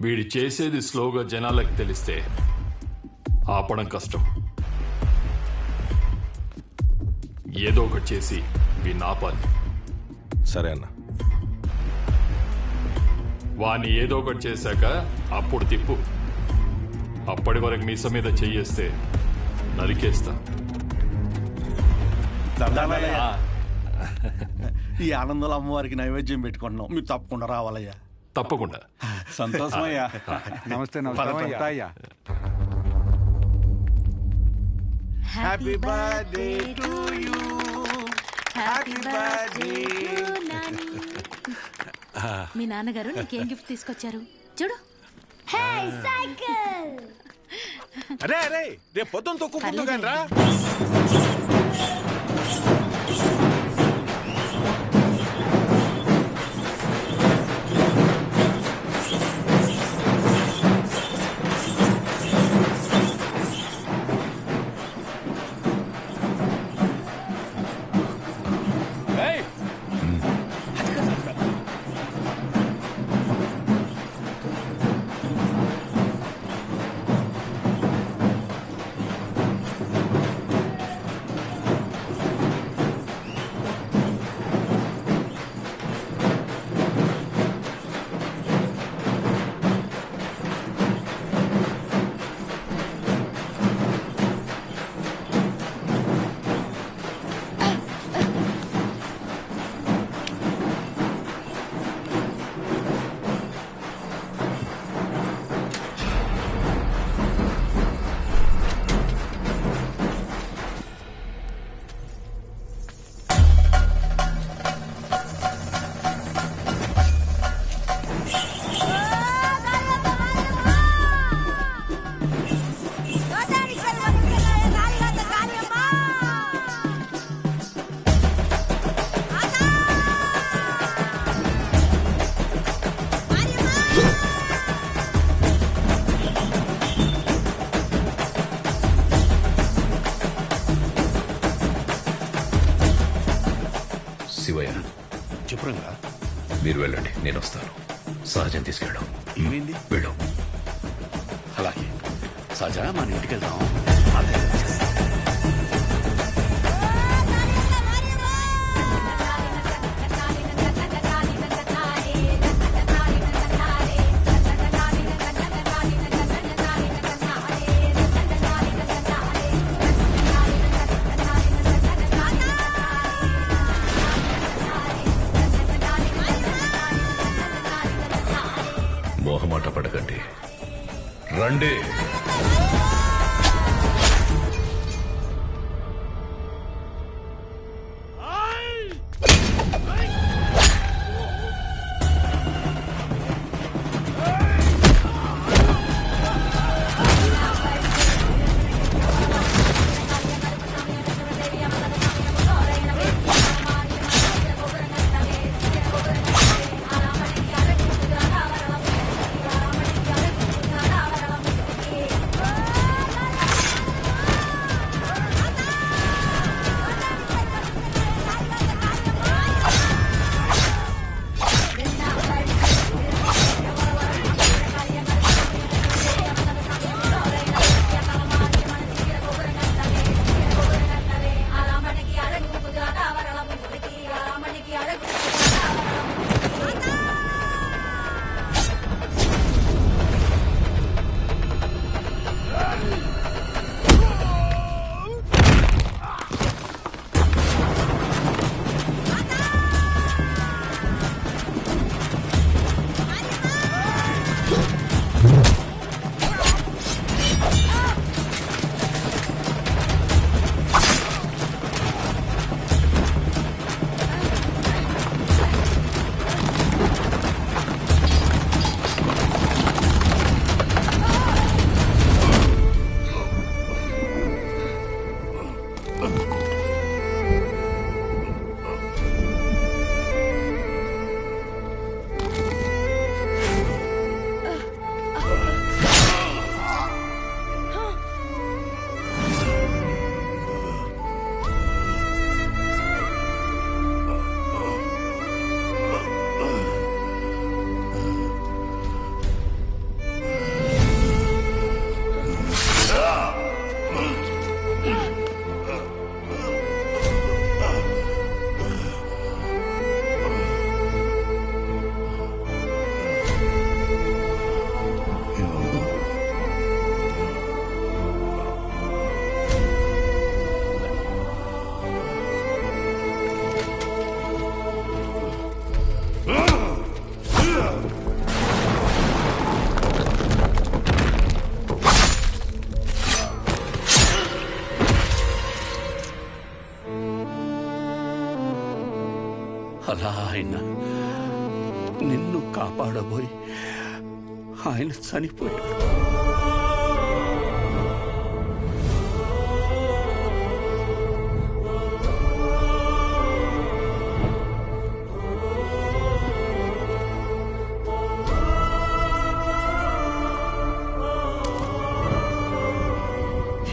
వీడి చేసేది స్లోగా జనాలకు తెలిస్తే ఆపడం కష్టం. ఏదో ఒకటి చేసి వీడిని ఆపాలి. సరే అన్న. వాణ్ణి ఏదో ఒకటి చేశాక అప్పుడు తిప్పు. అప్పటి వరకు మీస మీద చెయ్యేస్తే నరికేస్తా. ఈ ఆనందంలో అమ్మవారికి నైవేద్యం పెట్టుకుంటున్నాం, మీరు తప్పకుండా రావాలయ్యా. తప్పకుండా. సంతోషమయ్యా. నమస్తే. నమస్తే అయ్యా. Happy birthday to you. Happy birthday. మీ నాన్నగారు నీకేం గిఫ్ట్ తీసుకొచ్చారు చూడు. సైకిల్. అరే అరే, రేపు పొద్దున్న తొక్కుంటు కానీ రా. శుభ్రంగా. మీరు వెళ్ళండి, నేను వస్తాను. సహజం తీసుకెళ్ళు. ఏమైంది? వెళ్ళు. అలాగే సహజ, మన ఇంటికి వెళ్దాం. మోహమాట పడకండి, రండి. అలా ఆయన నిన్ను కాపాడబోయి ఆయన చనిపోయాడు.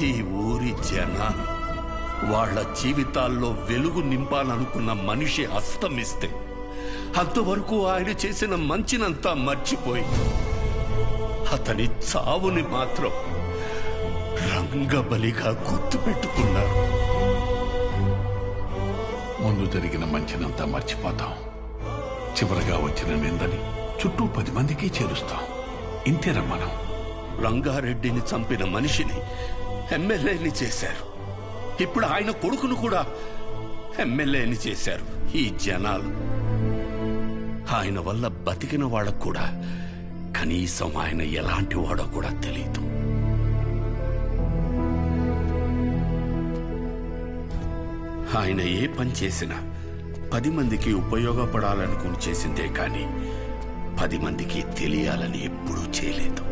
ఈ ఊరి జనాలు వాళ్ళ జీవితాల్లో వెలుగు నింపాలనుకున్న మనిషి అస్తమిస్తే అంతవరకు ఆయన చేసిన మంచినంతా మర్చిపోయి అతని చావుని మాత్రం రంగబలిగా గుర్తుపెట్టుకున్నారు. ముందు జరిగిన మంచినంతా మర్చిపోతాం, చివరగా వచ్చిన నిందని చుట్టూ 10 మందికి చేరుస్తాం. ఇంతేనా మనం? రంగారెడ్డిని చంపిన మనిషిని ఎమ్మెల్యేని చేశారు. ఇప్పుడు ఆయన కొడుకును కూడా ఎమ్మెల్యేని చేశారు ఈ జనాలు. ఆయన వల్ల బతికిన వాళ్ళకు కూడా కనీసం ఆయన ఎలాంటి వాడో కూడా తెలియదు. ఆయన ఏ పని చేసినా 10 మందికి ఉపయోగపడాలనుకుని చేసిందే కానీ 10 మందికి తెలియాలని ఎప్పుడూ చేయలేదు.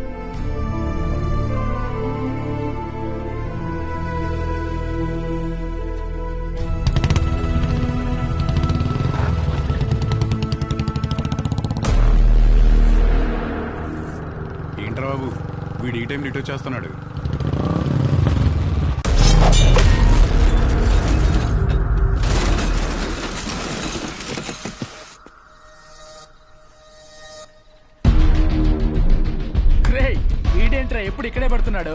ఏంట్రా బాబు, వీడు ఈ టైం రిటర్న్ చేస్తున్నాడు. భయపడుతున్నాడు?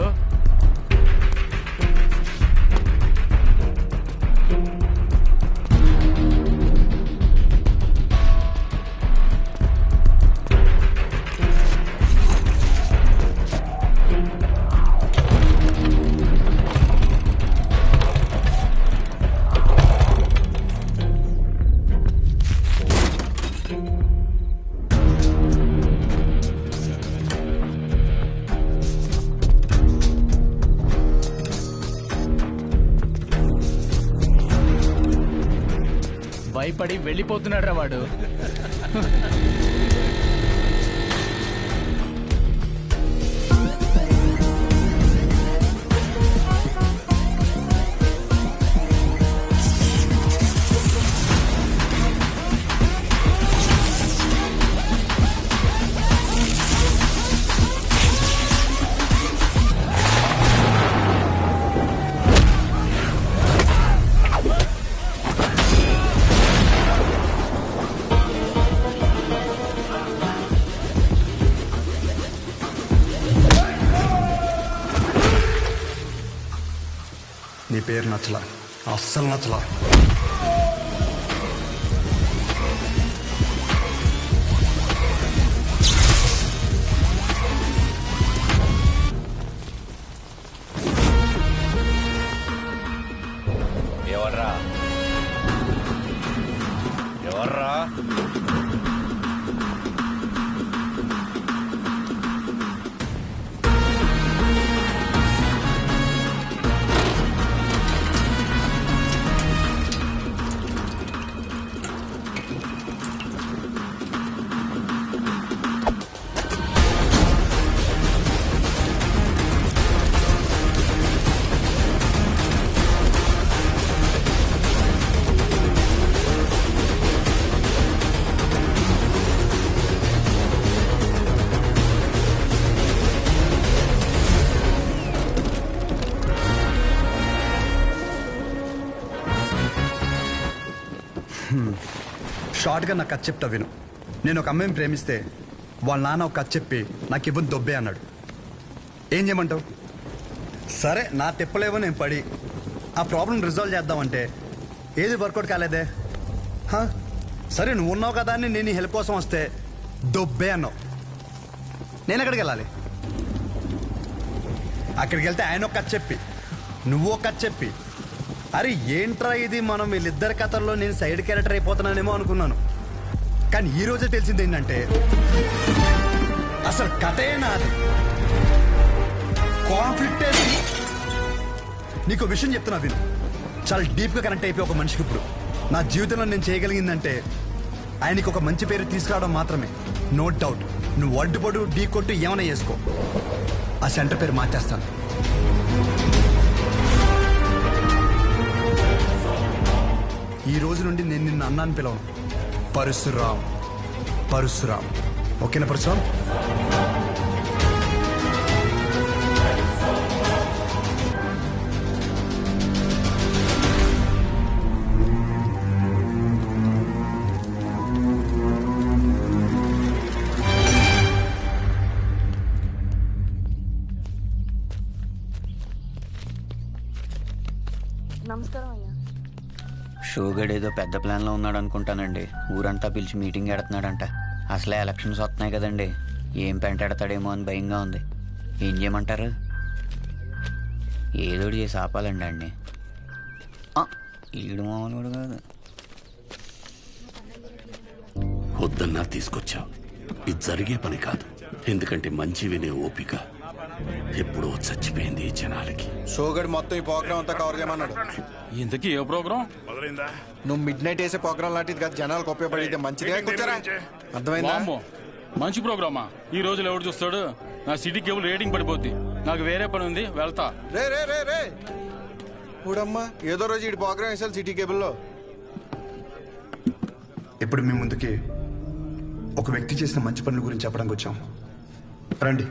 భయపడి వెళ్ళిపోతున్నాడు రా వాడు. నీ పేరు నచ్చలా, అస్సలు నచ్చలా. ఎవర్రా ఎవర్రా? షార్ట్గా నాకు కథ చెప్తా విను. నేను ఒక అమ్మాయిని ప్రేమిస్తే వాళ్ళ నాన్న ఒక కథ చెప్పి నాకు ఇవ్వని దొబ్బే అన్నాడు. ఏం చేయమంటావు? సరే నా తిప్పలేవో నేను పడి ఆ ప్రాబ్లం రిజాల్వ్ చేద్దామంటే ఏది వర్కౌట్ కాలేదే. సరే నువ్వు ఉన్నావు కదా అని నేను హెల్ప్ కోసం వస్తే దొబ్బే అన్నావు. నేను ఎక్కడికి వెళ్ళాలి? అక్కడికి వెళ్తే ఆయన ఒక కథ చెప్పి నువ్వు ఒక కథ చెప్పి అరే ఏంట్రా ఇది, మనం వీళ్ళిద్దరి కథల్లో నేను సైడ్ క్యారెక్టర్ అయిపోతున్నానేమో అనుకున్నాను. కానీ ఈ రోజే తెలిసింది ఏంటంటే అసలు కథే నాది, కాన్ఫ్లిక్టే. నీకు విషయం చెప్తున్నా విను. చాలా డీప్గా కనెక్ట్ అయిపోయి ఒక మనిషికి ఇప్పుడు నా జీవితంలో నేను చేయగలిగిందంటే ఆయనకి ఒక మంచి పేరు తీసుకురావడం మాత్రమే. నో డౌట్ నువ్వు అడ్డుపడు ఢీ కొట్టు ఏమైనా చేసుకో, ఆ సెంటర్ పేరు మార్చేస్తాను. ఈ రోజు నుండి నేను నిన్ను అన్నాను పిలవను, పరశురామ్. పరశురామ్, ఓకేనా పరశురామ్? నమస్కారం అయ్యా. షోగడ్ ఏదో పెద్ద ప్లాన్లో ఉన్నాడు అనుకుంటానండి. ఊరంతా పిలిచి మీటింగ్ ఎడుతున్నాడంట. అసలే ఎలక్షన్స్ వస్తున్నాయి కదండి, ఏం పెంటాడతాడేమో అని భయంగా ఉంది. ఏం చేయమంటారు? ఏదోటి చేసి ఆపాలండి అండి. ఈడు మామూలు కాదు. వద్దన్నా తీసుకొచ్చావు. ఇది జరిగే పని కాదు. ఎందుకంటే మంచి వినే ఓపిక ఎప్పుడో చచ్చిపోయింది ఈ జనాలకి. షోగడ్ మొత్తం ఈ ప్రోగ్రామ్ అంతా కవర్ చేయమన్నాడు. ఇంతకీ ఏ ప్రోగ్రామ్? నువ్వు మిడ్ నైట్ వేసే ప్రోగ్రామ్ లాంటిది కదా, జనాలకు ఉపయోగపడితే మంచిదే. అర్థమైందా? మంచి ప్రోగ్రామా? ఈ రోజులు ఎవడు చూస్తాడు? నా సిటీ కేబుల్ రేటింగ్ పడిపోద్ది. నాకు వేరే పని ఉంది, వెళ్తా. రే రే రే రే ఊడమ్మా, ఏదో రోజు ఈ ప్రోగ్రామ్ వేసాలి సిటీ కేబుల్లో. ఇప్పుడు మీ ముందుకి ఒక వ్యక్తి చేసిన మంచి పనుల గురించి చెప్పడానికి వచ్చాం. రండి.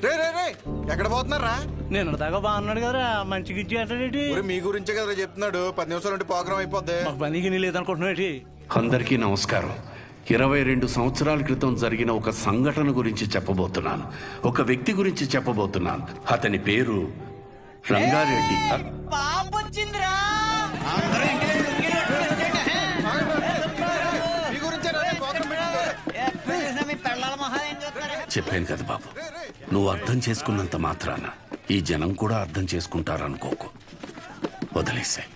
రే రే రే ఎక్కడ పోతున్నారా? నేను దాకా బాగున్నాడు కదా, మంచిగా ఇచ్చేటి. మీ గురించే కదా చెప్తున్నాడు. 10 నిమిషాలు ఉంటే ప్రోగ్రామ్ అయిపోద్ది. మాకు పనికి లేదనుకుంటున్నాడు. అందరికీ నమస్కారం. 22 సంవత్సరాల క్రితం జరిగిన ఒక సంఘటన గురించి చెప్పబోతున్నాను. ఒక వ్యక్తి గురించి చెప్పబోతున్నాను. అతని పేరు రంగారెడ్డి. చెప్పాను కదా బాబు, నువ్వు అర్థం చేసుకున్నంత మాత్రాన ఈ జనం కూడా అర్థం చేసుకుంటారనుకోకు. వదిలేసాయి.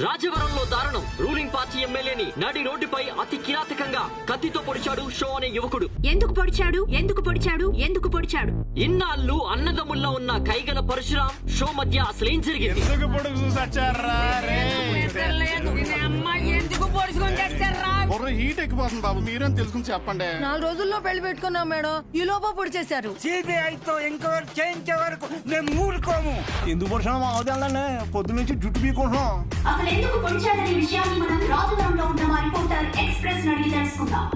రాజవరంలో దారుణం. రూలింగ్ పార్టీ ఎమ్మెల్యేని నడి రోడ్డుపై అతి కిరాతకంగా కత్తితో పొడిచాడు షో అనే యువకుడు. ఎందుకు పొడిచాడు? ఎందుకు పొడిచాడు? ఎందుకు పొడిచాడు? ఇన్నాళ్ళు అన్నదమ్ముల్లో ఉన్న కైగల పరశురాం షో మధ్య అసలేం జరిగింది? హీట్ ఎక్కిపోతుంది బాబు, మీరేం తెలుసుకుని చెప్పండి. 4 రోజుల్లో పెళ్లి పెట్టుకున్నాం మేడం, ఈ లోప పొడి చేశారు. సిబిఐతో ఎంక్వైరీ చేయించే వరకు మేము ఊరుకోము. ఎందుకు పొడిచామో మా అవదాలనే పొద్దు నుంచి జుట్టు పీకుంటున్నాం. అసలు ఎందుకు పొడిచాడనే విషయాన్ని మనం రాజవరంలో ఉన్న మా రిపోర్టర్ ఎక్స్ప్రెస్ అడిగి తెలుసుకుందాం.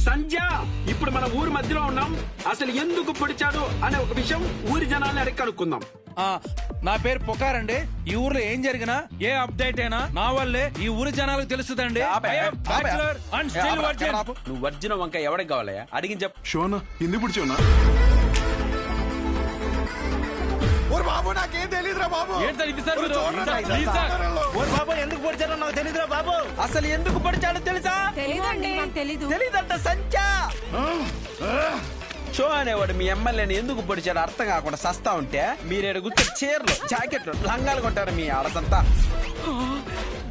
సంధ్య, ఇప్పుడు మన ఊరు మధ్యలో ఉన్నాం. అసలు ఎందుకు పొడిచాడు అనే ఒక విషయం ఊరి జనాన్ని అడిగి కనుక్కుందాం. నా పేరు పుకారండి. ఈ ఊర్లో ఏం జరిగినా ఏ అప్డేట్ అయినా నా వల్లే ఈ ఊరి జనాలకు తెలుస్తుందండి. నువ్వు వర్జిన వంకాయ ఎవరికి కావాలయ్యా? అడిగి చెప్పు. షోనా ఎందుకు పుడిచోనా? బాబు నాకేం తెలియదురా బాబు. బాబు ఎందుకు పొడిచారో నాకు తెలియదురా బాబు. అసలు ఎందుకు పొడిచాడో తెలుసా? తెలీదండి. తెలీదంట సంచా. షో అనేవాడు మీ ఎమ్మెల్యేని ఎందుకు పొడిచాడు అర్థం కాకుండా సస్తా ఉంటే మీరేడు గుర్తు చీరలు, జాకెట్లు, లంగాలు కొంటారు మీ ఆడదంతా.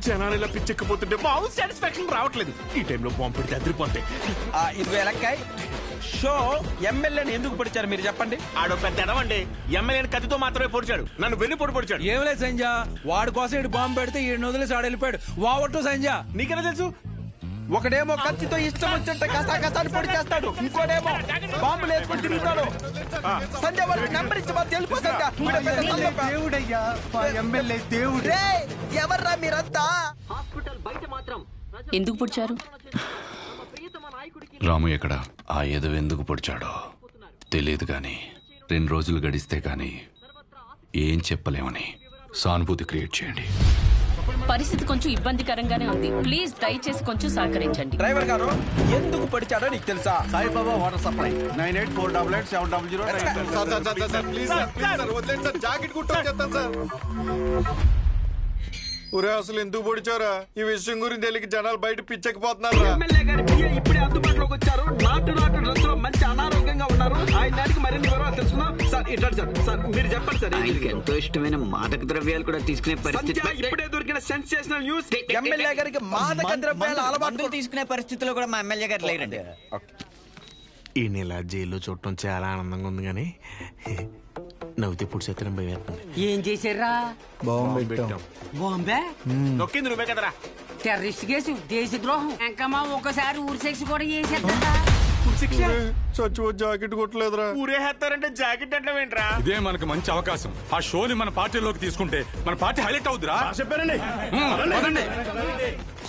జనాలు ఇలా పిచ్చెక్కిపోతుంటే బాబు సాటిస్ఫాక్షన్ రావట్లేదు. ఈ టైంలో బాంబు పెడితే అదిరిపోతాయి. ఇది ఎలక్కాయ్. షో ఎమ్మెల్యేని ఎందుకు పొడిచారు మీరు చెప్పండి. ఆడో పెద్ద ఎడవండి. ఎమ్మెల్యేని కత్తితో మాత్రమే పొడిచాడు, నన్ను వెన్ను పొడిచాడు. ఏం లేదు సంజ, వాడి కోసం ఇటు బాంబు పెడితే ఈ వదిలేసి ఆడ వెళ్ళిపోయాడు. వావట్టు సంజ, నీకెలా తెలుసు? ఒకడేమో కత్తితో ఇష్టం వచ్చినట్టు కసాకసాన్ని పొడి చేస్తాడు, ఇంకోడేమో బాంబులు వేసుకొని తిరుగుతాడు. సంజయ్ వాళ్ళకి నెంబర్ ఇచ్చి మాకు తెలుపు. దేవుడయ్యా, ఎమ్మెల్యే దేవుడు. ఎవర్రా మీరంతా? హాస్పిటల్ బయట మాత్రం ఎందుకు పొడిచారు? రాము ఎక్కడ? ఆ ఏదో ఎందుకు పొడిచాడో తెలియదు గాని 2 రోజులు గడిస్తే గాని ఏం చెప్పలేమని సానుభూతి క్రియేట్ చేయండి. పరిస్థితి కొంచెం ఇబ్బందికరంగానే ఉంది. ప్లీజ్ దయచేసి కొంచెం సహకరించండి. డ్రైవర్ గారు ఎందుకు పొడిచాడో నీకు తెలుసా? Saibaba water supply 98488700. Please sir వదిలేండి సార్. జాకెట్ కుట్టొచ్చేస్తాను సార్. ఒరే అసలు ఎందుకు పొడిచారా? ఈ విషయం గురించి తెలియక జనాలు బయట పిచ్చెక్కిపోతున్నారు. ఎమ్మెల్యే గారి పిఏ ఇప్పుడే అందుబాటులోకి వచ్చారు. నాటు డ్రెస్ లో మంచి అనారోగ్యంగా ఉన్నారు. ఆయన దానికి మరిన్ని వివరాలు తెలుసుకున్నాం. సార్ ఇట్లాంటి సార్ మీరు చెప్పండి సార్. ఆయనకి ఎంతో ఇష్టమైన మాదక ద్రవ్యాలు కూడా తీసుకునే పరిస్థితి. ఇప్పుడే దొరికిన సెన్సేషనల్ న్యూస్. ఎమ్మెల్యే గారికి మాదక ద్రవ్యాల అలవాటు తీసుకునే పరిస్థితిలో కూడా మా ఎమ్మెల్యే గారు లేరండి. ఈ నెల జైల్లో చూడటం చాలా ఆనందంగా ఉంది కానీ నవ్వుతే పుడిసేత్తనం భయం. ఏం చేశారా? బాంబే నొక్కింది నువ్వే కదరా. టెర్రరిస్ట్ కేసు, దేశద్రోహం, ఇంకా మా ఒకసారి ఊరి శిక్ష కూడా చేసేద్దా? చచ్చిపో జాకెట్ కొట్టలేదురా. ఊరేస్తారంటే జాకెట్ అంటే ఏంట్రా? ఇదే మనకు మంచి అవకాశం. ఆ షోని మన పార్టీలోకి తీసుకుంటే మన పార్టీ హైలైట్ అవుతురా. చెప్పారండి.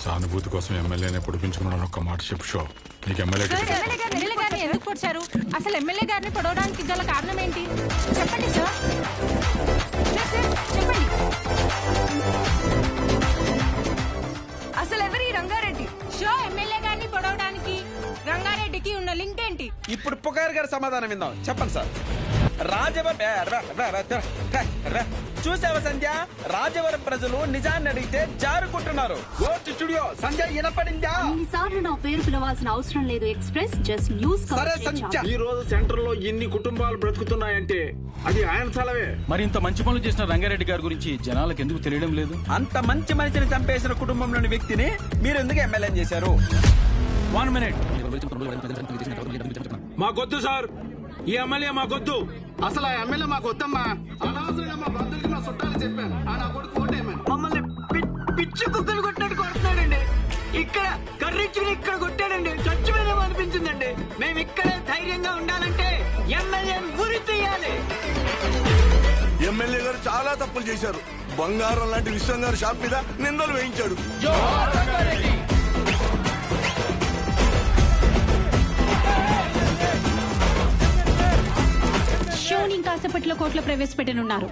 సానుభూతి కోసం ఎమ్మెల్యేనే పొడిపించుకున్నాను. ఒక్క మాట చెప్పు షో, నీకు ఎమ్మెల్యే గారిని ఎందుకు పొడిచారు? అసలు ఎమ్మెల్యే గారిని పొడవడానికి గల కారణం ఏంటి? చెప్పండి సార్. చెప్పండి. అసలు ఎవరి రంగారెడ్డి? షో ఎమ్మెల్యే గారిని పొడవడానికి రంగారెడ్డికి ఉన్న లింక్ ఏంటి? ఇప్పుడు పుకార్ గారి సమాధానం విందాం. చెప్పండి సార్. చూసావా సంధ్య, రాజవరం ప్రజలు నిజాన్ని అడిగితే జారుకుంటున్నారు. స్టూడియో సంధ్య వినపడిందా? ఇన్నిసార్లు నా పేరు పిలవాల్సిన అవసరం లేదు. Express just news. ఈ రోజు సెంటర్ లో ఎన్ని కుటుంబాలు బ్రతుకుతున్నాయంటే అది ఆయన స్థలమే. మరి ఇంత మంచి పనులు చేసిన రంగారెడ్డి గారి గురించి జనాలకు ఎందుకు తెలియడం లేదు? అంత మంచి మనిషిని చంపేసిన కుటుంబంలోని వ్యక్తిని మీరు ఎందుకు ఎమ్మెల్యే చేశారు? 1 minute. మాకొద్దు సార్, ఈ ఎమ్మెల్యే మాకొద్దు. అసలు ఆ ఎమ్మెల్యే మాకు వద్దమ్మా. అనవసరంగా మా బంధువులకి మా చుట్టాలు చెప్పాను ఆ నా కొడుకు ఓటేయమని. మమ్మల్ని పిచ్చి కుక్కలు కొట్టినట్టు కొడుతున్నాడండి. ఇక్కడ కర్రిచ్చుకుని ఇక్కడ కొట్టాడండి. చచ్చిపోయినామో అనిపించిందండి. మేము ఇక్కడే ధైర్యంగా ఉండాలంటే ఎమ్మెల్యే ఊరి తీయాలి. ఎమ్మెల్యే గారు చాలా తప్పులు చేశారు. బంగారం లాంటి విశ్వం గారు షాప్ మీద నిందలు వేయించాడు. షోని కాసేపట్లో కోర్టులో ప్రవేశపెట్టనున్నారు.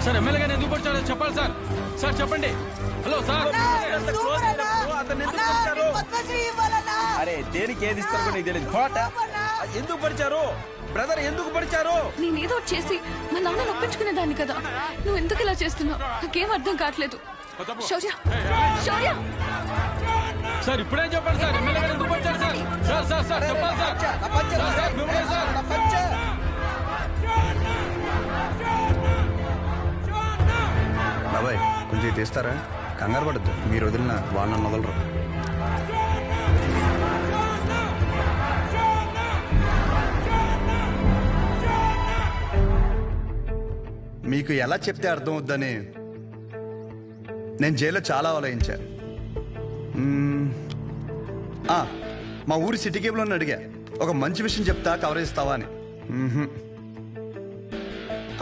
సార్ ఎమ్మెల్యే గారు ఎందుకు వచ్చాడో చెప్పాలి సార్. సార్ చెప్పండి. Hello sir. అరే దేనికి ఏది ఇస్తారో నీకు తెలియదు. ఎందుకు పరిచారు బ్రదర్? ఎందుకు పరిచారు? నేనేదో చేసి మా నాన్న ఒప్పించుకునేదాన్ని కదా. నువ్వు ఎందుకు ఇలా చేస్తున్నావు? నాకేం అర్థం కావట్లేదు. శౌర్య, శౌర్య సార్ ఇప్పుడేం చెప్పండి సార్. ఎమ్మెల్యే గారు ఎందుకు వచ్చారు సార్? సార్ సార్ సార్ చెప్పాలి సార్. సార్ మిమ్మల్ని సార్. బాబాయ్ కొంచెం తీస్తారా? కంగారు పడద్దు. మీరు వదిలిన వాళ్ళని వదలరు. మీకు ఎలా చెప్తే అర్థం అవుద్దని నేను జైల్లో చాలా ఆలోచించా. మా ఊరి సిటీ కేబుల్ అడిగా, ఒక మంచి విషయం చెప్తా కవరేజ్ ఇస్తావా అని.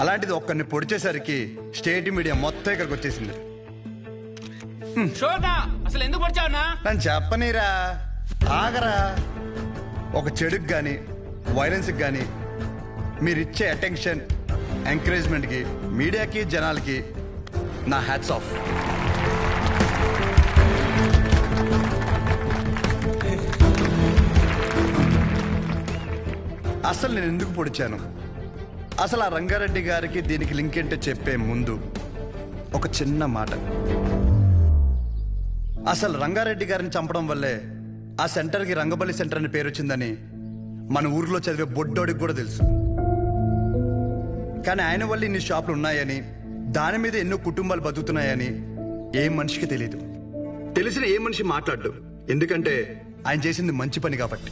అలాంటిది ఒక్కరిని పొడిచేసరికి స్టేట్ మీడియా మొత్తం ఇక్కడికి వచ్చేసింది. అసలు ఎందుకు వచ్చావునా? నన్ను చెప్పనీరా, ఆగరా. ఒక చెడుకు కానీ వైలెన్స్కి కానీ మీరిచ్చే అటెన్షన్, ఎంకరేజ్మెంట్కి మీడియాకి జనాలకి నా హ్యాట్స్ ఆఫ్. అసలు నేను ఎందుకు పొడిచాను, అసలు ఆ రంగారెడ్డి గారికి దీనికి లింక్ ఏంటో చెప్పే ముందు ఒక చిన్న మాట. అసలు రంగారెడ్డి గారిని చంపడం వల్లే ఆ సెంటర్కి రంగబల్లి సెంటర్ అని పేరు వచ్చిందని మన ఊర్లో చదివే బొడ్డోడికి కూడా తెలుసు. కానీ ఆయన వల్ల ఇన్ని షాపులు ఉన్నాయని, దాని మీద ఎన్నో కుటుంబాలు బతుకుతున్నాయని ఏ మనిషికి తెలియదు. తెలిసిన ఏ మనిషి మాట్లాడు, ఎందుకంటే ఆయన చేసింది మంచి పని కాబట్టి.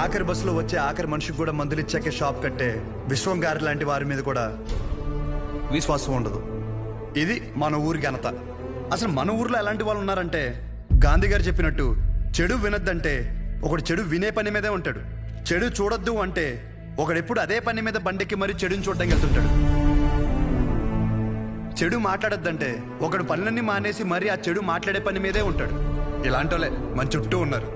ఆఖరి బస్సులో వచ్చే ఆఖరి మనిషికి కూడా మందులు ఇచ్చాకే షాప్ కట్టే విశ్వం గారి లాంటి వారి మీద కూడా విశ్వాసం ఉండదు. ఇది మన ఊరి ఘనత. అసలు మన ఊర్లో ఎలాంటి వాళ్ళు ఉన్నారంటే, గాంధీ గారు చెప్పినట్టు చెడు వినొద్దంటే ఒకడు చెడు వినే పని మీదే ఉంటాడు. చెడు చూడొద్దు అంటే ఒకడెప్పుడు అదే పని మీద బండెక్కి మరీ చెడుని చూడడానికి వెళ్తుంటాడు. చెడు మాట్లాడొద్దంటే ఒకడు పనులన్నీ మానేసి మరీ ఆ చెడు మాట్లాడే పని మీదే ఉంటాడు. ఇలాంటి వాళ్ళే మన చుట్టూ ఉన్నారు.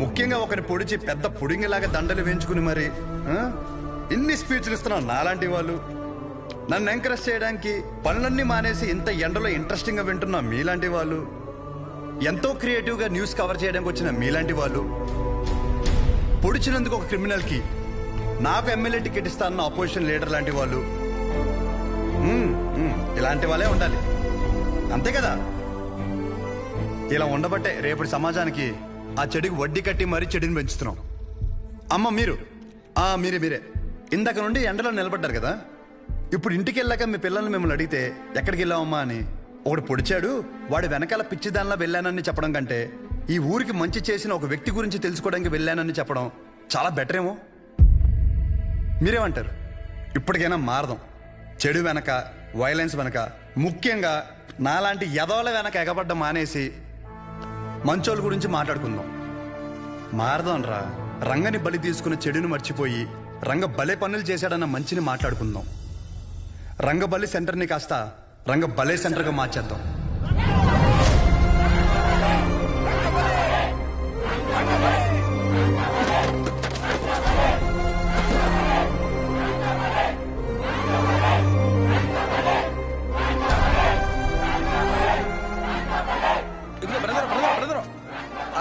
ముఖ్యంగా ఒకరి పొడిచి పెద్ద పుడింగిలాగా దండలు వేయించుకుని మరి ఇన్ని స్పీచ్లు ఇస్తున్నావు నాలాంటి వాళ్ళు, నన్ను ఎంకరేజ్ చేయడానికి పనులన్నీ మానేసి ఇంత ఎండలో ఇంట్రెస్టింగ్ గా వింటున్నా మీలాంటి వాళ్ళు, ఎంతో క్రియేటివ్ గా న్యూస్ కవర్ చేయడానికి వచ్చిన మీలాంటి వాళ్ళు, పొడిచినందుకు ఒక క్రిమినల్ కి నాకు ఎమ్మెల్యే టికెట్ ఇస్తానన్న అపోజిషన్ లీడర్ లాంటి వాళ్ళు, ఇలాంటి వాళ్ళే ఉండాలి. అంతే కదా? ఇలా ఉండబట్టే రేపటి సమాజానికి ఆ చెడుకి వడ్డీ కట్టి మరీ చెడుని పెంచుతున్నాం. అమ్మ మీరే ఇందాక నుండి ఎండలో నిలబడ్డారు కదా. ఇప్పుడు ఇంటికి వెళ్ళాక మీ పిల్లల్ని మిమ్మల్ని అడిగితే ఎక్కడికి వెళ్ళావమ్మా అని, ఒకడు పొడిచాడు వాడి వెనకాల పిచ్చిదానిలా వెళ్ళానని చెప్పడం కంటే ఈ ఊరికి మంచి చేసిన ఒక వ్యక్తి గురించి తెలుసుకోవడానికి వెళ్ళానని చెప్పడం చాలా బెటర్ ఏమో. మీరేమంటారు? ఇప్పటికైనా మారదాం. చెడు వెనక, వైలెన్స్ వెనక, ముఖ్యంగా నాలాంటి ఎదవల వెనక ఎగబడ్డ మానేసి మంచోళ్ళ గురించి మాట్లాడుకుందాం. మారదాం రా. రంగని బలి తీసుకున్న చెడుని మర్చిపోయి రంగ బలే పనులు చేశాడన్న మంచిని మాట్లాడుకుందాం. రంగబలి సెంటర్ని కాస్త రంగ బలే సెంటర్గా మార్చేద్దాం.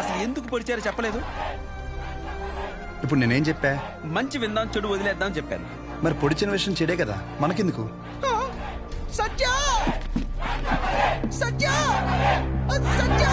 అసలు ఎందుకు పొడిచారో చెప్పలేదు. ఇప్పుడు నేనేం చెప్పా? మంచి విందాం, చెడు వదిలేద్దాం చెప్పాను. మరి పొడిచిన విషయం చెడే కదా, మనకెందుకు? సత్య సత్య సత్య